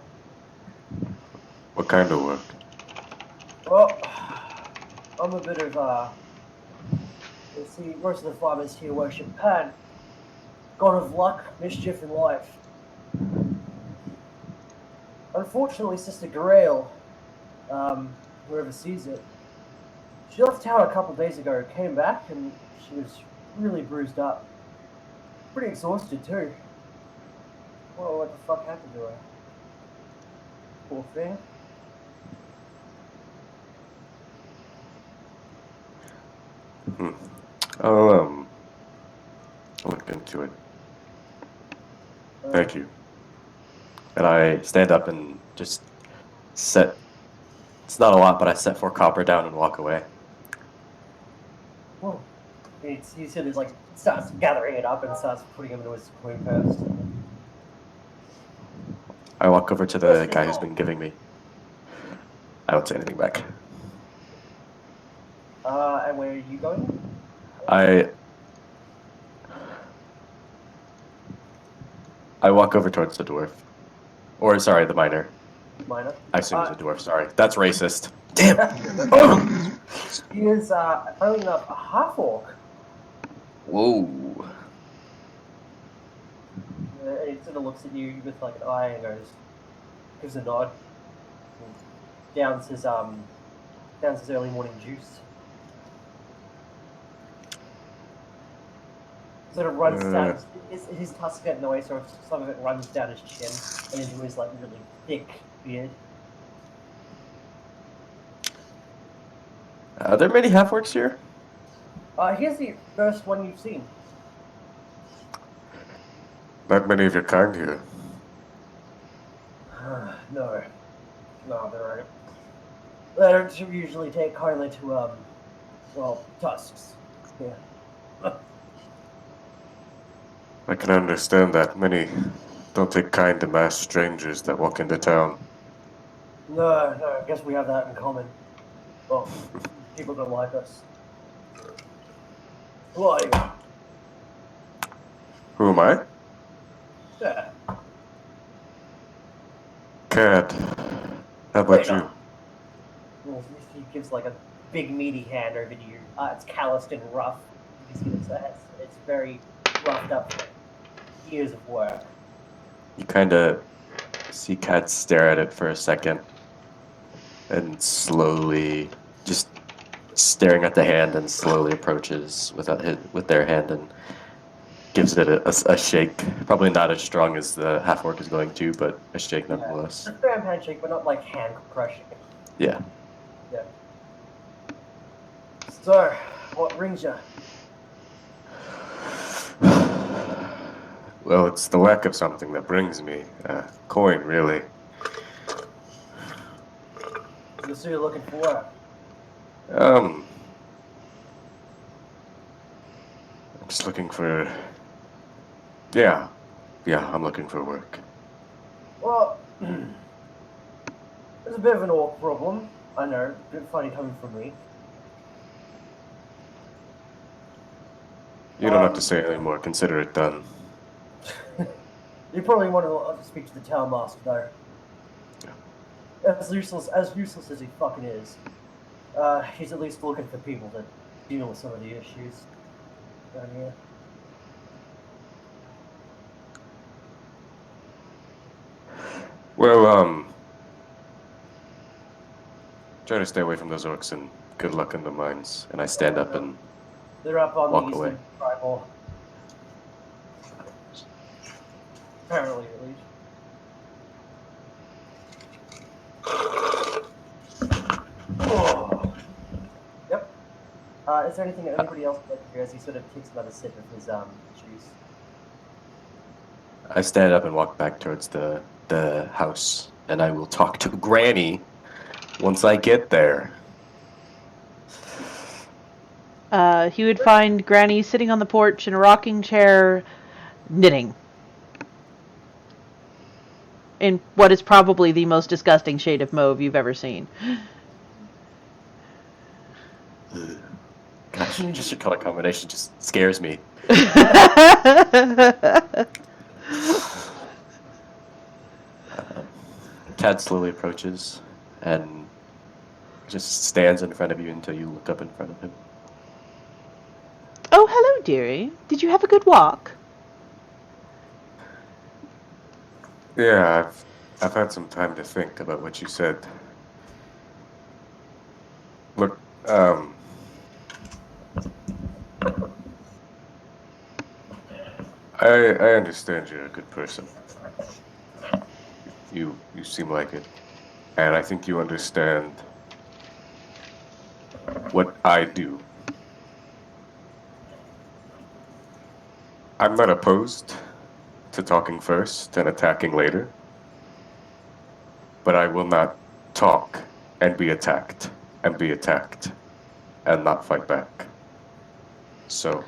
what kind of work? Well, I'm a bit of let's see, most of the farmers here worship Pan, god of luck, mischief, and life. Unfortunately, Sister Grail, whoever sees it, she left town a couple days ago, came back, and she was really bruised up. Pretty exhausted, too. Well, what the fuck happened to her? Poor thing. I'll look into it. Thank you. And I stand up and just set. It's not a lot, but I set 4 copper down and walk away. Whoa. He sort of like starts gathering it up and starts putting him into his coin purse. I walk over to the guy who's been giving me. I don't say anything back. And where are you going? I walk over towards the dwarf. Or, sorry, the miner. Miner. I assume he's a dwarf, sorry. That's racist. Damn! He is, funnily enough, a half-orc. Whoa. And he sort of looks at you with like an eye and gives a nod. And downs his early morning juice. Sort of runs down his tusks get in the way, so some of it runs down his chin and into his like really thick beard. Are there many half-orcs here? Here's the first one you've seen. Not many of your kind here. No, there aren't. They don't usually take kindly to tusks. Yeah. I can understand that many don't take kind to masked strangers that walk into town. No, I guess we have that in common. Well, people don't like us. Who are you? Who am I? Yeah. Cad. How about you? Well, he gives like a big meaty hand over to you. It's calloused and rough. You can see it's very roughed up from years of work. You kind of see Kat stare at it for a second and slowly just staring at the hand and slowly approaches with their hand and gives it a shake. Probably not as strong as the half orc is going to, but a shake nonetheless. A firm handshake, but not like hand crushing. Yeah. Yeah. So, what brings you? Well, it's the lack of something that brings me. Coin, really. So you're looking for work. I'm just looking for. Yeah, I'm looking for work. Well, there's a bit of an orc problem. I know, a bit funny coming from me. You don't have to say any more. Consider it done. You probably want to speak to the town master, though. As useless as he fucking is, he's at least looking for people to deal with some of the issues down here. Well, try to stay away from those orcs and good luck in the mines. And I stand up and They're up on walk the away. eastern tribal. Apparently, at least. Oh. Yep. Is there anything that anybody else would like to do as he sort of takes another sip of his juice? I stand up and walk back towards the house, and I will talk to Granny once I get there. He would find Granny sitting on the porch in a rocking chair, knitting. In what is probably the most disgusting shade of mauve you've ever seen. Gosh, just your color combination just scares me. Tad slowly approaches and just stands in front of you until you look up in front of him. Oh, hello, dearie. Did you have a good walk? Yeah, I've had some time to think about what you said. Look, I understand you're a good person. You seem like it. And I think you understand what I do. I'm not opposed to talking first and attacking later, but I will not talk and be attacked and not fight back. So,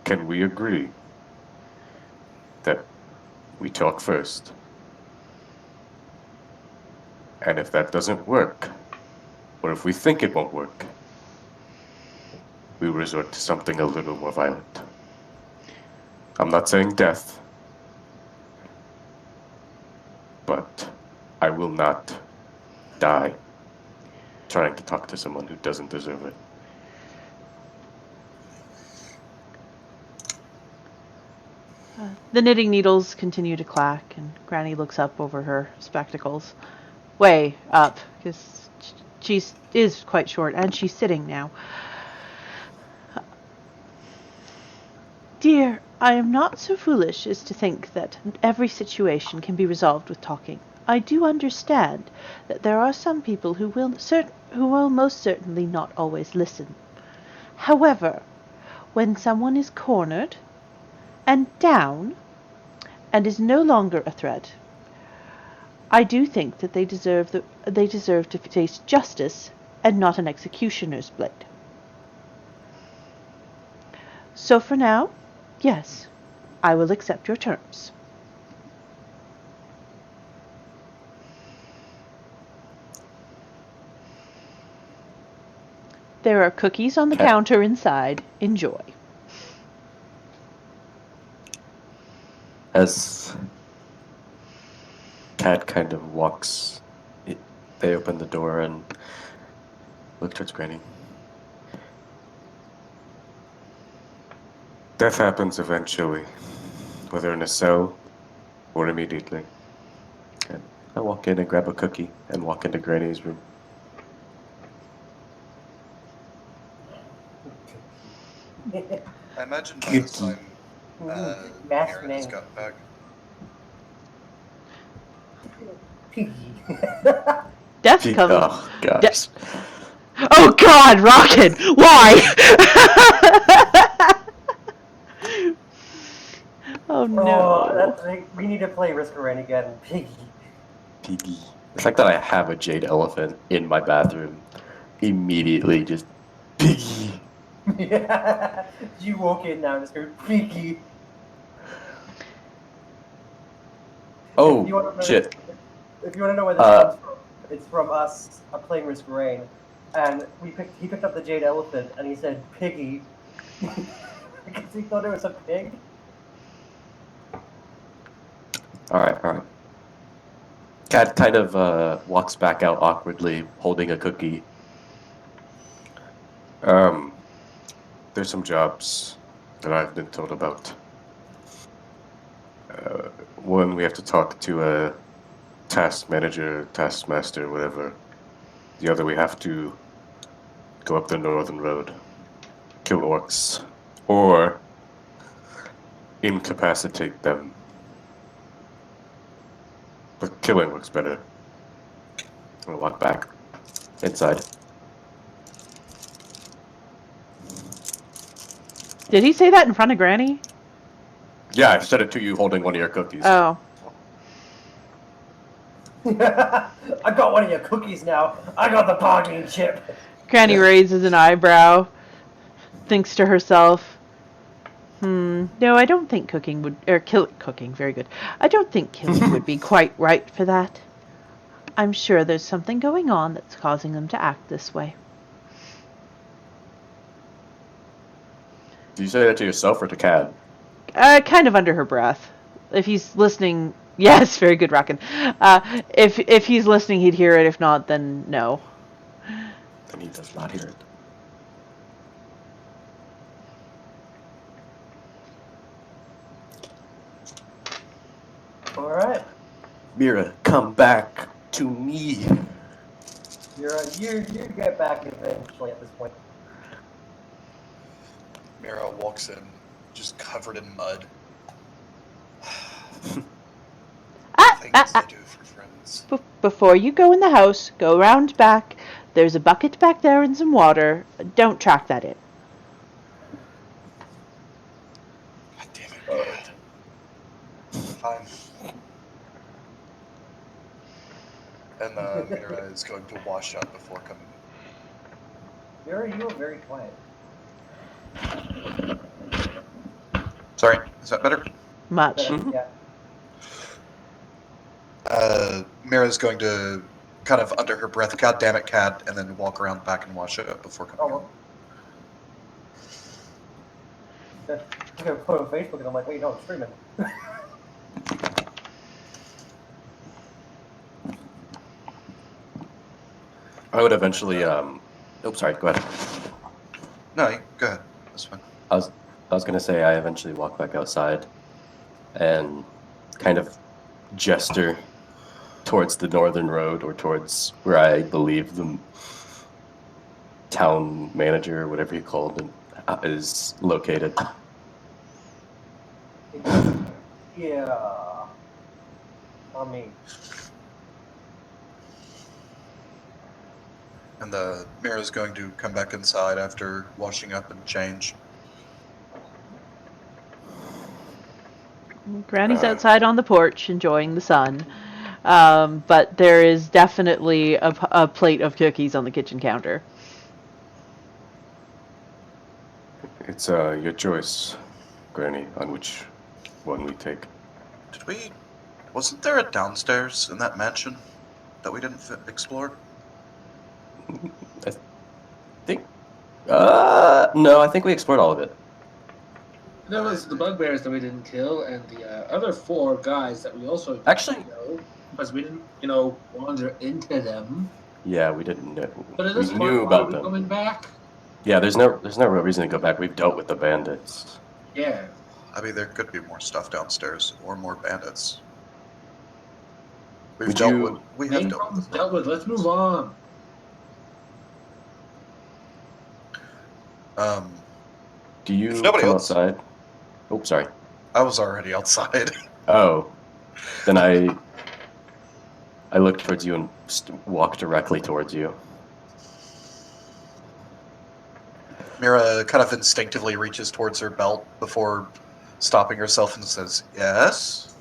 can we agree that we talk first? And if that doesn't work, or if we think it won't work, we resort to something a little more violent. I'm not saying death, but I will not die trying to talk to someone who doesn't deserve it. The knitting needles continue to clack, and Granny looks up over her spectacles. Way up, because she is quite short, and she's sitting now. Dear, I am not so foolish as to think that every situation can be resolved with talking. I do understand that there are some people who will most certainly not always listen. However, when someone is cornered and down and is no longer a threat, I do think that they deserve to face justice and not an executioner's blade. So for now, yes, I will accept your terms. There are cookies on the counter inside. Enjoy. As Cat kind of walks, they open the door and look towards Granny. Death happens eventually, whether in a cell or immediately. And I walk in and grab a cookie and walk into Granny's room. I imagine by this time, Masked Mira has man. gotten back. Piggy. Death comes. Oh gosh. Oh God, Rocket! Why? Oh Oh, no. we need to play Risk of Rain again. Piggy. Piggy. The fact that I have a jade elephant in my bathroom immediately just Piggy. Yeah. You walk in now and just go, Piggy. Oh If you want to know, shit. if you want to know where this comes from, it's from us playing Risk of Rain. And he picked up the jade elephant and he said, Piggy. Because he thought it was a pig. Alright. Cat kind of walks back out awkwardly, holding a cookie. There's some jobs that I've been told about. One, we have to talk to a task manager, taskmaster, whatever. The other, we have to go up the northern road, kill orcs, or incapacitate them. But killing works better. I'm gonna walk back inside. Did he say that in front of Granny? Yeah, I said it to you holding one of your cookies. Oh. I got one of your cookies now. I got the bargaining chip. Granny raises an eyebrow, thinks to herself, no, I don't think cooking would, cooking, very good. I don't think killing would be quite right for that. I'm sure there's something going on that's causing them to act this way. Do you say that to yourself or to Cad? Kind of under her breath. If he's listening, yes, very good, Rockin'. If he's listening, he'd hear it. If not, then no. And he does not hear it. All right. Mira, come back to me. You get back eventually at this point. Mira walks in, just covered in mud. Things I do for friends. Before you go in the house, go round back. There's a bucket back there and some water. Don't track that in. God damn it. Fine. And Mira is going to wash up before coming. You were very quiet. Sorry, is that better? Much. Yeah. Mira's going to kind of under her breath, God damn it, cat, and then walk around back and wash it up before coming in. I go put on Facebook and I'm like, wait, no, I'm streaming. I would eventually, oops, sorry, go ahead. No, go ahead. That's fine. I was gonna say I eventually walk back outside and kind of gesture towards the northern road or towards where I believe the town manager or whatever you called it is located. Yeah. On me. And the Mira's going to come back inside after washing up and change. Granny's outside on the porch enjoying the sun. But there is definitely a plate of cookies on the kitchen counter. It's your choice, Granny, on which one we take. Wasn't there a downstairs in that mansion that we didn't explore? I think, no, I think we explored all of it. There was the bugbears that we didn't kill, and the other 4 guys that we also didn't kill, because we didn't, wander into them. Yeah, we didn't know. But at We this point, knew why about are we them. coming back? Yeah, there's no real reason to go back. We've dealt with the bandits. Yeah. I mean, there could be more stuff downstairs or more bandits. We have Main dealt with dealt with. Let's move on. Do you If nobody come else- outside? Oh, sorry. I was already outside. Oh, then I looked towards you and walked directly towards you. Mira kind of instinctively reaches towards her belt before stopping herself and says, "Yes."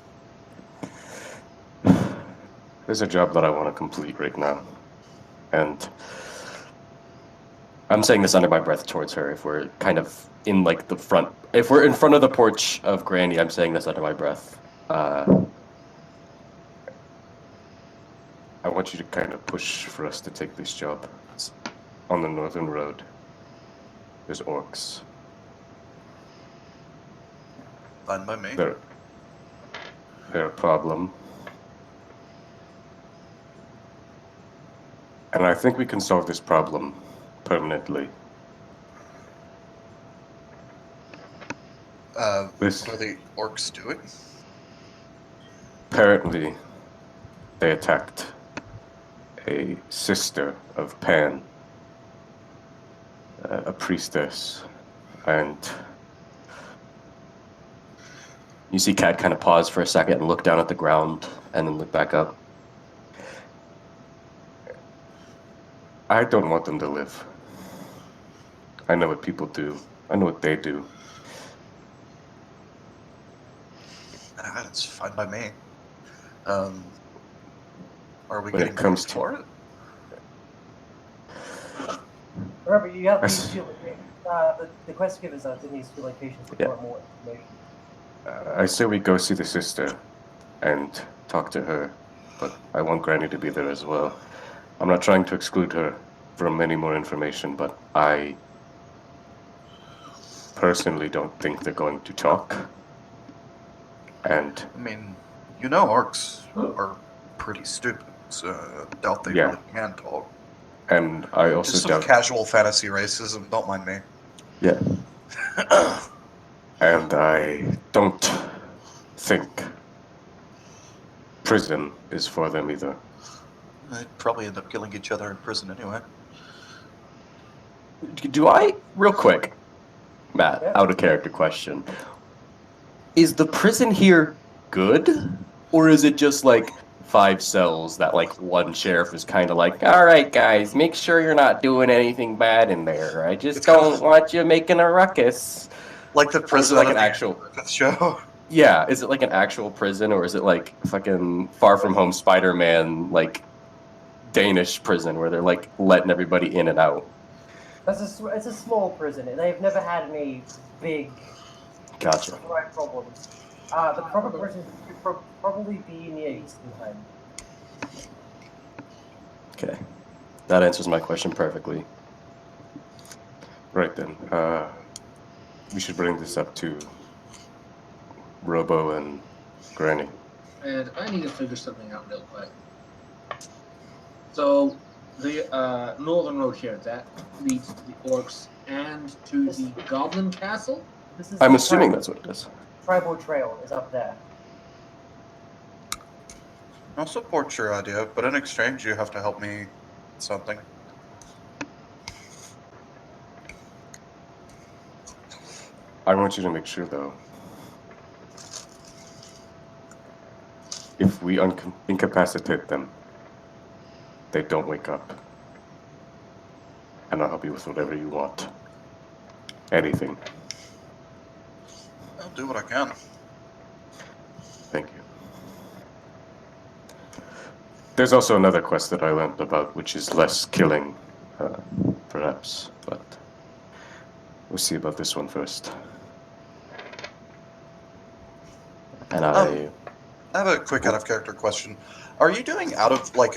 There's a job that I want to complete right now. And I'm saying this under my breath towards her. If we're kind of in like the front, if we're in front of the porch of Granny, I'm saying this under my breath. I want you to kind of push for us to take this job. It's on the northern road. There's orcs. Fine by me. They're a problem. And I think we can solve this problem permanently. What are the orcs doing? Apparently, they attacked a sister of Pan, a priestess, and You see Cat kind of pause for a second and look down at the ground and then look back up. I don't want them to live. I know what people do. I know what they do. That's fine by me. Are we When getting it comes paid for it? Remember, you have I these s- two the quest givers are in these two locations if Yeah. you want more information. I say we go see the sister and talk to her, but I want Granny to be there as well. I'm not trying to exclude her from any more information, but I personally don't think they're going to talk. And I mean, you know, orcs are pretty stupid, so I doubt they Yeah. really can talk. I also Just some doubt, casual fantasy racism. Don't mind me. Yeah. and I don't think prison is for them either. They'd probably end up killing each other in prison anyway. Do I, real quick, Matt, Yeah. out of character question. Is the prison here good? Or is it just like 5 cells that like one sheriff is kind of like, all right, guys, make sure you're not doing anything bad in there. I just It's kind don't of- want you making a ruckus. Like the Or is it prison like of an the actual... Griffith show. Yeah, is it like an actual prison or is it like fucking Far From Home Spider-Man, like Danish prison where they're like letting everybody in and out? It's a small prison. They've never had any big Gotcha. problems. The proper prison should probably be near Eastonheim. Okay. That answers my question perfectly. Right then, we should bring this up to Robo and Granny. And I need to figure something out real quick. So, the northern road here, that leads to the orcs and to the goblin castle? This is I'm the assuming that's what it is. tribal trail is up there. I'll support your idea, but in exchange, you have to help me with something. I want you to make sure, though, if we incapacitate them, they don't wake up. And I'll help you with whatever you want. Anything. I'll do what I can. Thank you. There's also another quest that I learned about, which is less killing, perhaps, but we'll see about this one first. And I have a quick out of character question. Are you doing out of like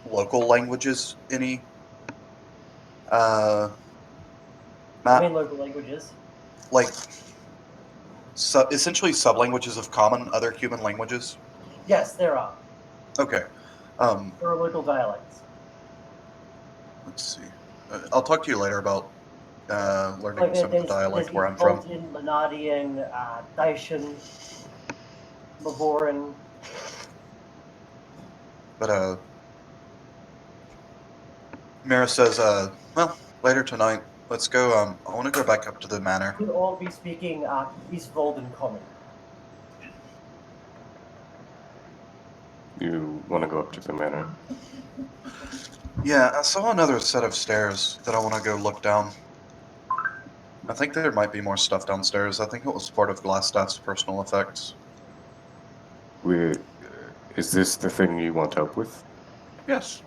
local languages any? I Matt, mean local languages. like essentially sub-languages of common other human languages? Yes, there are. Okay. There are local dialects. Let's see. I'll talk to you later about learning Like some of the dialect where I'm from. Bolton, Lanardian, Daishan, Lavoran. But Mira says, well, later tonight Let's go. I want to go back up to the manor. We'll all be speaking East Volden Common. You want to go up to the manor? Yeah, I saw another set of stairs that I want to go look down. I think there might be more stuff downstairs. I think it was part of Glassstaff's personal effects. Is this the thing you want help with? Yes.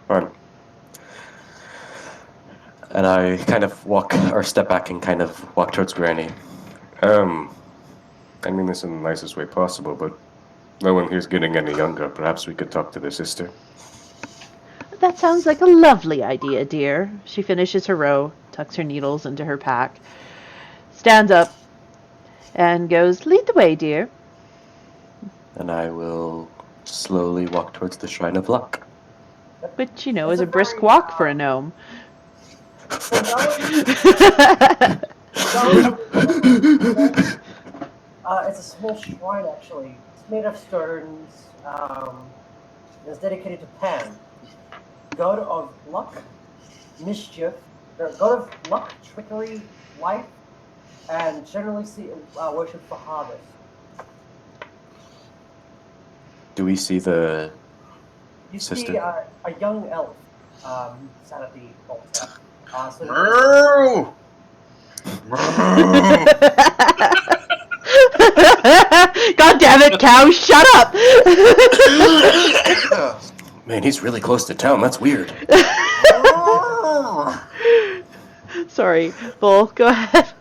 Fine. And I kind of step back and kind of walk towards Granny. I mean this in the nicest way possible, but no one here's getting any younger. Perhaps we could talk to the sister. That sounds like a lovely idea, dear. She finishes her row, tucks her needles into her pack, stands up, and goes, "Lead the way, dear." And I will slowly walk towards the Shrine of Luck. Which, you know, It's is a a brisk very, walk for a gnome. So it's a small shrine, actually. It's made of stones. It's dedicated to Pan, god of luck, mischief, god of luck, trickery, life, and generally worship for harvest. Do we see the You sister? see a young elf sat at the altar. So Moo! God damn it, cow, shut up! Yeah. Man, he's really close to town. That's weird. Sorry, Bull, go ahead.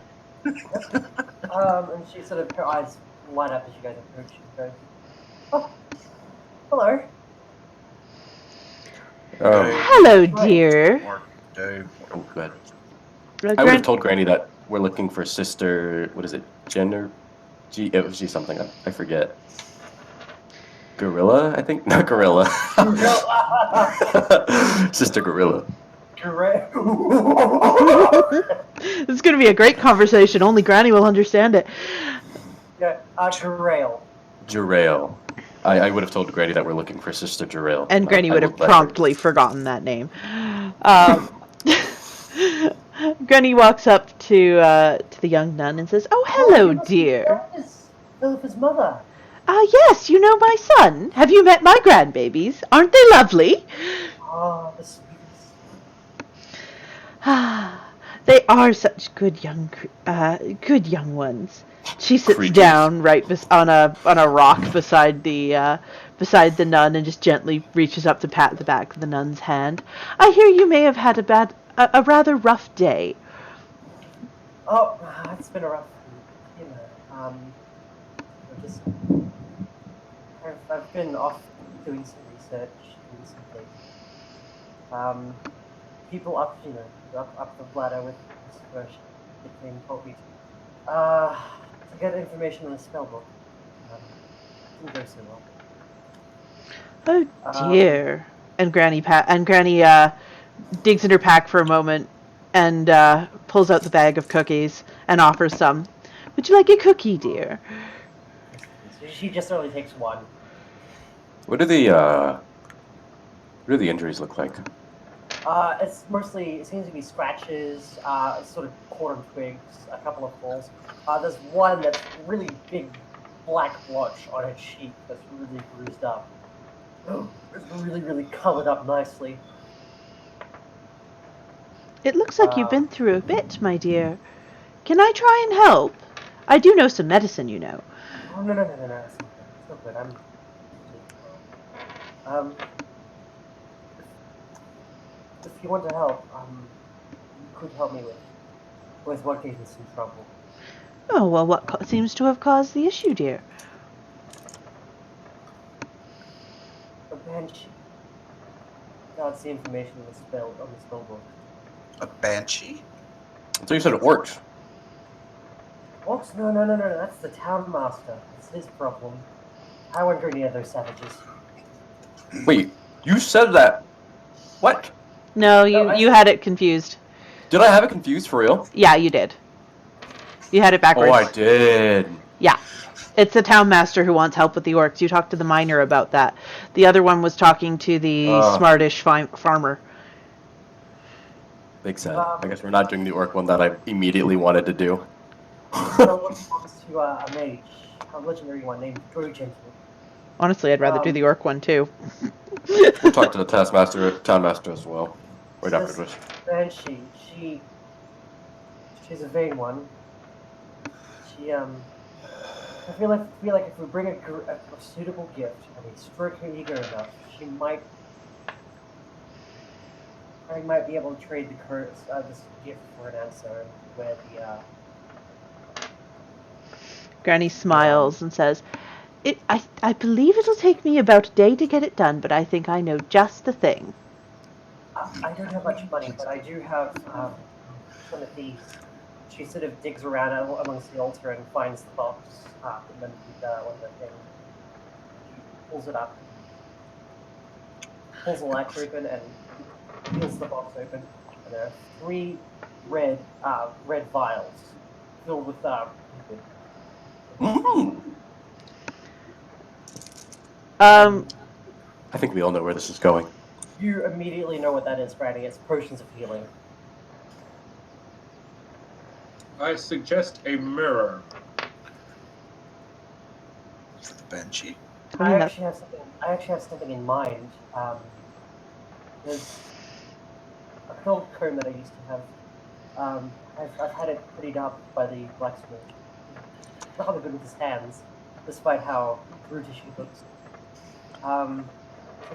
and she sort of, her eyes light up as you guys approach. She goes, "Oh, hello." Hello, dear. Or Dave. Oh, good. Uh, I would have Gran- told Granny that we're looking for Sister. What is it? It was G something. I forget. Gorilla, I think. Not Gorilla. Sister Gorilla. Correct. This is going to be a great conversation. Only Granny will understand it. Yeah, Grail. Jerail. I would have told Granny that we're looking for Sister Jerail. And Granny I would have let her- promptly forgotten that name. Granny walks up to the young nun and says, "Oh, hello, dear. Philippa's mother. Yes, you know my son. Have you met my grandbabies? Aren't they lovely?" Oh, the sweetest. They are such good young ones. She sits Creatures. down right on a rock beside the nun and just gently reaches up to pat the back of the nun's hand. "I hear you may have had a rather rough day." Oh, it's been a rough week, I've been off doing some research, doing some things. People up the ladder with this version told me to get information on the spellbook. Didn't go so well. Oh dear. And Granny digs in her pack for a moment and pulls out the bag of cookies and offers some. "Would you like a cookie, dear?" She just only takes one. What do the injuries look like? It's mostly, it seems to be scratches, sort of caught on twigs, a couple of falls. There's one that's really big black blotch on her cheek that's really bruised up. It's really, really covered up nicely. "It looks like you've been through a bit, my dear. Can I try and help? I do know some medicine, you know." Oh, no. It's not good. If you want to help, you could help me with what gave me some trouble. "Oh, well, what seems to have caused the issue, dear?" A banshee. That's the information on the spell book. A banshee? So you said orcs. What? No. That's the town master. It's his problem. I won't go near those savages. Wait, you said that? What? No, No, you had it confused. Did I have it confused for real? Yeah, you did. You had it backwards. Oh, I did. Yeah. It's the town master who wants help with the orcs. You talked to the miner about that. The other one was talking to the smartish farmer. Big sad. I guess we're not doing the orc one that I immediately wanted to do. Someone belongs to a mage, a legendary one named Drew Gentle. Honestly, I'd rather do the orc one too. We'll talk to the townmaster as well. Right after this. Banshee, she's a vain one. I feel like if we bring a suitable gift and we stroke her eager enough, I might be able to trade this gift for an answer where the Granny smiles and says, I believe it'll take me about a day to get it done, but I think I know just the thing. I don't have much money, but I do have one of these. She sort of digs around amongst the altar and finds the box, and then one of the things. She pulls it up, pulls the latch open, and peels the box open. And there are 3 red vials filled with liquid. I think we all know where this is going. You immediately know what that is, Granny. It's potions of healing. I suggest a mirror. For the banshee. I actually have something in mind. There's a pill comb that I used to have. I've had it prettied up by the blacksmith. Rather good with his hands, despite how brutish he looks. A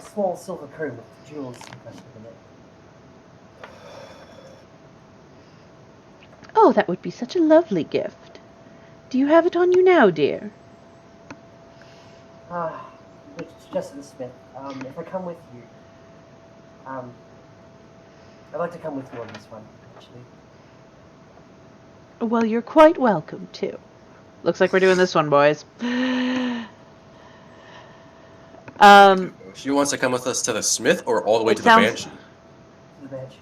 small silver comb with jewels incrusted in it. Oh, that would be such a lovely gift. Do you have it on you now, dear? It's just the smith. If I come with you, I'd like to come with you on this one, actually. Well, you're quite welcome, too. Looks like we're doing this one, boys. She wants to come with us to the smith or all the way to sounds- the banshee? The banshee.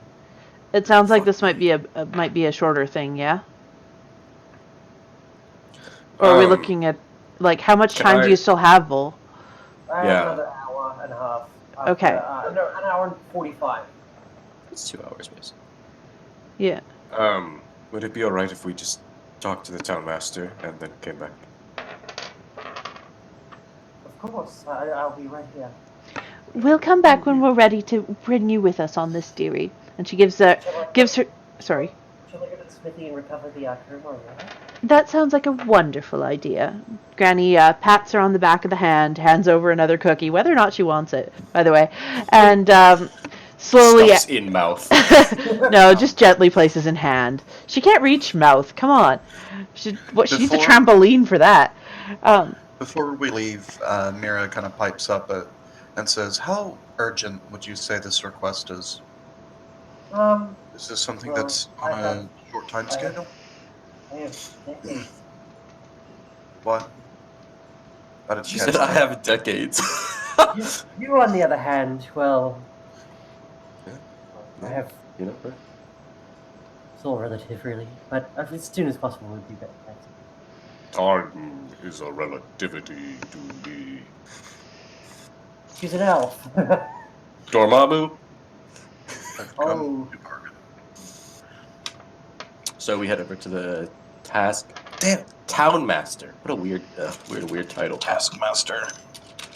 It sounds like this might be a shorter thing, yeah? Or are we looking at, like, how much time do you still have, Bull? I have another hour and a half. Okay. No, an hour and 45. It's 2 hours, basically. Yeah. Would it be alright if we just talked to the townmaster and then came back? Of course, I'll be right here. We'll come back when we're ready to bring you with us on this, dearie. And she gives her... Sorry. Shall I go to the smithy and recover the comb or not? That sounds like a wonderful idea. Granny pats her on the back of the hand, hands over another cookie, whether or not she wants it, by the way, and slowly... Stuffs in mouth. No, just gently places in hand. She can't reach mouth. Come on. She needs a trampoline for that. Before we leave, Mira kind of pipes up and says, "How urgent would you say this request is? Is this something that's on a short time schedule?" I have decades. What? I didn't She catch said, "I that. have decades." You, on the other hand, well, I have. You know, It's all relative, really. But as soon as possible would be better. Time is a relativity to me. She's an elf. Dormammu. Oh. So we head over to the Townmaster. What a weird title. Taskmaster.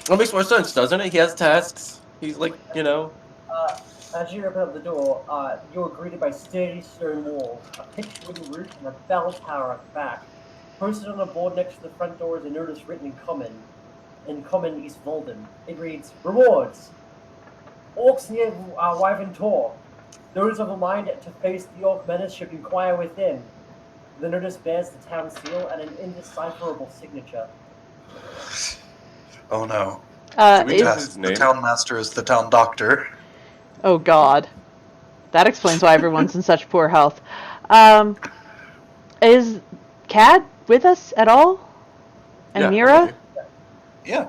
That makes more sense, doesn't it? He has tasks. He's like, As you open up the door, you're greeted by sturdy stone walls, a pitched wooden roof, and a bell tower at the back. Posted on a board next to the front door is a notice written in Common East Volden. It reads, "Rewards! Orcs near Wyvern Tor. Those of a mind to face the Orc menace should inquire within." The notice bears the town seal and an indecipherable signature. Oh no. The town master is the town doctor. Oh God, that explains why everyone's in such poor health. Is Cad with us at all? And Yeah, Mira? Yeah.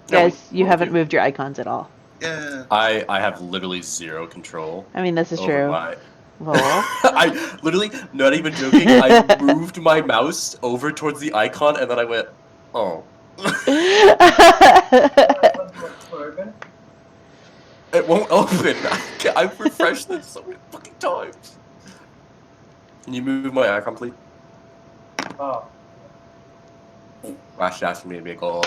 Guys, you haven't moved your icons at all. Yeah. I have literally zero control. I mean, this is over true. Well, Well, I literally, not even joking, I moved my mouse over towards the icon and then I went, oh. It won't open. I've refreshed this so many fucking times. Can you move my icon, please? Oh, That's me, big ol'.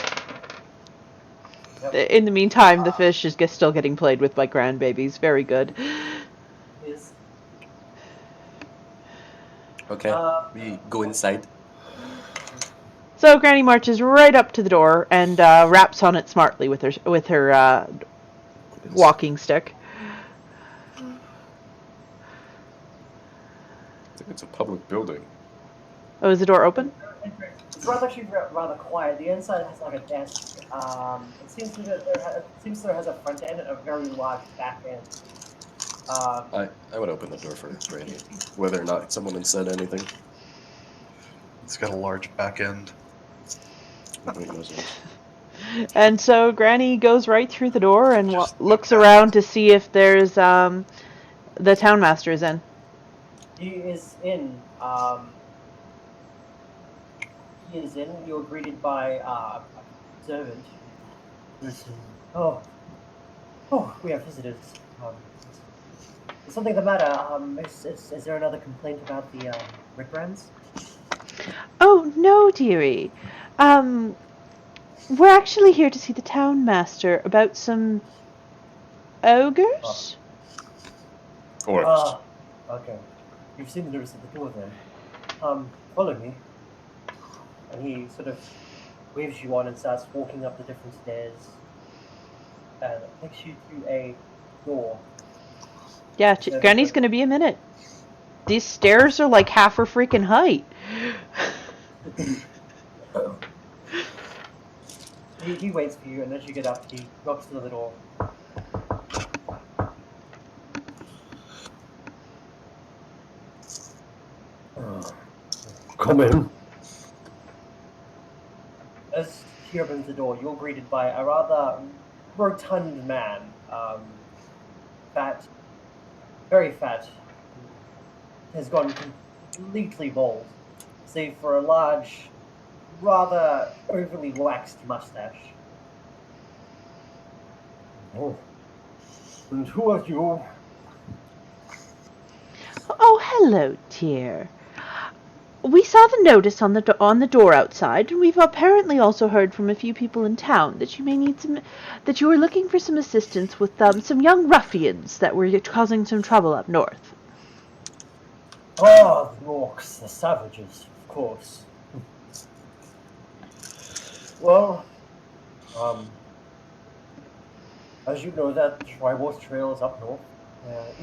In the meantime, the fish is still getting played with by grandbabies. Very good. is Okay, we go inside. So Granny marches right up to the door and raps on it smartly with her walking stick. I think it's a public building. Oh, is the door open? It's actually rather quiet. The inside has like a desk. It seems there has a front end and a very large back end. I would open the door for Granny, whether or not someone had said anything. It's got a large back end. Nobody knows it. And so Granny goes right through the door and Just looks look around to see if there's the townmaster is in. He is in. You're greeted by a servant. Oh, we have visitors. Is something the matter? Is there another complaint about the red brands? Oh no, dearie. We're actually here to see the townmaster about some ogres. Orcs. Okay. You've seen the notice at the door then. Follow me. And he sort of waves you on and starts walking up the different stairs. And takes you to a door. Yeah, Granny's gonna be a minute. These stairs are like half her freaking height. He waits for you, and as you get up, he knocks to the door. Come in. As he opens the door, you're greeted by a rather rotund man. Fat, very fat. Has gone completely bald, save for a large, rather overly waxed mustache. Oh. And who are you? Oh, hello, dear. We saw the notice on the door outside, and we've apparently also heard from a few people in town that that you were looking for some assistance with some young ruffians that were causing some trouble up north. Oh, the orcs, the savages, of course. Well, as you know, that Triwars Trail is up north,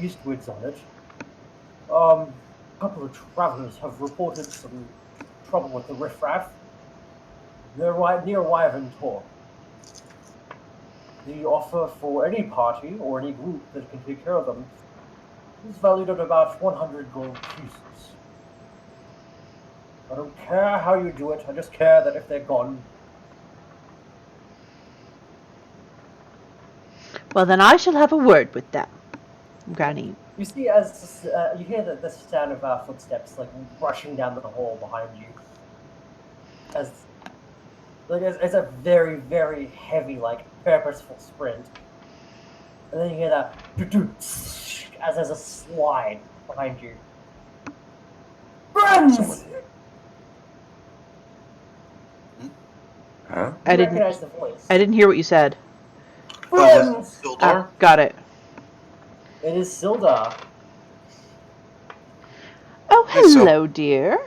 eastwards on it. A couple of travelers have reported some trouble with the riffraff near Wyvern Tor. The offer for any party or any group that can take care of them is valued at about 100 gold pieces. I don't care how you do it, I just care that if they're gone. Well, then I shall have a word with them, Granny. You see, as you hear the sound of footsteps like rushing down the hall behind you, it's a very, very heavy, like purposeful sprint, and then you hear that as there's a slide behind you. Friends! Huh? I didn't recognize the voice. I didn't hear what you said. Friends! Sildar? Got it. It is Sildar. Oh, Hey, so- hello, dear.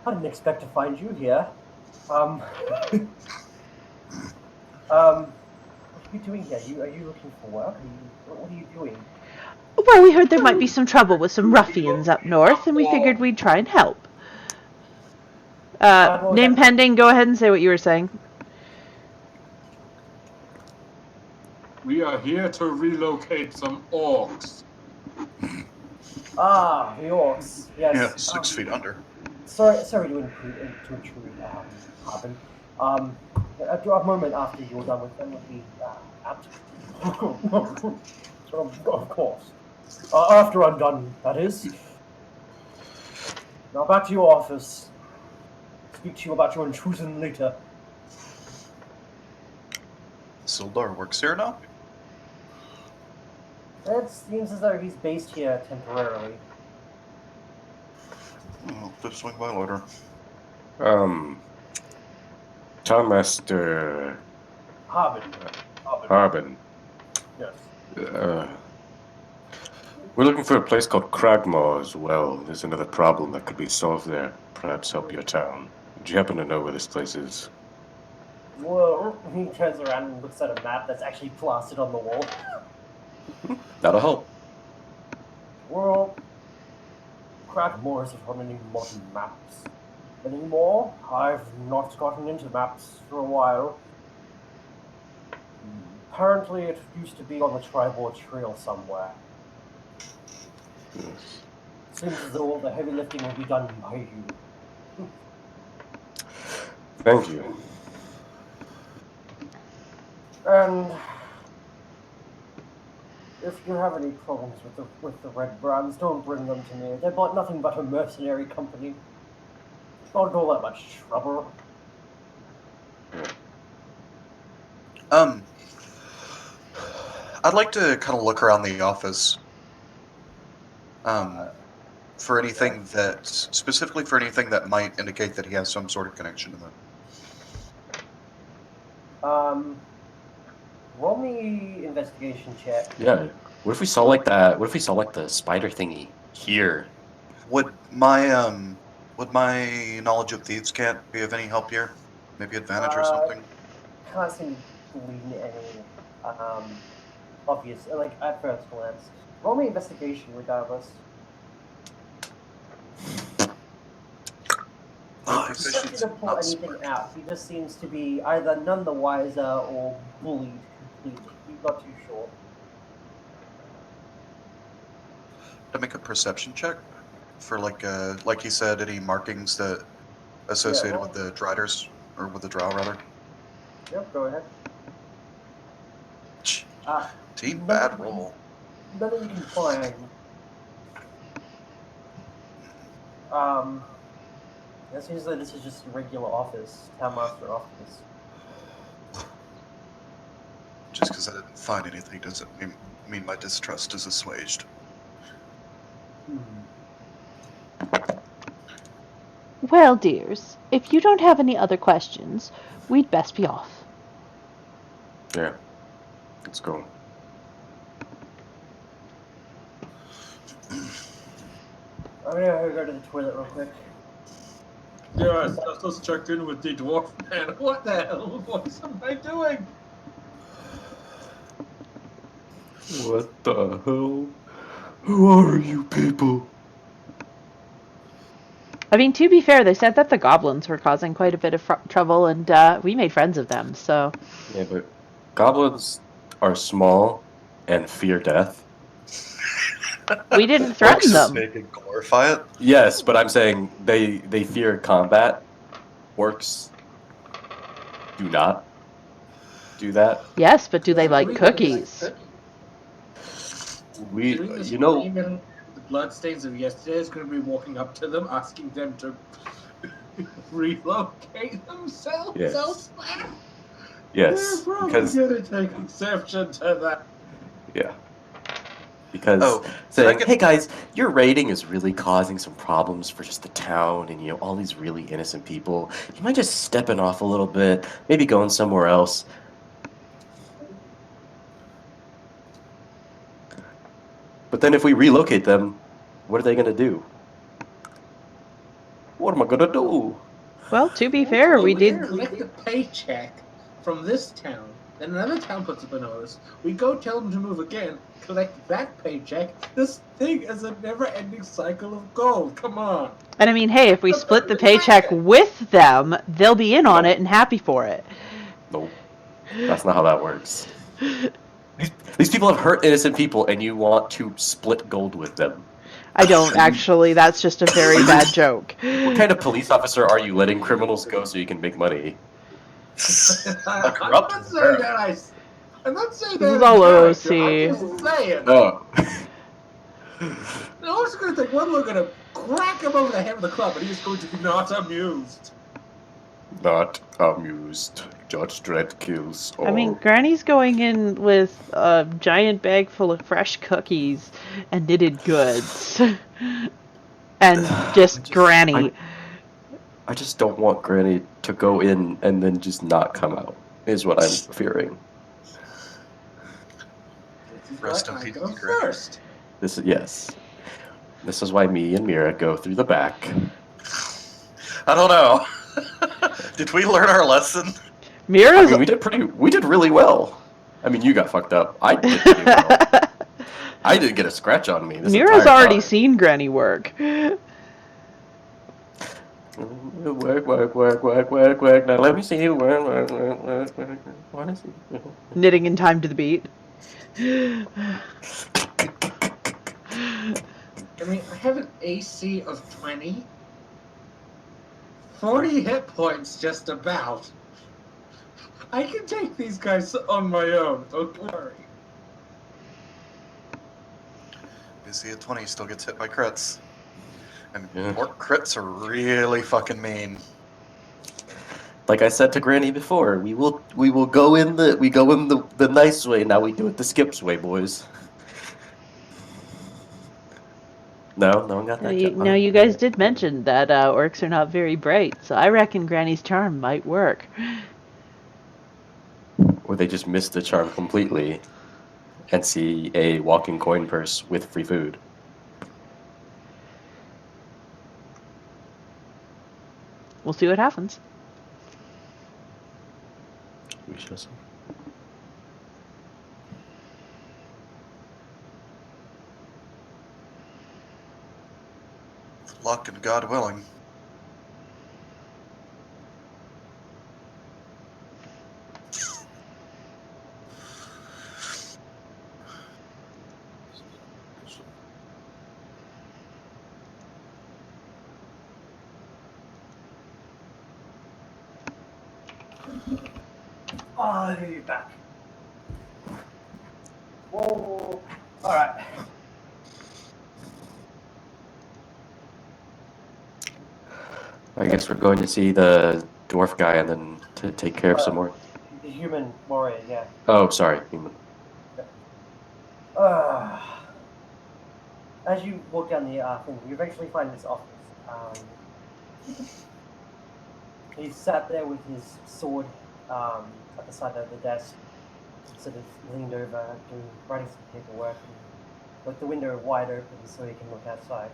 I didn't expect to find you here. What are you doing here? Are you looking for work? What are you doing? Well, we heard there might be some trouble with some ruffians up north, and we figured we'd try and help. Name pending, go ahead and say what you were saying. We are here to relocate some orcs. Ah, the orcs. Yes. Yeah, 6 feet under. Sorry to intrude, Harbin. A moment after you're done with them would be apt. Of course. After I'm done, that is. Now back to your office. Speak to you about your intrusion later. Sildar works here now? It seems as though he's based here temporarily. Oh, just swing by later. Town Master Harbin. Harbin. Yes. We're looking for a place called Cragmaw as well. There's another problem that could be solved there. Perhaps help your town. Do you happen to know where this place is? Well, he turns around and looks at a map that's actually plastered on the wall. That'll help. Well, Cragmore isn't on any modern maps anymore. I've not gotten into maps for a while. Apparently, it used to be on the Tribord Trail somewhere. Yes. Seems as though all the heavy lifting will be done by you. Thank you. And if you have any problems with the Red Brands, don't bring them to me. They're nothing but a mercenary company. Not all that much trouble. I'd like to kind of look around the office. For anything that, specifically for anything that might indicate that he has some sort of connection to them. Roll me investigation check. Yeah. What if we saw like that? What if we saw like the spider thingy here? Would my knowledge of thieves can't be of any help here? Maybe advantage or something? Can't seem to glean any obvious, like at first glance. Roll me investigation regardless. He doesn't seem to pull anything out. He just seems to be either none the wiser or bullied completely. He's not too sure. To make a perception check for like he said, any markings that associated with the Driders or with the Drow rather. Yep, go ahead. Team bad roll. None of you can find. It seems like this is just a regular office, town master office. Just because I didn't find anything doesn't mean my distrust is assuaged. Well, dears, if you don't have any other questions, we'd best be off. Yeah. Let's go. I'm gonna go to the toilet real quick. Yes, I just checked in with the dwarf man. What the hell? What am I doing? What the hell? Who are you people? I mean, to be fair, they said that the goblins were causing quite a bit of trouble, and we made friends of them, so... Yeah, but goblins are small and fear death. We didn't threaten them. Make and glorify it. Yes, but I'm saying they fear combat. Orcs do not do that. Yes, but do they like cookies? The bloodstains of yesterday is going to be walking up to them, asking them to relocate themselves Yes. elsewhere. Yes, We're probably because going to take exception to that. yeah, because Oh, saying, "Hey guys, your raiding is really causing some problems for just the town, and all these really innocent people. You might just stepping off a little bit, maybe going somewhere else." But then if we relocate them, what are they gonna do? What am I gonna do? Well, to be fair, Well, we did... collect a paycheck from this town, then another town puts up a notice. We go tell them to move again, collect that paycheck. This thing is a never-ending cycle of gold. Come on. And I mean, hey, if we split the paycheck with them, they'll be in on it and happy for it. Nope, that's not how that works. These people have hurt innocent people, and you want to split gold with them. I don't, actually. That's just a very bad joke. What kind of police officer are you letting criminals go so you can make money? A corrupt I'm not saying that I'm not saying that. This is all I'm OC. just saying. Oh. No, I'm just going to think, we're going to crack him over the head with a club, and he's going to be not amused. Not amused. Judge Dredd kills all. I mean, Granny's going in with a giant bag full of fresh cookies and knitted goods. And just Granny. I just don't want Granny to go in and then just not come out, is what I'm fearing. This is Rest why in I peace, go Granny. first. Yes. This is why me and Mira go through the back. I don't know. Did we learn our lesson? I Mira's. mean, we did really well. I mean, you got fucked up. I did pretty well. I didn't get a scratch on me this Mira's entire already time. seen Granny work. Work. Now let me see you work. Want to see? Knitting in time to the beat. I mean, I have an AC of 20. 40 hit points, just about. I can take these guys on my own, don't worry. Busy at 20 still gets hit by crits. And Yeah. orc crits are really fucking mean. Like I said to Granny before, we will go in the nice way. Now we do it the Skips way, boys. No one got that. Now, you guys did mention that orcs are not very bright, so I reckon Granny's charm might work. Or they just missed the charm completely and see a walking coin purse with free food. We'll see what happens. We shall see. Luck and God willing. I'll be back. Whoa. Alright. I guess we're going to see the dwarf guy and then to take care of some more. The human warrior, yeah. Oh, sorry. Human. As you walk down the thing, you eventually find his office. He's sat there with his sword at the side of the desk, sort of leaned over, writing some paperwork, and with the window wide open so he can look outside.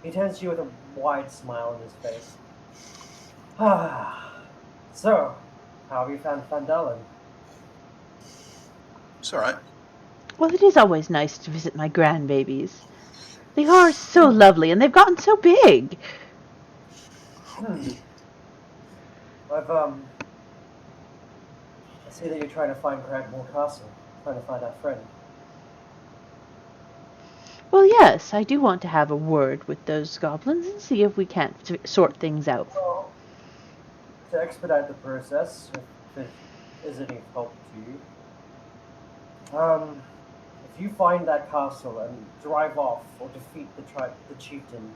He turns to you with a wide smile on his face. So, how have you found Phandelver? It's alright. Well, it is always nice to visit my grandbabies. They are so lovely, and they've gotten so big. I see that you're trying to find Grandma Castle, trying to find our friend. Well, yes, I do want to have a word with those goblins and see if we can't sort things out. Well, to expedite the process, if it is any help to you, if you find that castle and drive off or defeat the chieftain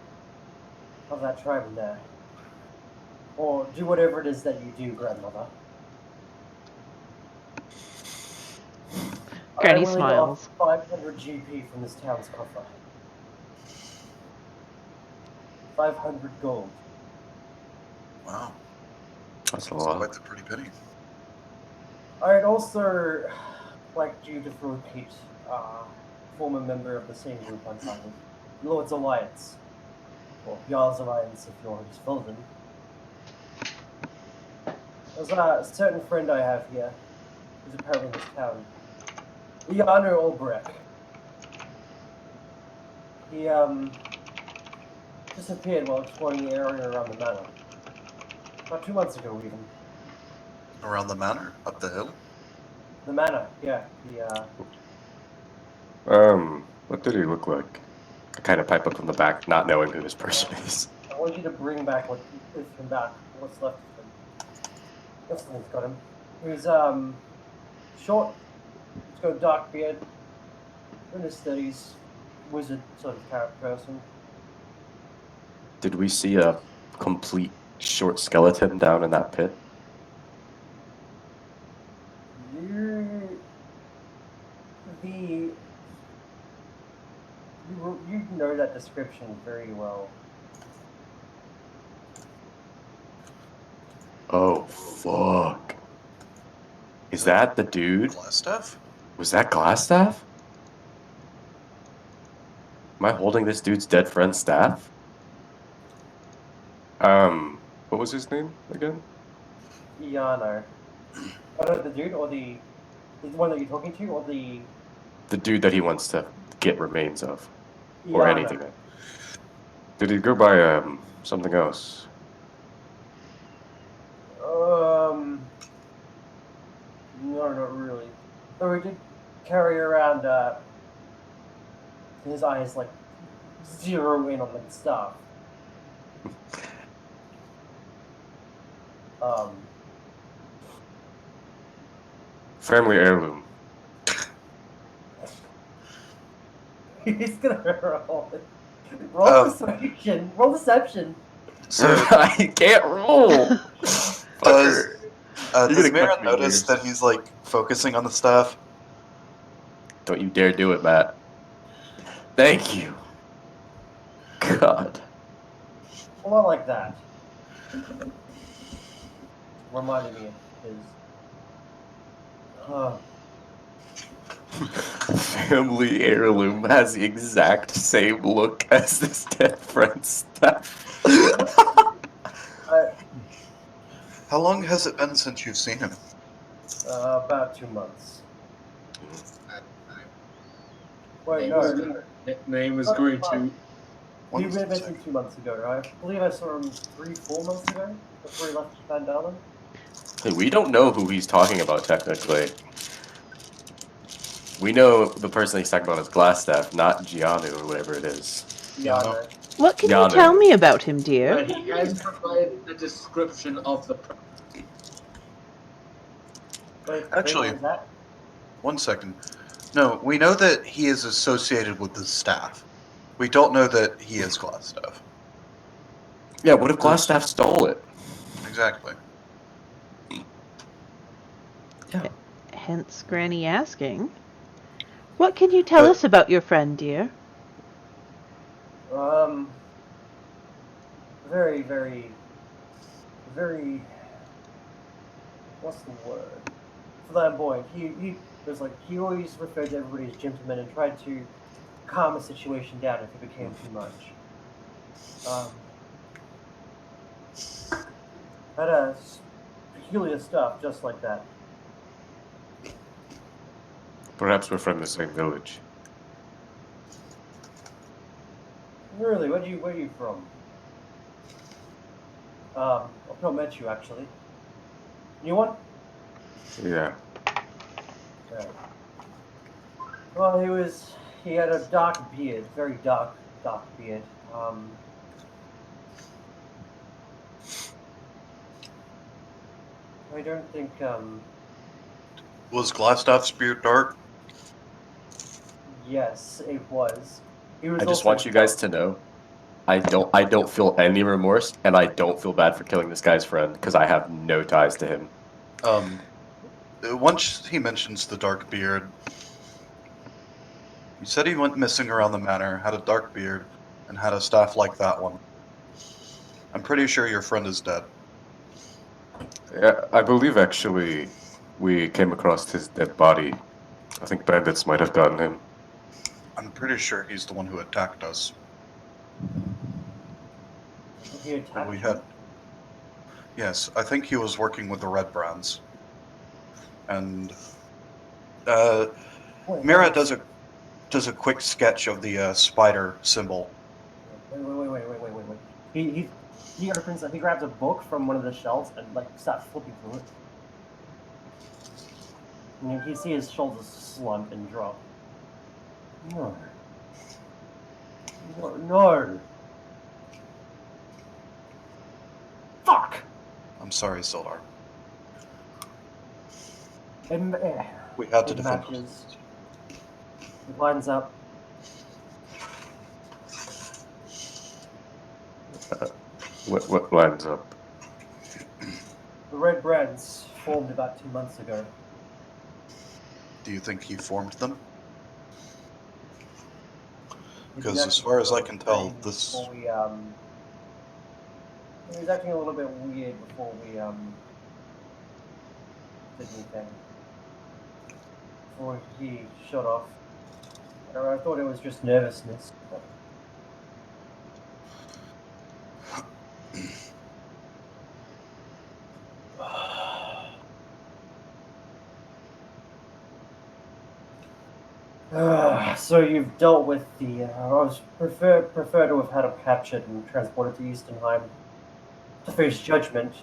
of that tribe in there, or do whatever it is that you do, grandmother. Granny I'm willing to smiles. offer 500 GP from this town's coffer. 500 gold. Wow. That's a That's lot. quite the pretty penny. I'd also like you to throw Pete, former member of the same group on Titan, Lord's Alliance, or Jarl's Alliance if you're his Vilden. There's a certain friend I have here, who's apparently in this town, Iano Olbrek. He disappeared while exploring the area around the manor. About 2 months ago, even. Around the manor? Up the hill? The manor, yeah. What did he look like? I kind of pipe up from the back, not knowing who this person is. I want you to bring back what's left of him. That's the thing's got him. He's short, he's got a dark beard, in his studies, wizard sort of character person. Did we see a complete short skeleton down in that pit? description very well. Oh, fuck. Is that the dude? Glass stuff? Was that Glassstaff? Am I holding this dude's dead friend's staff? What was his name again? Iano. Oh, no, the dude or the one that you're talking to, or the The dude that he wants to get remains of. Or Iano? anything. Did he go by, something else? No, not really. Though he did carry around, his eyes, like, zero in on the stuff. Family heirloom. He's gonna roll persuasion, roll deception. So I can't roll! does You're gonna Mira cut me notice ears. that he's like focusing on the staff? Don't you dare do it, Matt. Thank you. God. A lot like that. Reminded me of his. Family heirloom has the exact same look as this dead friend's staff. How long has it been since you've seen him? About 2 months. Wait, no. Name is going to. He One went second. missing 2 months ago. I believe I saw him 3-4 months ago before he left Phandelver. Hey, we don't know who he's talking about, technically. We know the person he's talking about is Glassstaff, not Gianu or whatever it is. Iano. What can you Yonder. tell me about him, dear? He has provided a description of the. Wait, Actually- what is that? 1 second. No, we know that he is associated with the staff. We don't know that he is glass stuff. Yeah, what if Glassstaff stole it? Exactly. Hence Granny asking. What can you tell us about your friend, dear? Very, very, very. What's the word? Flamboyant. He was like he always referred to everybody as gentlemen and tried to calm a situation down if it became too much. Had a peculiar stuff just like that. Perhaps we're from the same village. Really, where are you from? I've not met you actually. New one? Yeah. Yeah. Well, he had a dark beard, very dark beard. I don't think, Was Glassstaff's beard dark? yes, it was. He was I just also want you guys to know, I don't feel any remorse, and I don't feel bad for killing this guy's friend, because I have no ties to him. Once he mentions the dark beard, you said he went missing around the manor, had a dark beard, and had a staff like that one. I'm pretty sure your friend is dead. Yeah, I believe actually we came across his dead body. I think bandits might have gotten him. I'm pretty sure he's the one who attacked us. He attacked We you? had. Yes, I think he was working with the Red Brands. And Wait, Mira wait, does a quick sketch of the spider symbol. Wait. He opens he grabs a book from one of the shelves and like starts flipping through it. And you can see his shoulders slump and drop. No. No. Fuck! I'm sorry, Sildar. We had to It defend matches. It lines up. What lines up? The Red Brands formed about 2 months ago. Do you think he formed them? Because as far as I can tell, this Before we, he was acting a little bit weird before we did anything. Before he shut off. I thought it was just nervousness. But... So you've dealt with the. I was prefer to have had him captured and transported to Eastonheim to face judgment.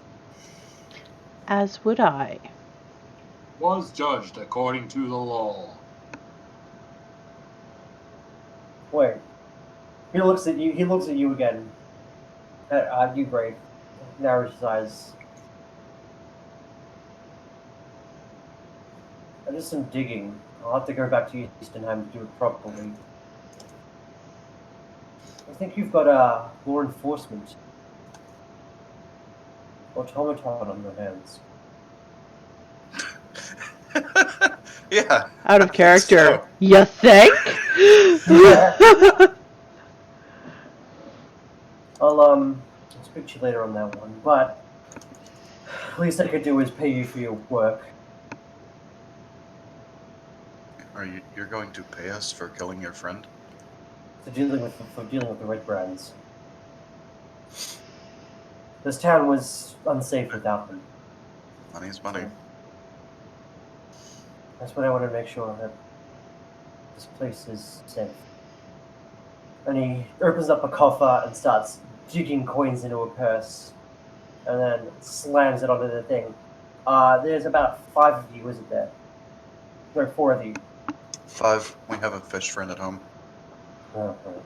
As would I. Was judged according to the law. Wait. He looks at you. He looks at you again. You, Brave. Narrows his eyes. I did some digging. I'll have to go back to Eastonheim to do it properly. I think you've got law enforcement automaton on your hands. yeah. Out of I think character. so. You think? I'll speak to you later on that one, but least I could do is pay you for your work. You're going to pay us for killing your friend? For dealing with the Red Brands. This town was unsafe without them. Money's money. So, that's what I want to make sure that this place is safe. And he opens up a coffer and starts digging coins into a purse, and then slams it onto the thing. There's about 5 of you, isn't there? There are 4 of you. 5. We have a fish friend at home. Okay.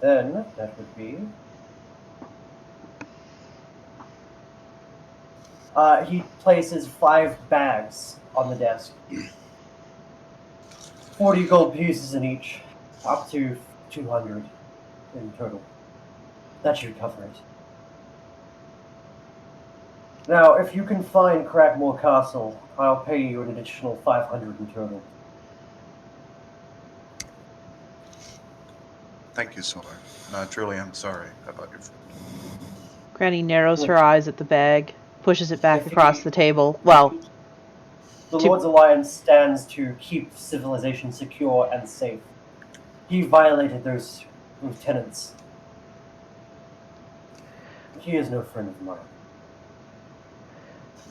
Then that would be. He places 5 bags on the desk. 40 gold pieces in each, up to 200 in total. That should cover it. Now, if you can find Crackmore Castle, I'll pay you an additional 500 in total. Thank you, Solar. And I truly am sorry about your friend. Granny narrows her eyes at the bag, pushes it back across the table. Well, The Lord's Alliance stands to keep civilization secure and safe. He violated those tenets. He is no friend of mine.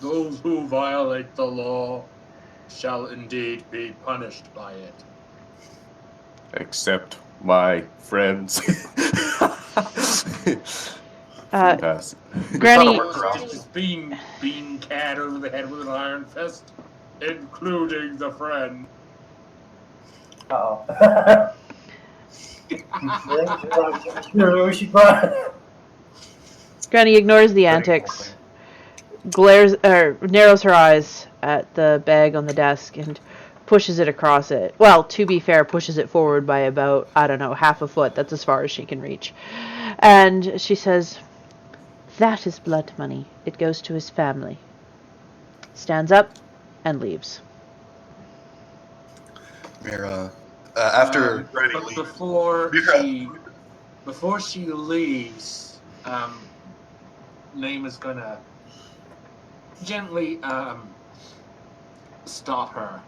Those who violate the law shall indeed be punished by it. Except my friends. Pass. Granny, Just being cat over the head with an iron fist, including the friend. Uh-oh. Granny ignores the antics, narrows her eyes at the bag on the desk and pushes it across it. Well, to be fair, pushes it forward by about, I don't know, half a foot. That's as far as she can reach. And she says, "That is blood money. It goes to his family." Stands up and leaves. Mira, after Granny But leaves, before she leaves, Name is gonna gently stop her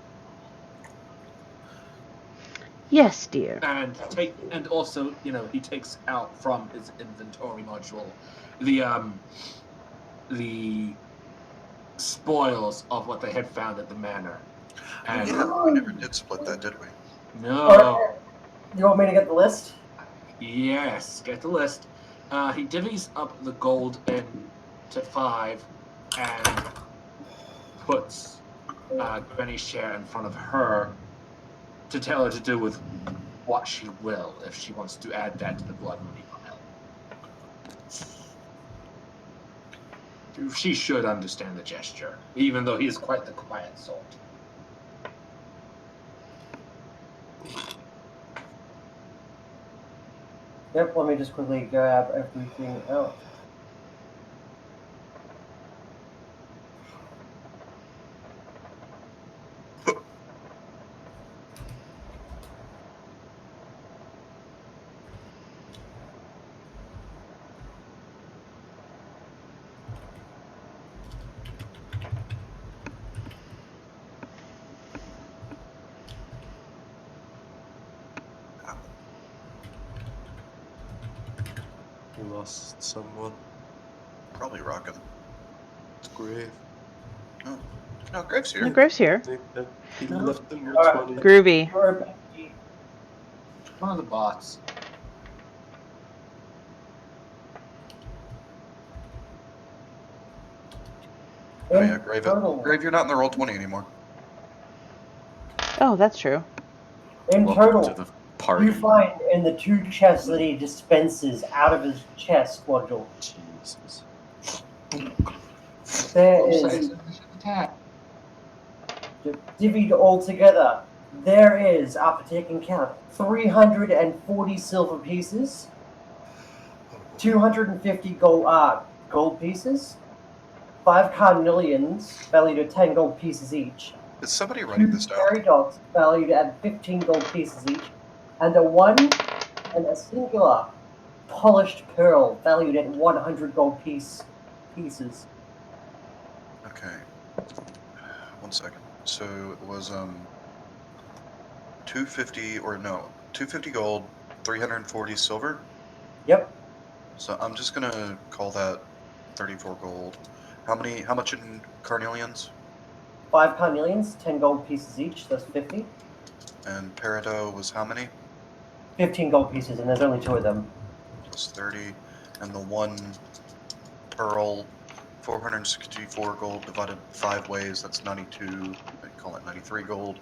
Yes, dear. and also, he takes out from his inventory module the spoils of what they had found at the manor. And we never did split that, did we? no. You want me to get the list? Yes, get the list. He divvies up the gold into 5 and puts Granny's share in front of her to tell her to do with what she will if she wants to add that to the blood money pile. She should understand the gesture, even though he is quite the quiet sort. Yep, let me just quickly grab everything out. You lost someone. Probably rocking. It's grave. No, Graves The here. Grave's here. He left them your Alright. 20. Groovy. One of the bots. Oh In yeah, Grave. total, Grave, you're not in the roll 20 anymore. Oh, that's true. in Welcome total, to the party. you find in the 2 chests that he dispenses out of his chest module, Jesus. there Oh, is sorry, attack. divvied all together. There is, after taking count, 340 silver pieces, 250 gold pieces, 5 carnelians valued at 10 gold pieces each, Is somebody writing 2 this down? fairy dogs valued at 15 gold pieces each, and a singular polished pearl valued at 100 gold pieces. Okay. 1 second. So it was 250 gold, 340 silver. Yep. So I'm just gonna call that 34 gold. How much in carnelians? 5 carnelians, 10 gold pieces each, that's 50. And peridot was how many? 15 gold pieces, and there's only 2 of them. Plus 30. And the 1 pearl, 464 gold divided 5 ways, that's 92. I call it 93 gold.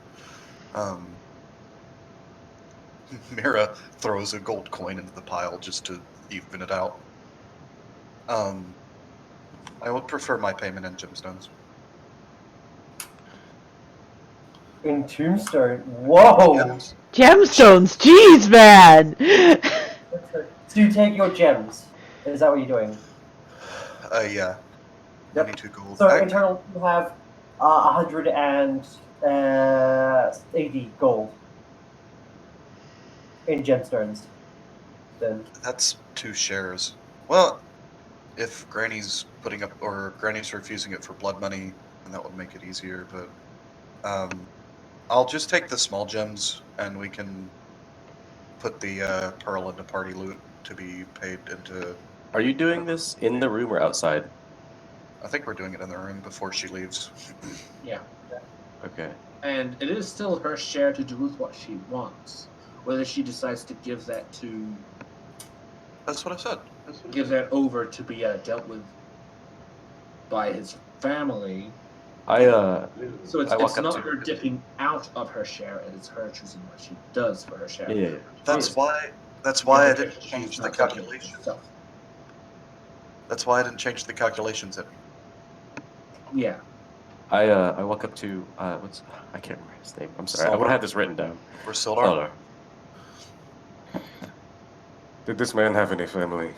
Mira throws a gold coin into the pile just to even it out. I would prefer my payment in gemstones. In Tombstone. Whoa! Yes. Gemstones, jeez, man. So you take your gems. Is that what you're doing? Yeah. Yep. 92 gold. So in total, you have 180 gold in gemstones. Then That's 2 shares. Well, if Granny's Granny's refusing it for blood money, then that would make it easier. But I'll just take the small gems, and we can put the pearl into party loot to be paid into. Are you doing this in the room or outside? I think we're doing it in the room before she leaves. Yeah. Okay. And it is still her share to do with what she wants. Whether she decides to give that That's what I said. give that over to be dealt with by his family. I So it's I walk up not to- her dipping out of her share, it's her choosing what she does for her share. Yeah. That's why I didn't change the calculation. That's why I didn't change the calculations. Yeah. I walk up to I can't remember his name. I'm sorry. I would have had this written down. Or Sildar. Did this man have any family?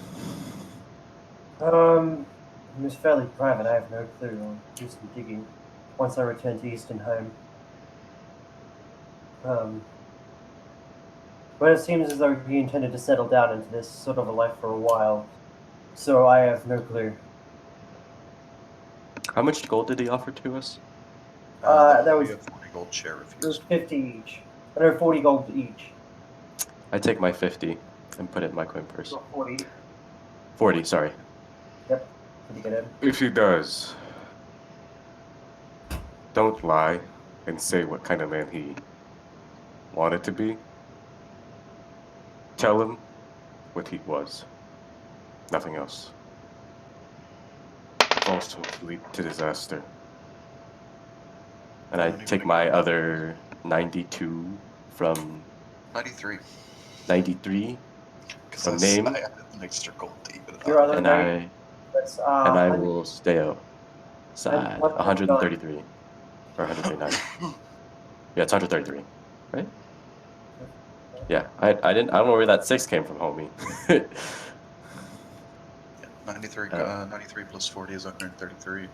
it was fairly private. I have no clue. I'll do some digging once I return to Eastern Home. But it seems as though he intended to settle down into this sort of a life for a while. So I have no clue. How much gold did he offer to us? That would was be a 40 gold share it was refused. 50 each. No, 40 gold each. I take my 50 and put it in my coin purse. Not 40. 40, sorry. Yep. Pretty good. Ed. If he does, don't lie and say what kind of man he wanted to be. Tell him what he was. Nothing else. False will lead to disaster. And I take my other 92 from 93. 93 Because from I name, added an extra gold to even it Your out. other and rate, that's I will stay outside. 133 or 139. Yeah, it's 133, right? Yeah, I don't know where that 6 came from, homie. 93 plus 40 is 133.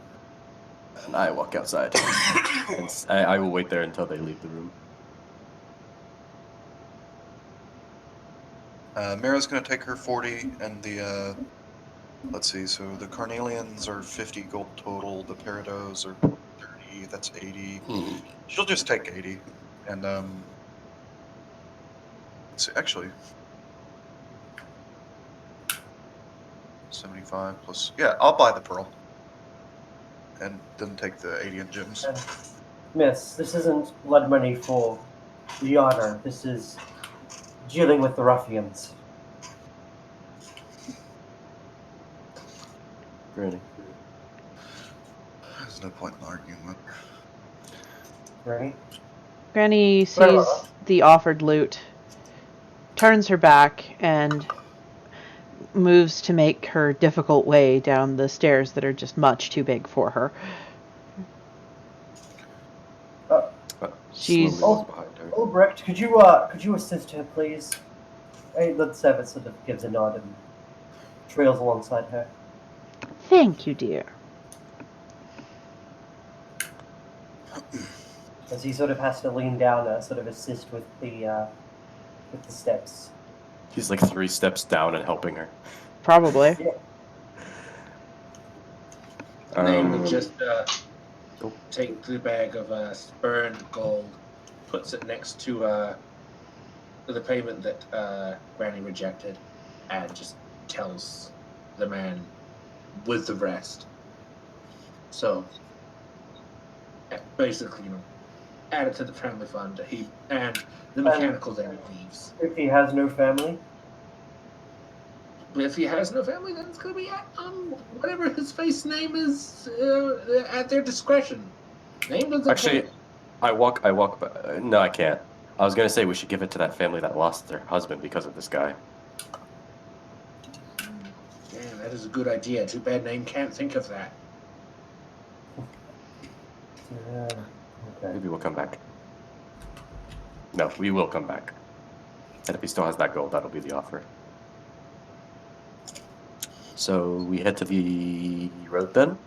And I walk outside. And I will wait there until they leave the room. Mira's going to take her 40, and the, let's see, so the carnelians are 50 gold total, the peridots are 30, that's 80. She'll just take 80, and, let's see, actually, 75 plus. Yeah, I'll buy the pearl. And then take the 80 gems. Miss, this isn't blood money for the honor. This is dealing with the ruffians. Granny. There's no point in arguing with her. Right? Granny sees the offered loot, turns her back, and moves to make her difficult way down the stairs that are just much too big for her. She's Slowly walk behind her. Albrecht, could you assist her, please? Hey, the servant sort of gives a nod and trails alongside her. Thank you, dear. As he sort of has to lean down to sort of assist with the steps. He's like 3 steps down and helping her. Probably. Name would just take the bag of spurned gold, puts it next to the payment that Granny rejected, and just tells the man with the rest. So, basically, add it to the family fund. And the mechanical then leaves. If he has no family? If he has no family, then it's going to be whatever his face name is at their discretion. Name doesn't Actually, count. I walk. No, I can't. I was gonna say we should give it to that family that lost their husband because of this guy. Damn, that is a good idea. Too bad Name can't think of that. Okay. Maybe we'll come back. No, we will come back. And if he still has that gold, that'll be the offer. So we head to the road then?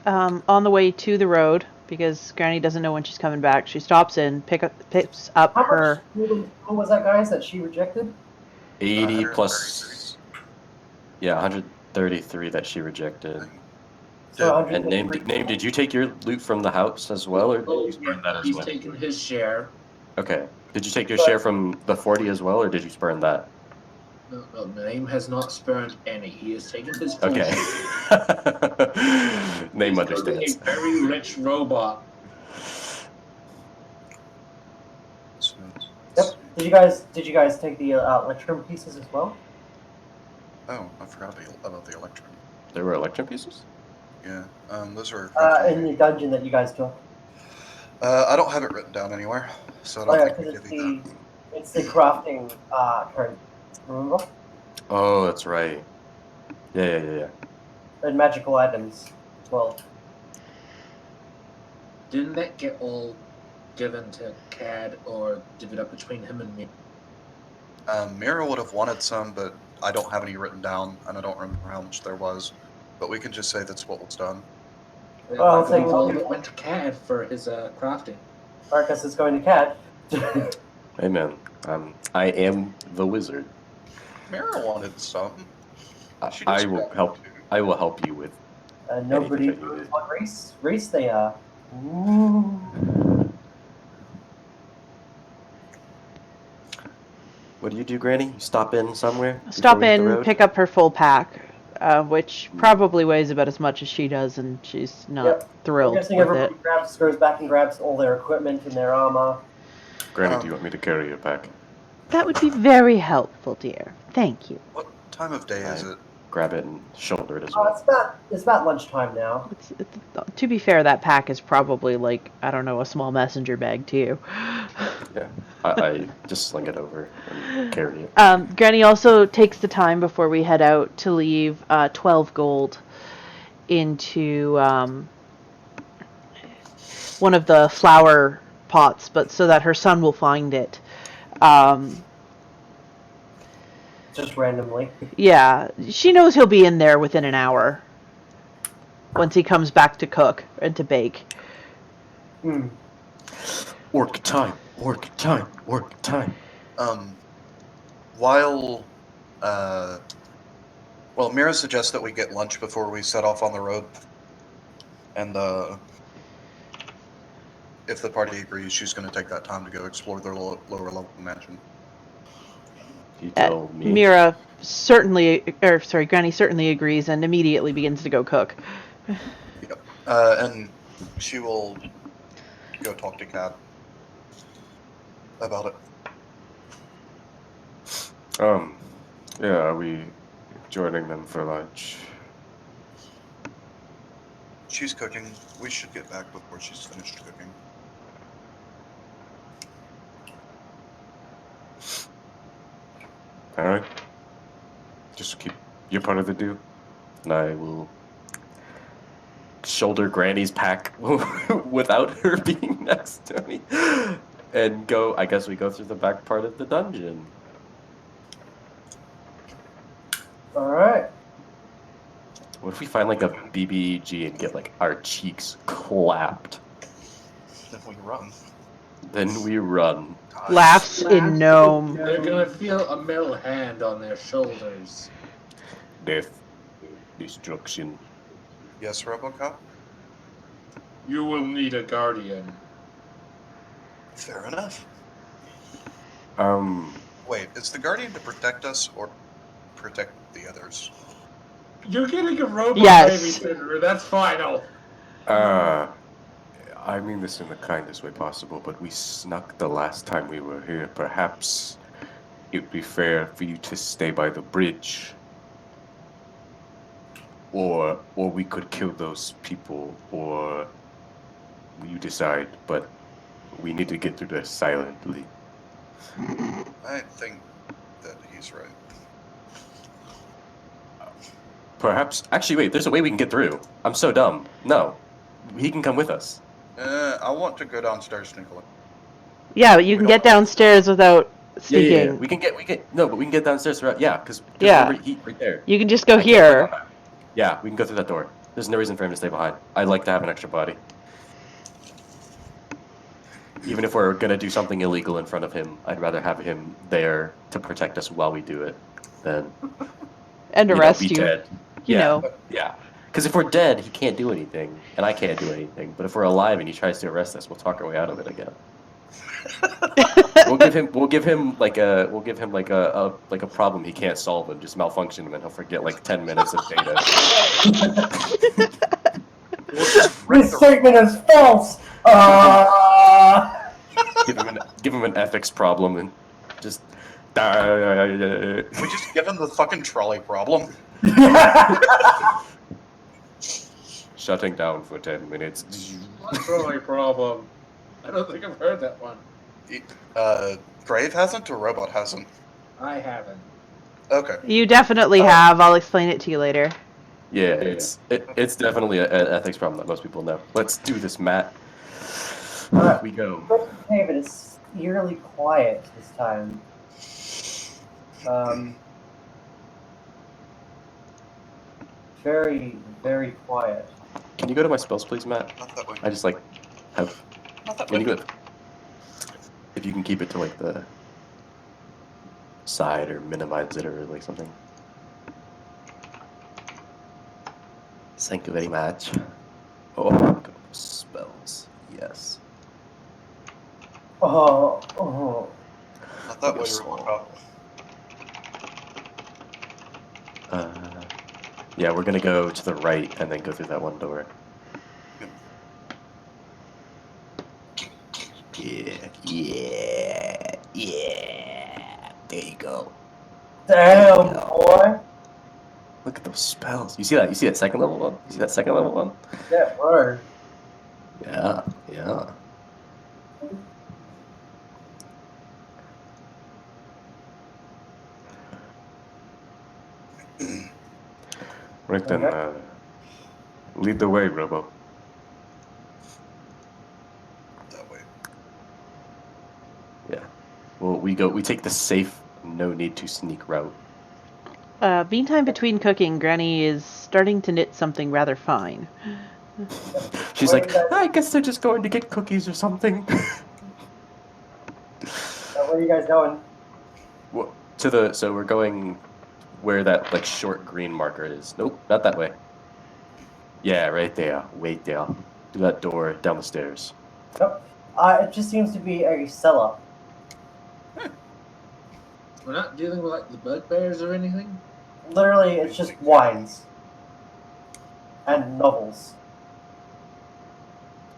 On the way to the road, because Granny doesn't know when she's coming back, she stops in, picks up How her... much what was that, guys, that she rejected? 80 plus... Yeah, 133 that she rejected. So And Name, did you take your loot from the house as well, or did you spurn that as He's well? taken his share. Okay. Did you take your share from the 40 as well, or did you spurn that? No, Name has not spurned any. He has taken his full Okay. share. Name He's understands. A very rich robot. Yep. Did you guys take the electrum pieces as well? Oh, I forgot about the electrum. There were electrum pieces? Yeah, those are... In the dungeon that you guys took. I don't have it written down anywhere, so I don't think we because give you that. it's the crafting current. Remember? Oh, that's right. Yeah. And magical items as well. Didn't that get all given to Cad or divvied up between him and me? Mira would have wanted some, but I don't have any written down, and I don't remember how much there was. But we can just say that's what was done. Well, I believe all of it went to Cad for his crafting. I guess it's going to Cat. Hey man, I am the wizard. Mira wanted some. She I just will grabbed help. two. I will help you with. Nobody Anything that you knows need. what race they are. Ooh. What do you do, Granny? You stop in somewhere? Stop before we hit the in, road? pick up her full pack, which probably weighs about as much as she does, and she's not thrilled I'm guessing with everybody it. goes back and grabs all their equipment and their armor. Granny, do you want me to carry your pack? That would be very helpful, dear. Thank you. What time of day is it? Grab it and shoulder it as well. It's about lunchtime now. To be fair, that pack is probably like, I don't know, a small messenger bag to you. Yeah, I just sling it over and carry it. Granny also takes the time before we head out to leave 12 gold into one of the flower pots, but so that her son will find it. Just randomly. Yeah, she knows he'll be in there within an hour once he comes back to cook and to bake. Hmm. Work time. While, Mira suggests that we get lunch before we set off on the road. And, if the party agrees, she's going to take that time to go explore their lower level mansion. You tell me. Mira Granny certainly agrees and immediately begins to go cook. And she will go talk to Kat about it. Yeah, are we joining them for lunch? She's cooking. We should get back before she's finished cooking. Alright. Just keep your part of the deal. And I will shoulder Granny's pack without her being next to me, and go. I guess we go through the back part of the dungeon. All right. What if we find like a BBG and get like our cheeks clapped? Then we run. Then we run. Laughs in gnome. They're gonna feel a metal hand on their shoulders. Death. Destruction. Yes, Robocop? You will need a guardian. Fair enough. Wait, is the Guardian to protect us or protect the others? You're getting a robot Yes. babysitter. That's final. I mean this in the kindest way possible, but we snuck the last time we were here. Perhaps it would be fair for you to stay by the bridge. Or we could kill those people, or you decide, but we need to get through this silently. I think that he's right. Perhaps. Actually, wait. There's a way we can get through. I'm so dumb. No, he can come with us. I want to go downstairs, Nicola. Yeah, but you can get downstairs without sneaking. Yeah. We can get downstairs. Yeah, because Yeah. he's right there. You can just go I can't here. click on that. Yeah, we can go through that door. There's no reason for him to stay behind. I'd like to have an extra body. Even if we're gonna do something illegal in front of him, I'd rather have him there to protect us while we do it than And arrest be you. dead. You Yeah. know. Yeah. Because if we're dead, he can't do anything, and I can't do anything. But if we're alive and he tries to arrest us, we'll talk our way out of it again. We'll give him like a problem he can't solve and just malfunction him, and he'll forget like 10 minutes of data. This statement is false. Give him an ethics problem and just. We just give him the fucking trolley problem. Shutting down for 10 minutes. Trolley problem. I don't think I've heard that one. Grave hasn't or Robot hasn't? I haven't. Okay. You definitely have. I'll explain it to you later. Yeah, it's definitely an ethics problem that most people know. Let's do this, Matt. Alright. We go. David, it's eerily quiet this time. Very, very quiet. Can you go to my spells, please, Matt? Not that way. I just like have. Not that Can you way. go? If you can keep it to like the side or minimize it or like something. Thank you very much. Oh, spells. Yes. Oh. Not that way, Yes. Robocop. Yeah, we're gonna go to the right and then go through that one door. Yeah. There you go. Damn, boy. Look at those spells. You see that? You see that second level one? You see that second level one? That word. Yeah. Right then, Okay. lead the way, Robo. That way. Yeah. Well, we take the safe, no need to sneak route. Meantime, between cooking, Granny is starting to knit something rather fine. She's Where like, you guys- I guess they're just going to get cookies or something. Where are you guys going? Well, so we're going where that like short green marker is. Nope, not that way. Yeah, right there. Wait there. Do that door down the stairs. Nope. It just seems to be a cellar. We're not dealing with like the bugbears or anything. Literally, it's just wines and novels.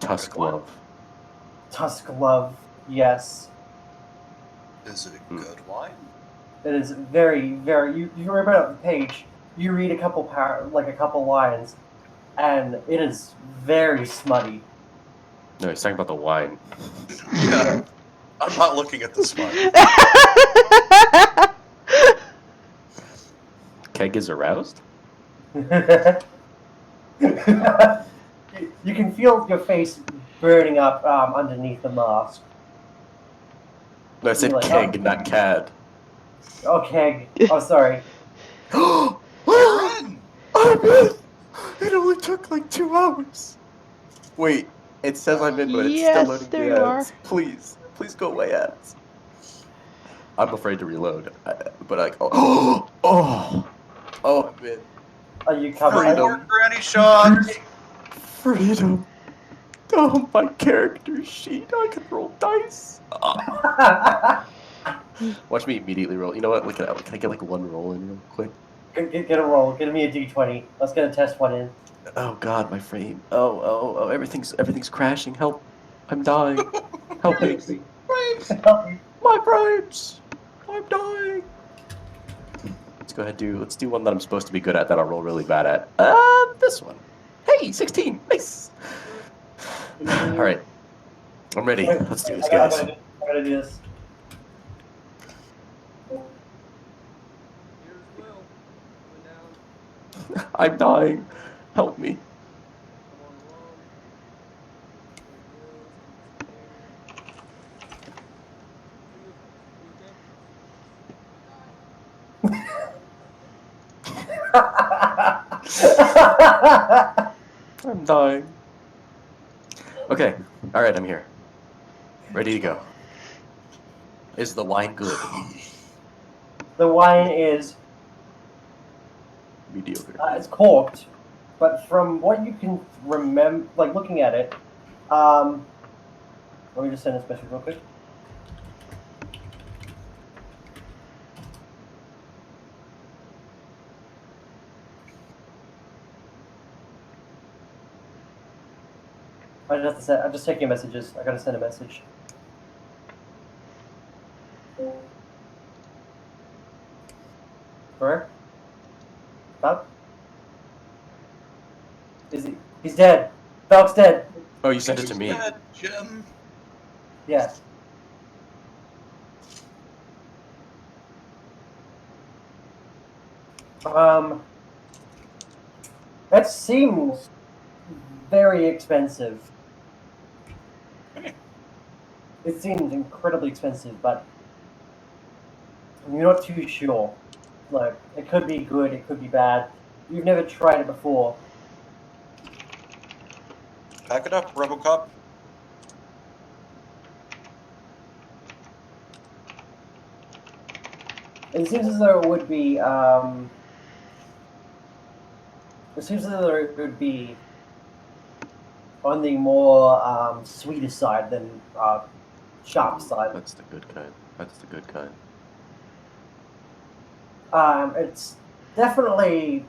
Tusk What? love. Tusk love, yes. Is it a good wine? It is very, very. You rip it up the page. You read a couple lines, and it is very smutty. No, he's talking about the wine. Yeah. I'm not looking at the smut. Keg is aroused? You can feel your face burning up underneath the mask. No, I said You're like, keg, not cad. Okay. Oh, sorry. Aaron! I'm in! It only took like 2 hours. Wait, it says I'm in, but it's still Yes, loading there the you are. ads. Please go away, ads. I'm afraid to reload, but like, oh, I'm in. Are you No coming? more granny shots! Freedom. Oh, my character sheet. I can roll dice. Watch me immediately roll. You know what? Look at that. Can I get like 1 roll in real quick? Get a roll. Get me a d20. Let's get a test one in. Oh God, my frame. Oh, everything's crashing. Help! I'm dying. Help me. My frames. I'm dying. Let's go ahead let's do one that I'm supposed to be good at that I'll roll really bad at. This one. Hey, 16. Nice. All right. I'm ready. Let's do this, guys. I gotta do this. I'm dying. Help me. I'm dying. Okay. All right, I'm here. Ready to go. Is the wine good? The wine is Mediocre. it's corked, but from what you can remember, like looking at it, let me just send this message real quick. I'm just checking messages. I gotta send a message. Where? Doc? Is he? He's dead. Doc's dead. Oh, you sent it to me. Dead, Jim. Yeah. That seems very expensive. It seems incredibly expensive, but you're not too sure. Like, it could be good, it could be bad. You've never tried it before. Pack it up, RoboCop. It seems as though it would be, it seems as though it would be on the more sweeter side than sharp side. That's the good kind. That's the good kind. It's definitely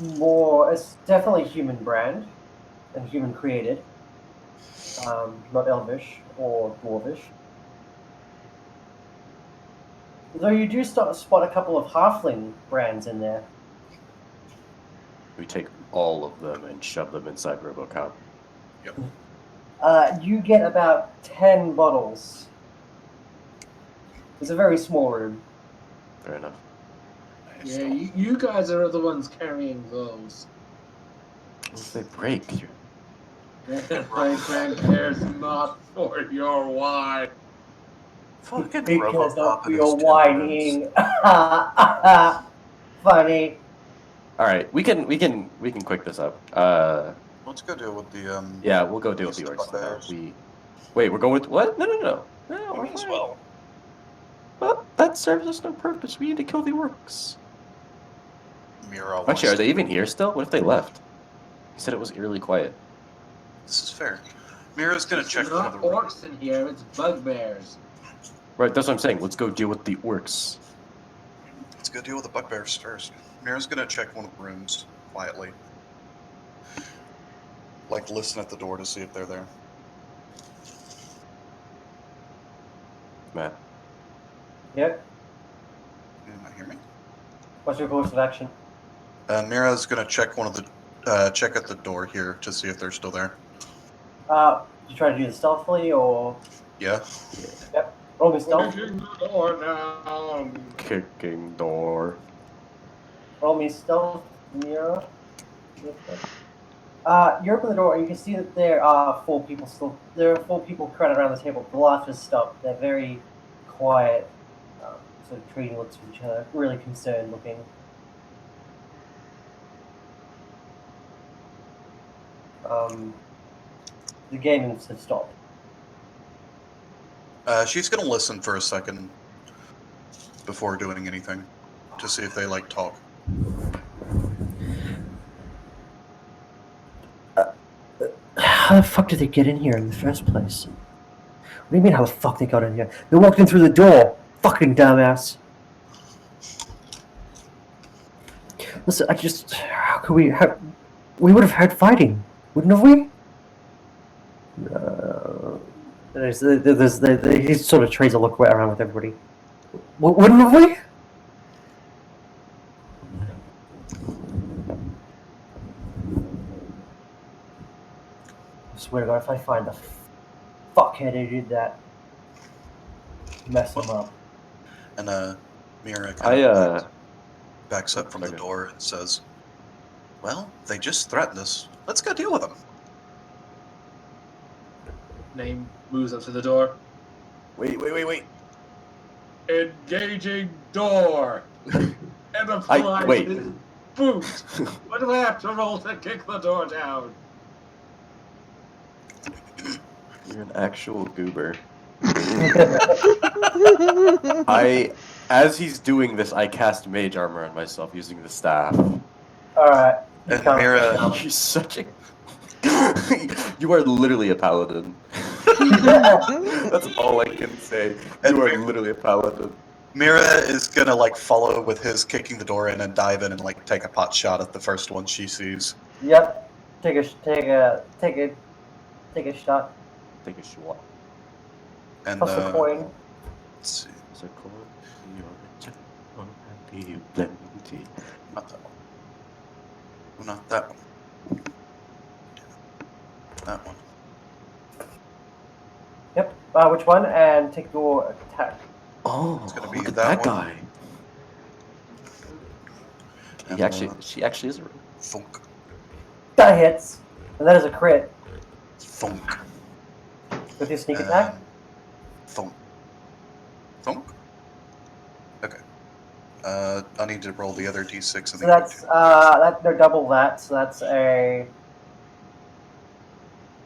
it's definitely human brand and human created. Not elvish or dwarvish. Though you do spot a couple of halfling brands in there. We take all of them and shove them inside RoboCop. Yep. You get about 10 bottles. It's a very small room. Fair enough. Yeah, you guys are the ones carrying those. What if they break? My friend cares not for your wine. Fucking Because RoboCop of and your his whining. Funny. All right, we can quick this up. Let's go deal with the Yeah, we'll go deal with the orcs now. Wait, we're going with what? No. We're as fine. well. Well, that serves us no purpose. We need to kill the orcs. Mira Actually, are they even here still? What if they left? He said it was eerily quiet. This is fair. Mira's gonna check It's one not of the rooms. orcs in here, it's bugbears. Right, that's what I'm saying. Let's go deal with the orcs. Let's go deal with the bugbears first. Mira's gonna check one of the rooms quietly. Like, listen at the door to see if they're there. Matt. Yep. You not hear me? What's your course of action? Mira's gonna check one of the check at the door here to see if they're still there. You try to do this stealthily or? Yeah. Yep. Roll me stealth. Kicking the door down. Kicking door. Roll me stealth, Mira. You open the door and you can see that there are 4 people still. There are 4 people crowded around the table. The laughter's stopped. They're very quiet, sort of trading looks with each other, really concerned looking. The gamings have stopped. She's gonna listen for a second before doing anything to see if they like talk. How the fuck did they get in here in the first place? What do you mean how the fuck they got in here? They walked in through the door! Fucking dumbass! Listen, how could we, we would have heard fighting, wouldn't have we? He sort of trades a look around with everybody. Wouldn't have we? I swear to God, if I find the fuckhead who did that, mess him up. And Mira kind of backs up from the Okay. door and says, "Well, they just threatened us. Let's go deal with them." Name moves up to the door. Wait. Engaging door. And applies wait. his boot. What do I have to roll to kick the door down? You're an actual goober. As he's doing this, I cast mage armor on myself using the staff. Alright. And Mira, You're such a... You are literally a paladin. That's all I can say. You are literally a paladin. Mira is gonna like follow with his kicking the door in and dive in and like take a pot shot at the first one she sees. Yep. Take a shot. Take a shot. And Plus a coin. let's see, It's a coin. You're plenty. not that one. Oh, not that one. That one. Yep. Which one? And take your attack. Oh, It's gonna be look at that that one. guy. And, She actually is a... thunk, That hits. And that is a crit. thunk, With your sneak attack? thunk, thunk. Okay. I need to roll the other d6 and So then that's, they're double that, so that's a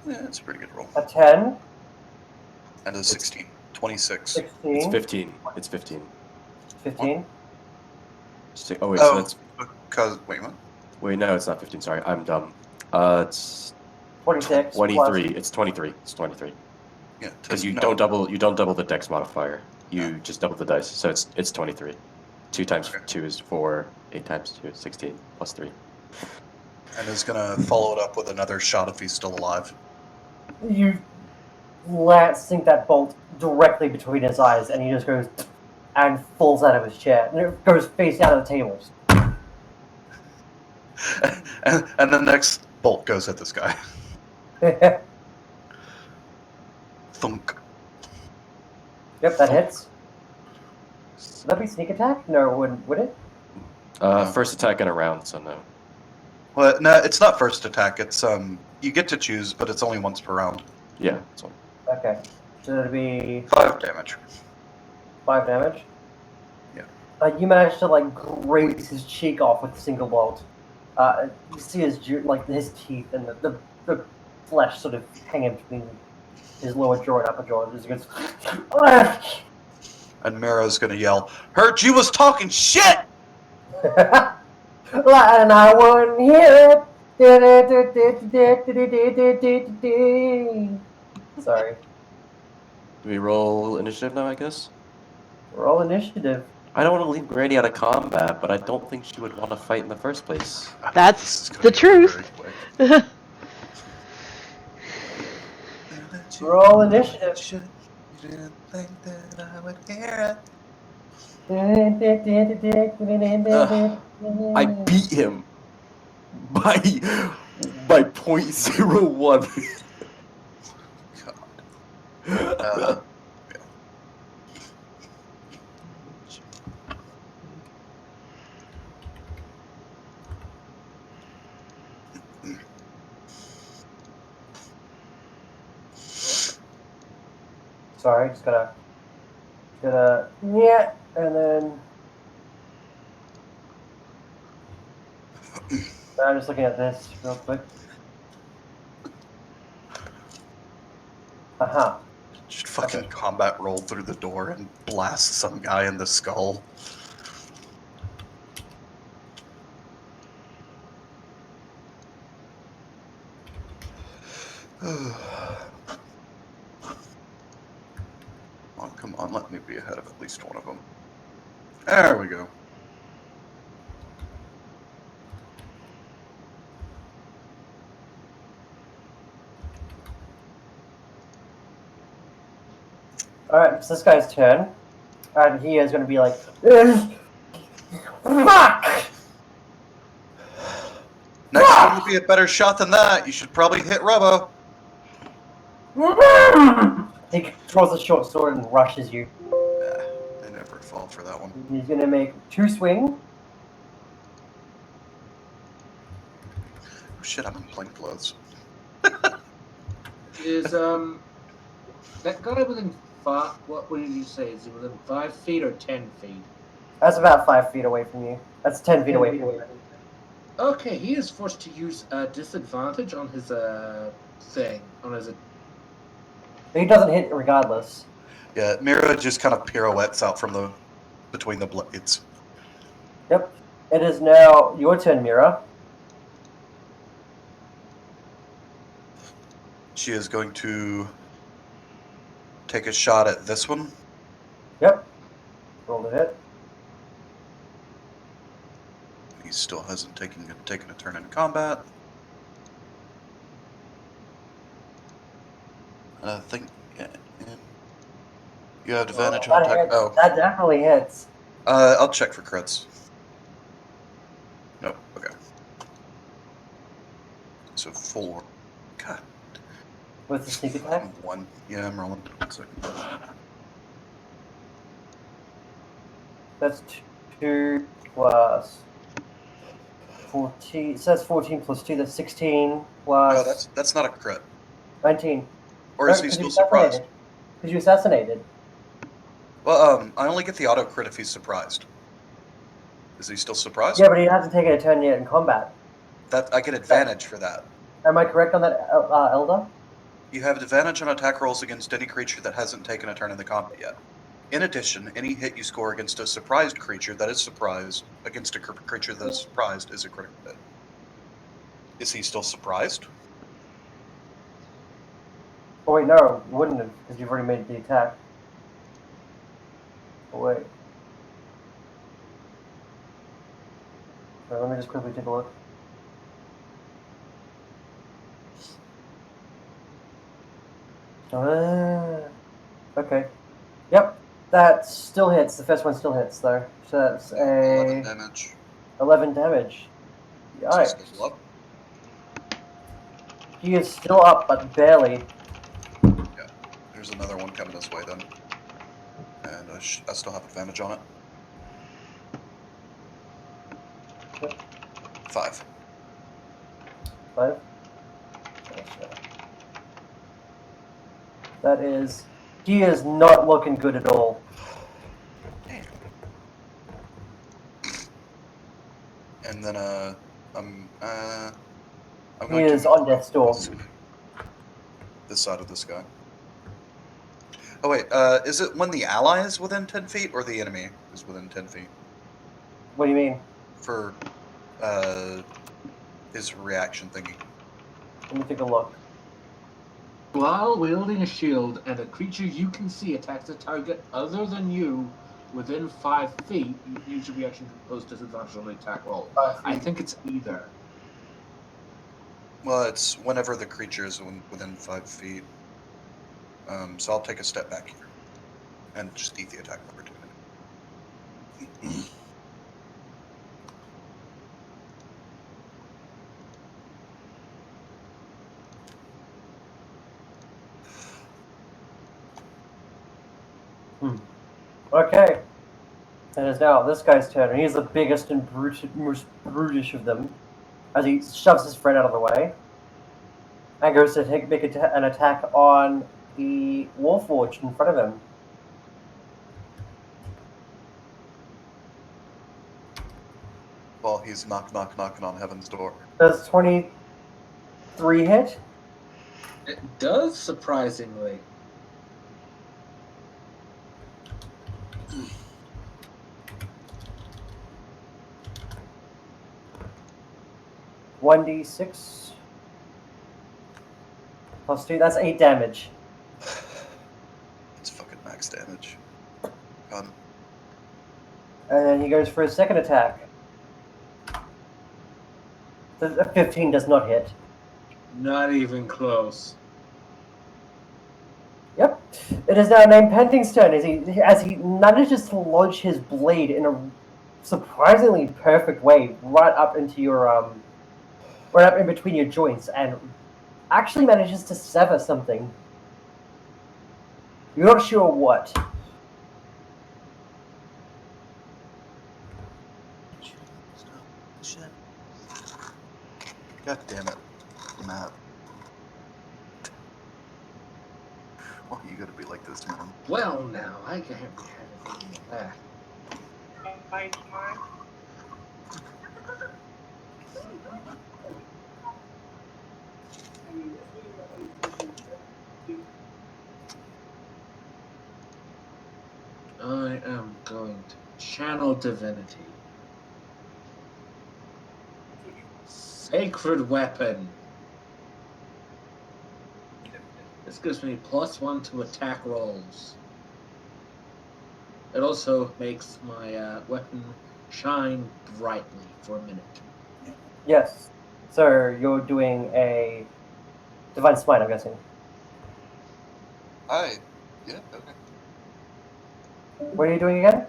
yeah, it's a pretty good roll. 10, And a 16. 26. 16, It's 15. It's 15. 15. Oh, wait, Oh. so that's... Because, wait, what? Wait, no, it's not 15. Sorry, I'm dumb. It's 26. 23. It's 23. It's 23. Yeah. Because you no, don't double the dex modifier. You just double the dice. So it's 23. 2 times Okay. 2 is 4. 8 times 2 is 16. Plus 3. And is gonna follow it up with another shot if he's still alive. You sink that bolt directly between his eyes, and he just goes and falls out of his chair. And it goes face down at the tables. and the next bolt goes at this guy. Yep, Thunk. that hits. Would that be sneak attack? No, would it? First attack in a round, so no. Well, no, it's not first attack. It's you get to choose, but it's only once per round. Yeah, that's one. Okay. So it'd be 5 damage. 5 damage? Yeah. You managed to, like, graze his cheek off with a single bolt. You see his his teeth and the flesh sort of hanging between his lower jaw and upper jaw. Just goes, And Mira's gonna yell, "Heard you was talking shit!" and I wouldn't hear it. Sorry. Do we roll initiative now, I guess? Roll initiative. I don't want to leave Granny out of combat, but I don't think she would want to fight in the first place. That's This is gonna the go truth. very quick. Roll initiative. You didn't think that I would hear I beat him by 0.01. it. Sorry, just gotta, yeah, and then. I'm just looking at this real quick. Aha. Just fucking Okay. combat roll through the door and blast some guy in the skull. Oh, come on, let me be ahead of at least one of them. There we go. Alright, it's this guy's turn. And he is gonna be like, fuck! Next one would be a better shot than that. You should probably hit Robo. He throws a short sword and rushes you. They never fall for that one. He's gonna make 2 swings. Oh shit, I'm in plain clothes. Is that guy within 5? What would you say? Is he within 5 feet or 10 feet? That's about 5 feet away from you. That's 10 feet away from you. Okay, he is forced to use a disadvantage on his thing. On his. He doesn't hit regardless. Yeah, Mira just kind of pirouettes out from between the blades. Yep. It is now your turn, Mira. She is going to take a shot at this one. Yep. Roll to hit. He still hasn't taken a turn in combat. I think you have advantage on attack. Oh, that definitely hits. I'll check for crits. Nope. Okay. So 4. God. With the sneak attack? 1. Yeah, I'm rolling. 1 second. That's 2 plus 14. So that's 14 plus 2. That's 16 plus. No, that's not a crit. 19. Or is he still surprised? Because you assassinated. Well, I only get the auto crit if he's surprised. Is he still surprised? Yeah, but he hasn't taken a turn yet in combat. That I get advantage for that. Am I correct on that, Elder? You have advantage on attack rolls against any creature that hasn't taken a turn in the combat yet. In addition, any hit you score against a surprised creature that is surprised against a creature that is surprised is a critical hit. Is he still surprised? Oh wait, no, you wouldn't have, because you've already made the attack. Oh wait. Let me just quickly take a look. Okay. Yep, that still hits. The first one still hits, though. So that's 11 damage. 11 damage. So Yikes. he's still up. He is still up, but barely. Yeah. There's another one coming this way then. And I still have advantage on it. 5. 5? That is... He is not looking good at all. And then I'm He going is to on death's door. this side of this guy. Oh wait, is it when the ally is within 10 feet or the enemy is within 10 feet? What do you mean? For his reaction thingy. Let me take a look. While wielding a shield and a creature you can see attacks a target other than you, within 5 feet, you use your reaction to impose disadvantage on the attack roll. 5 feet. I think it's either. Well, it's whenever the creature is within 5 feet. So I'll take a step back here and just eat the attack opportunity. Okay. It is now this guy's turn, and he's the biggest and most brutish of them. As he shoves his friend out of the way, and goes to make an attack on the Warforged in front of him. Well, he's knocking on heaven's door. Does 23 hit? It does, surprisingly. One d6 plus 2. That's 8 damage. It's fucking max damage. God. And then he goes for his second attack. The 15 does not hit. Not even close. Yep. It is now named Penting's turn as he manages to lodge his blade in a surprisingly perfect way right up into your right up in between your joints, and actually manages to sever something. You're not sure what. Shit. God damn it, Matt. Why are you gonna be like this, man? Well, now, I can't have anything back. I am going to channel divinity. Sacred weapon. This gives me +1 to attack rolls. It also makes my weapon shine brightly for a minute. Yes. So you're doing a Divine Smite, I'm guessing. Yeah, okay. What are you doing again?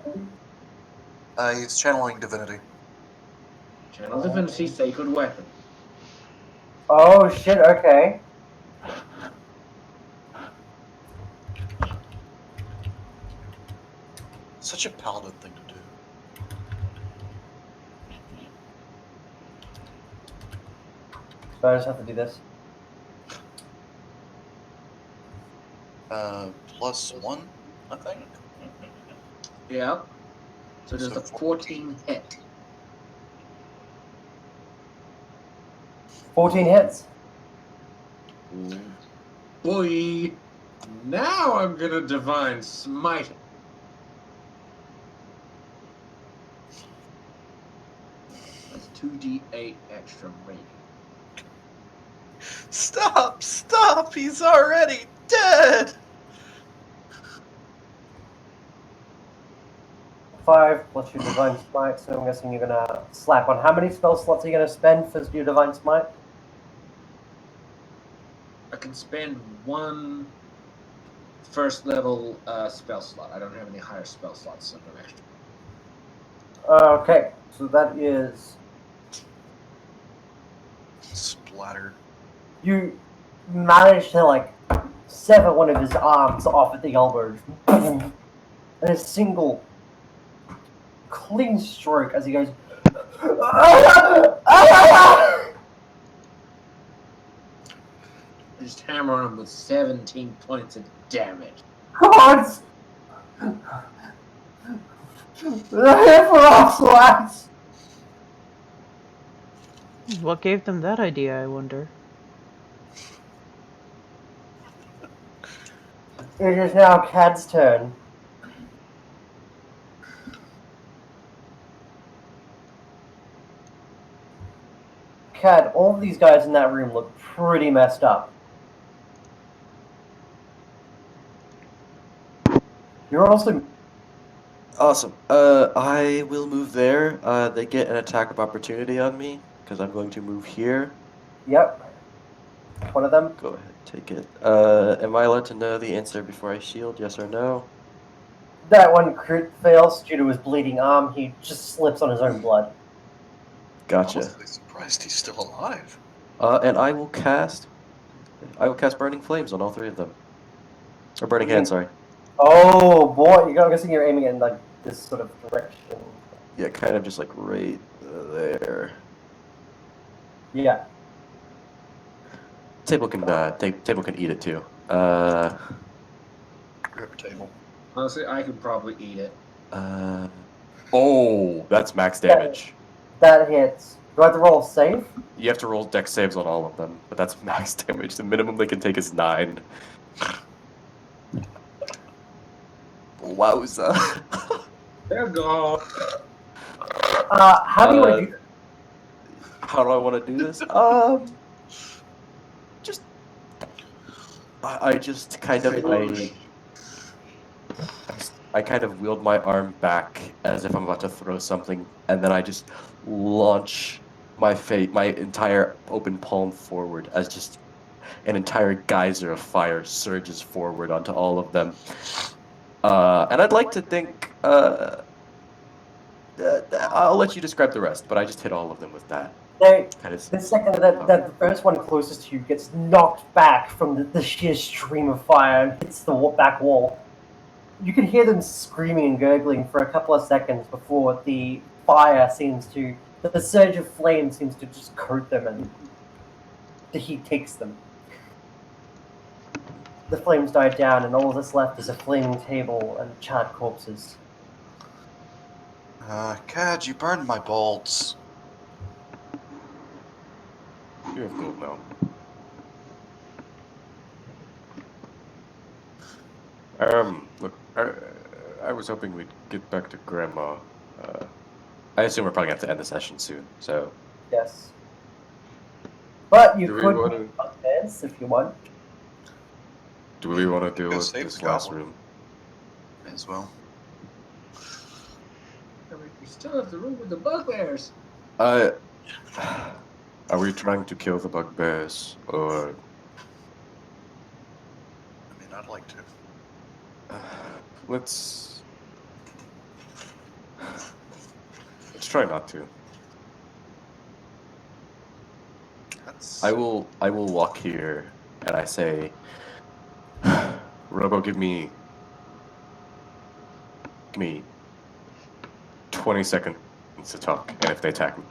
He's channeling divinity. Channel divinity, sacred weapon. Oh shit, okay. Such a paladin thing to do. So I just have to do this. +1, I think. Yeah. So there's So a 14 hit. 14 hits. Boy, now I'm gonna divine smite. That's 2d8 extra rating. Stop! He's already dead! 5 plus your Divine Smite, so I'm guessing you're gonna slap on. How many spell slots are you gonna spend for your Divine Smite? I can spend 1 first level spell slot. I don't have any higher spell slots, so no extra. Okay, so that is... Splatter. You manage to, like, sever one of his arms off at the elbow. And a single clean stroke as he goes... I just hammer him with 17 points of damage. God! They're here for us, lads! What gave them that idea, I wonder? It is now Cad's turn. Cad, all of these guys in that room look pretty messed up. You're also... Awesome. I will move there. They get an attack of opportunity on me because I'm going to move here. Yep. One of them. Go ahead, take it. Am I allowed to know the answer before I shield? Yes or no? That one crit fails due to his bleeding arm. He just slips on his own blood. Gotcha. Honestly surprised he's still alive. And I will cast Burning Flames on all three of them. Or Burning Yeah. Hand, sorry. Oh boy, I'm guessing you're aiming in like this sort of direction. Yeah, kind of just like right there. Yeah. Table can table can eat it too. Grip table. Honestly, I could probably eat it. Oh, that's max damage. That hits. Do I have to roll a save? You have to roll dex saves on all of them, but that's max damage. The minimum they can take is 9. Wowza. There you go. How do you want to do? How do I want to do this? Just I just kind of I kind of wield my arm back as if I'm about to throw something, and then I just launch my entire open palm forward as just an entire geyser of fire surges forward onto all of them. And I'd like to think I'll let you describe the rest, but I just hit all of them with that. The second that the first one closest to you gets knocked back from the sheer stream of fire and hits the back wall, you can hear them screaming and gurgling for a couple of seconds before the surge of flame seems to just coat them and the heat takes them. The flames die down and all that's left is a flaming table and charred corpses. Cad, you burned my bolts. You have gold now. Look, I was hoping we'd get back to Grandma. I assume we're probably going to have to end the session soon, so... Yes. But you Do we could wanna- be upstairs if you want. Do we want to deal Go with save this the last goblin. room? May as well. We still have the room with the bugbears. Are we trying to kill the bugbears, or... I mean, I'd like to. Let's try not to. That's... I will walk here and I say, Robo, give me 20 seconds to talk, and if they attack me,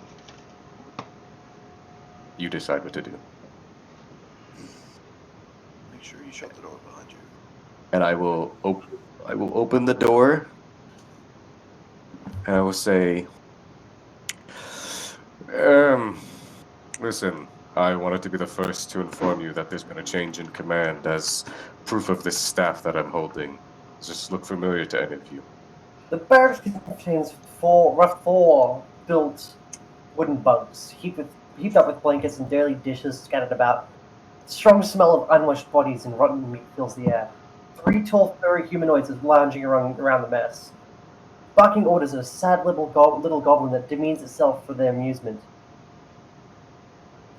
you decide what to do. Make sure you shut the door behind you. and I will open the door and I will say, Listen, I wanted to be the first to inform you that there's been a change in command as proof of this staff that I'm holding. Does this look familiar to any of you? The barracks contains four built wooden bunks, heaped up with blankets and dirty dishes scattered about. The strong smell of unwashed bodies and rotten meat fills the air. 3 tall, furry humanoids are lounging around the mess, barking orders at a sad little goblin that demeans itself for their amusement.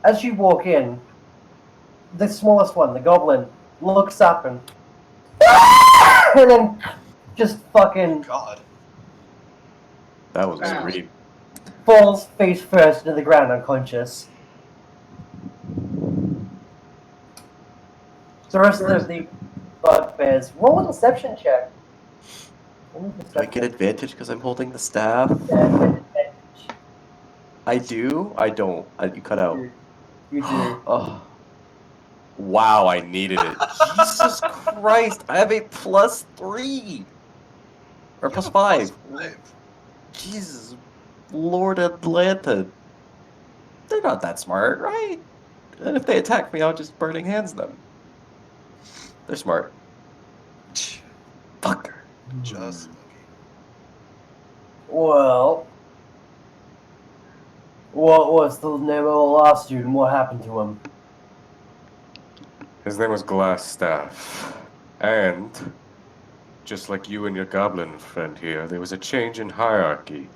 As you walk in, the smallest one, the goblin, looks up and then just fucking God. that was Ow. great. falls face first into the ground unconscious. The rest of the bugbears, roll a deception check. Do I get advantage because I'm holding the staff? Yeah, I do? I don't. You cut out. you do. Oh. Wow, I needed it. Jesus Christ, I have a +3. Or You have a +5. +5. Jesus, Lord Atlanta. They're not that smart, right? And if they attack me, I'll just burning hands them. They're smart. Fucker. Just lucky. Well, what was the name of the last student? What happened to him? His name was Glassstaff, and just like you and your goblin friend here, there was a change in hierarchy.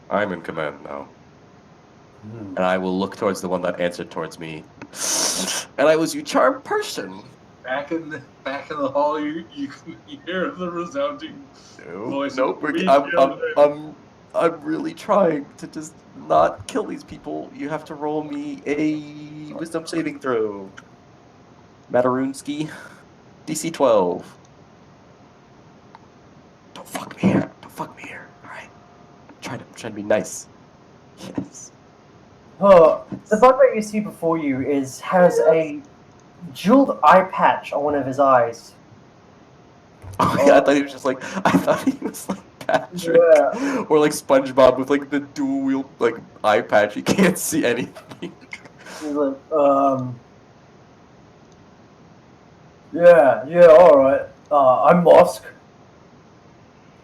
I'm in command now. And I will look towards the one that answered towards me. And I was your charmed person. Back in the hall, you can hear the resounding voice. Nope. We killed him. I'm really trying to just not kill these people. You have to roll me a wisdom saving throw. Matarunsky. DC 12. Don't fuck me here. Don't fuck me here. Alright. I'm trying to be nice. Yes. Oh, the bugbear you see before you has a jeweled eye patch on one of his eyes. Oh yeah, I thought he was like Patrick. Yeah. Or like SpongeBob with like the dual wheel like eye patch. You can't see anything. He's like, yeah, alright. I'm Mosk.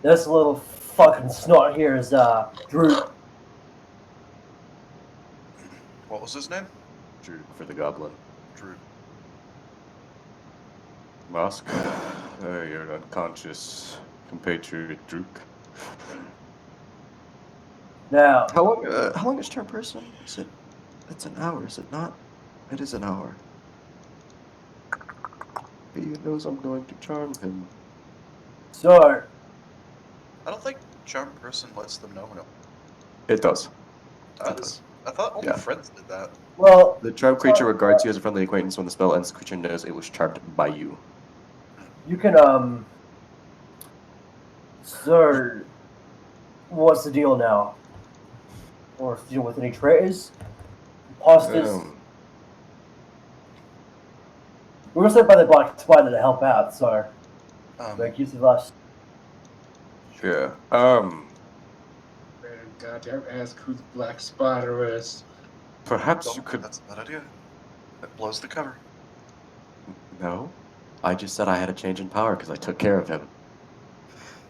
This little fucking snot here is, Drew. What was his name? Drew for the goblin. Drew. Mosk. You're an unconscious compatriot, Druk. Now, How long is charm person? Is it? It's an hour, is it not? It is an hour. He knows I'm going to charm him. so, I don't think charm person lets them know. It does. Does? I thought only Yeah. friends did that. well, The charmed creature regards you as a friendly acquaintance. When the spell ends, the creature knows it was charmed by you. you can, so, what's the deal now? Or if you deal with any traitors? Imposters? We were sent by the Black Spider to help out, so make use of us. Yeah. Man, goddamn ask who the Black Spider is. Perhaps you could. That's a bad idea. That blows the cover. No. I just said I had a change in power because I took care of him.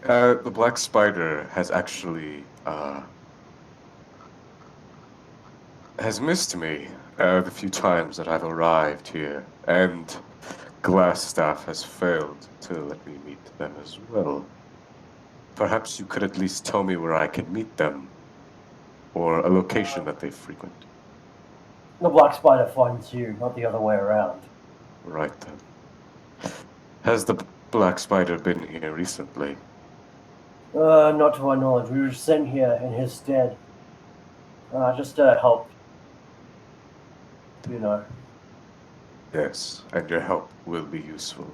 The Black Spider has actually has missed me the few times that I've arrived here, and Glass Staff has failed to let me meet them as well. Perhaps you could at least tell me where I can meet them, or a location that they frequent. The Black Spider finds you, not the other way around. Right then. Has the Black Spider been here recently? Not to our knowledge. We were sent here in his stead. Just to help. You know. Yes, and your help will be useful.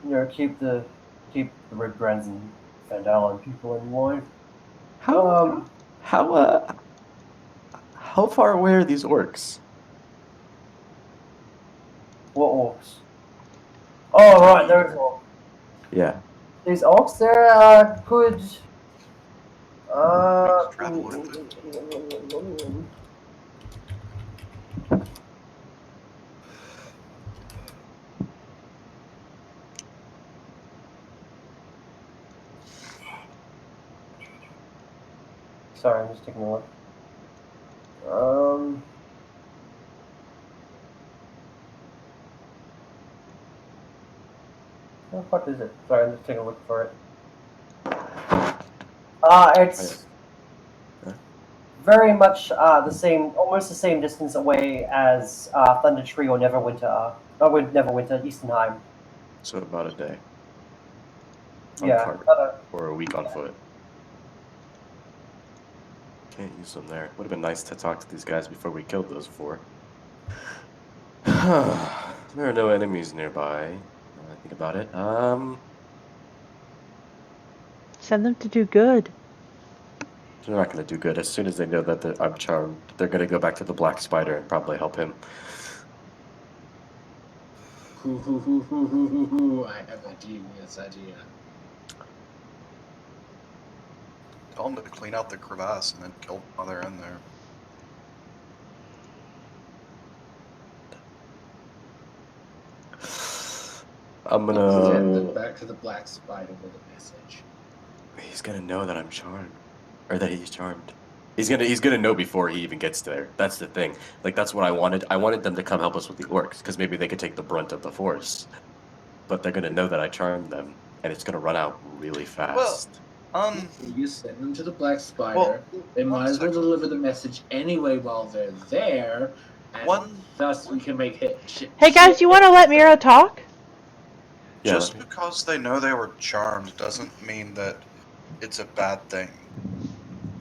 You know, keep the Red Brands and Phandelver people in line. How far away are these orcs? What orcs? Oh, right, those orcs. Yeah. These orcs, they're good. Travel with it. Sorry, I'm just taking a look. What the fuck is it? Sorry, I'm just taking a look for it. It's very much the same, almost the same distance away as Thunder Tree or Neverwinter are. Neverwinter, Easternheim. So about a day. On Yeah, cart, or a week on foot. Can't use them there. Would have been nice to talk to these guys before we killed those four. There are no enemies nearby. Now that I think about it. Send them to do good. They're not going to do good. As soon as they know that I'm charmed, they're going to go back to the Black Spider and probably help him. I have a genius idea. Tell them to clean out the crevasse and then kill them while they're in there. I'm Send gonna. them back to the Black Spider with a message. He's gonna know that I'm charmed, or that he's charmed. He's gonna know before he even gets there. That's the thing. Like that's what I wanted. I wanted them to come help us with the orcs because maybe they could take the brunt of the force. but they're gonna know that I charmed them, and it's gonna run out really fast. You send them to the Black Spider. Well, They might one as well second. deliver the message anyway while they're there, and thus we can make it. Hey guys, you want to let Mira talk? Yeah, Just because they know they were charmed doesn't mean that it's a bad thing.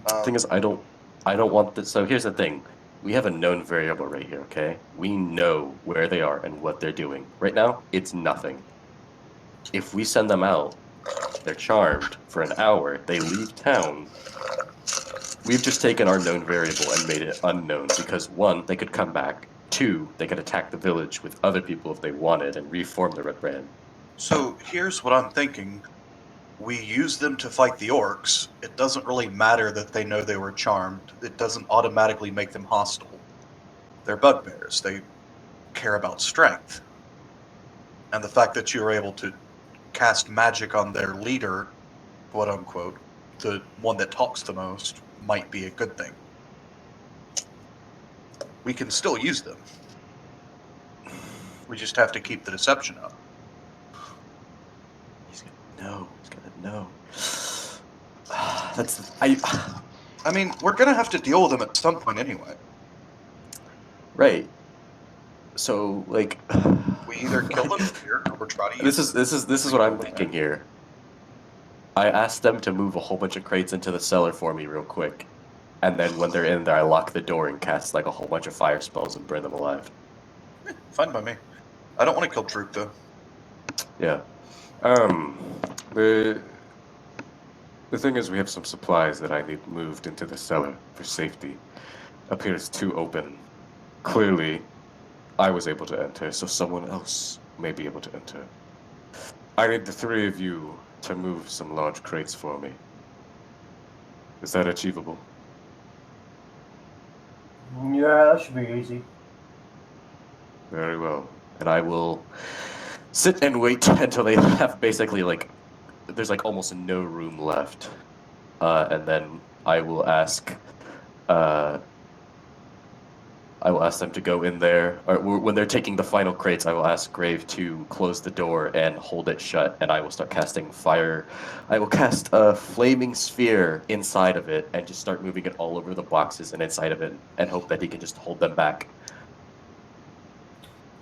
the thing is, I don't want this. So here's the thing: we have a known variable right here. Okay, we know where they are and what they're doing. Right now, it's nothing. If we send them out, they're charmed for an hour. They leave town. We've just taken our known variable and made it unknown because 1, they could come back. 2, they could attack the village with other people if they wanted and reform the Red Brand. So here's what I'm thinking. We use them to fight the orcs. It doesn't really matter that they know they were charmed. It doesn't automatically make them hostile. They're bugbears. They care about strength. And the fact that you were able to cast magic on their leader, quote unquote, the one that talks the most, might be a good thing. We can still use them. We just have to keep the deception up. He's gonna know. He's gonna know. I mean, we're gonna have to deal with them at some point anyway. Right. So like, We either kill them here or try to use this is what I'm thinking here. I asked them to move a whole bunch of crates into the cellar for me real quick, and then when they're in there, I lock the door and cast like a whole bunch of fire spells and burn them alive. Fine by me. I don't want to kill Droop though. Yeah. The thing is, we have some supplies that I need moved into the cellar for safety. Appears too open. Clearly, I was able to enter, so someone else may be able to enter. I need the 3 of you to move some large crates for me. Is that achievable? Yeah, that should be easy. Very well. And I will sit and wait until they have basically like, there's like almost no room left. And then I will ask them to go in there, or when they're taking the final crates, I will ask Grave to close the door and hold it shut, and I will start casting fire. I will cast a flaming sphere inside of it and just start moving it all over the boxes and inside of it, and hope that he can just hold them back.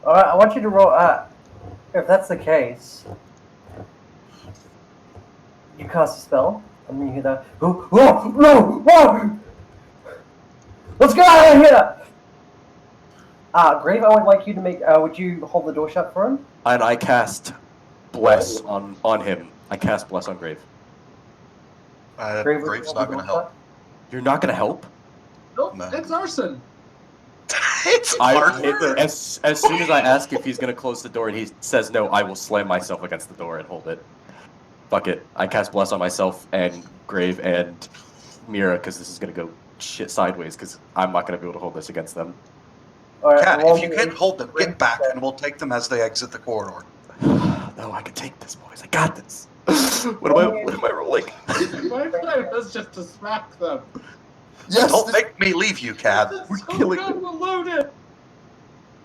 Alright, I want you to roll. If that's the case, you cast a spell, and then you hear that. Oh, no! Whoa! Let's get out of here! Grave, I would like you to make. Would you hold the door shut for him? And I cast Bless on him. I cast Bless on Grave. Grave, Grave's not going to help. You're not gonna help? Nope, No. it's arson. It's Arthur. As soon as I ask if he's gonna close the door and he says no, I will slam myself against the door and hold it. Fuck it. I cast Bless on myself and Grave and Mira because this is gonna go shit sideways because I'm not gonna be able to hold this against them. Alright, Cat, roll if you me can't a- hold them, get back and we'll take them as they exit the corridor. No, I can take this, boys. I got this. What am I rolling? My plan was just to smack them. Yes. Don't make me leave you, Cat. We're So killing good, them. we're loaded.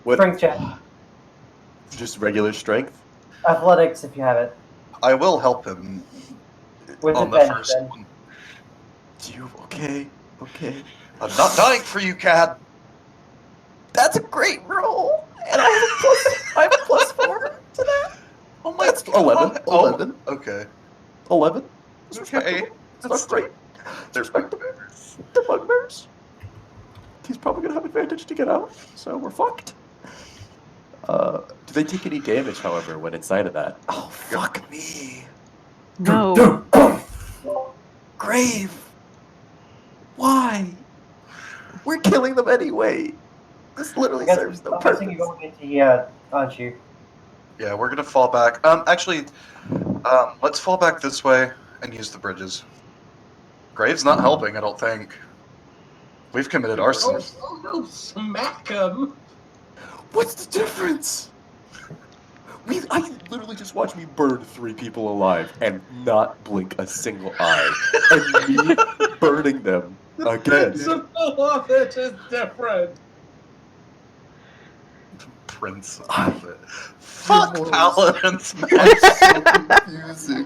What? Strength check. Just regular strength? Athletics, if you have it. I will help him With on the advantage, first then. one. You okay? Okay. I'm not dying for you, Cat. That's a great roll, and I have a +4 to that. Oh my That's God. 11. Oh, 11. okay. 11. That's Okay. respectable. That's not great. They're bugbears. They're bugbears. He's probably gonna have advantage to get out, so we're fucked. Do they take any damage, however, when inside of that? Oh, fuck me. No. Grave. Why? We're killing them anyway. This literally serves no I'm guessing purpose. you're going into here, aren't you? Yeah, we're gonna fall back. Actually, let's fall back this way and use the bridges. Grave's not helping, I don't think. We've committed arson. Oh, no, smack them. What's the difference? I literally just watched me burn 3 people alive and not blink a single eye. And me burning them again. The principle of it is different. prince of it. Fuck paladins, man. It's so confusing.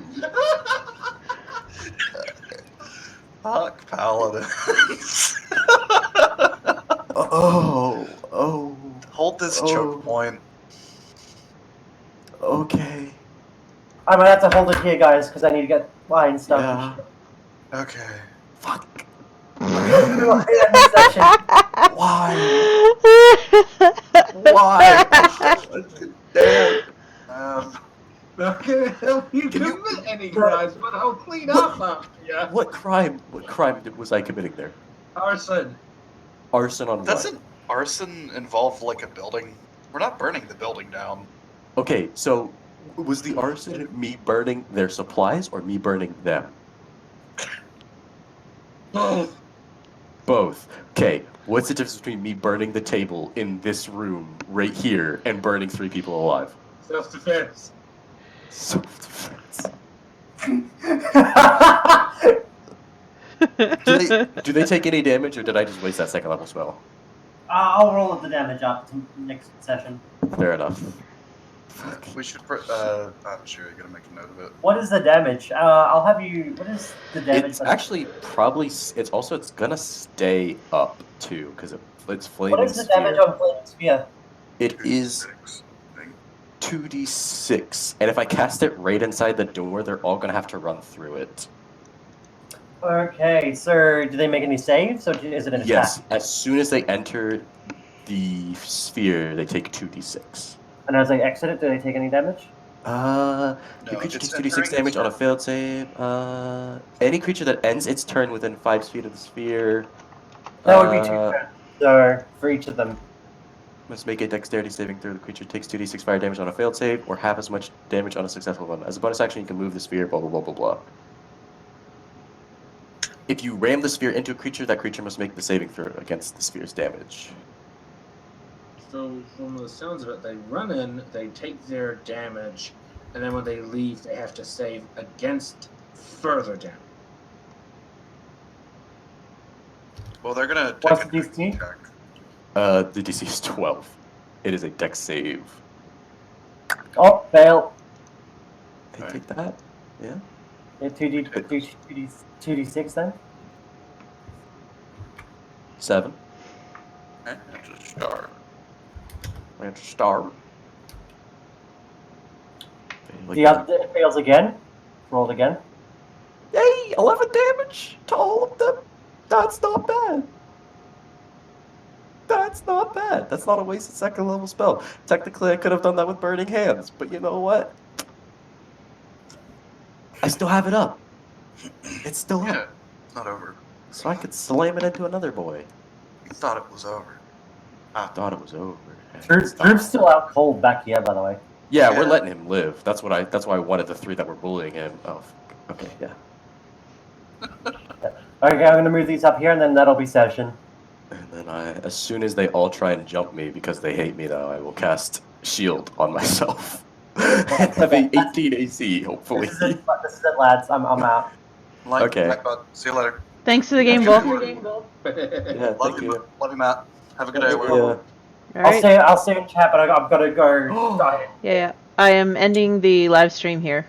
Fuck paladins. Oh. Hold this Oh. choke point. Okay. I might have to hold it here, guys, because I need to get wine stuff. Yeah. Okay. Fuck. Session. Why? Why? Damn. Not gonna help you Can you- commit any crimes, but I'll clean up after you. What crime was I committing there? Arson. Arson on what? Doesn't arson involve like a building? We're not burning the building down. Okay, so was the arson me burning their supplies or me burning them? Both. Both. Okay, what's the difference between me burning the table in this room right here and burning 3 people alive? Self-defense. Self-defense. Do they take any damage or did I just waste that second level spell? I'll roll the damage up to next session. Fair enough. We should. I'm sure you're gonna make a note of it. What is the damage? I'll have you. What is the damage? It's actually probably. It's gonna stay up too because it's flaming. What is the damage on Flaming Sphere? It is 2d6, and if I cast it right inside the door, they're all gonna have to run through it. Okay, so do they make any saves, or is it an attack? Yes, as soon as they enter the sphere, they take 2d6. And as they exit it, do they take any damage? Your creature takes 2d6 damage on a failed save. Any creature that ends its turn within 5 feet of the sphere. That would be 2 turns, so for each of them. Must make a dexterity saving throw. The creature takes 2d6 fire damage on a failed save, or half as much damage on a successful one. As a bonus action, you can move the sphere, blah, blah, blah, blah, blah. If you ram the sphere into a creature, that creature must make the saving throw against the sphere's damage. So, from the sounds of it, they run in, they take their damage, and then when they leave, they have to save against further damage. Well, they're gonna What's take the a DC? attack. The DC is 12. It is a dex save. Oh, fail. They Okay. take that? Yeah? Yeah, 2d6 then? 7. Okay, that's a start. Ranch star. The other it fails again. Roll again. Yay! 11 damage to all of them. That's not bad. That's not bad. That's not a wasted second level spell. Technically, I could have done that with Burning Hands, but you know what? I still have it up. It's still Yeah, up. it's not over. So I could slam it into another boy. You thought it was over. I thought it was over. Droop's still out cold back here, by the way. Yeah, we're Yeah. letting him live. That's why I wanted the 3 that were bullying him. Oh, okay, yeah. Okay, I'm gonna move these up here, and then that'll be session. And then as soon as they all try and jump me because they hate me now, I will cast Shield on myself. And have a 18 AC, hopefully. This is it, lads. I'm out. Like, Okay. bud. See you later. Thanks for the game, Wolf. Yeah, Love thank you, you. love you, Matt. Have a good day. Yeah. Will. All right. I'll stay in chat, but I've got to go. Yeah. I am ending the live stream here.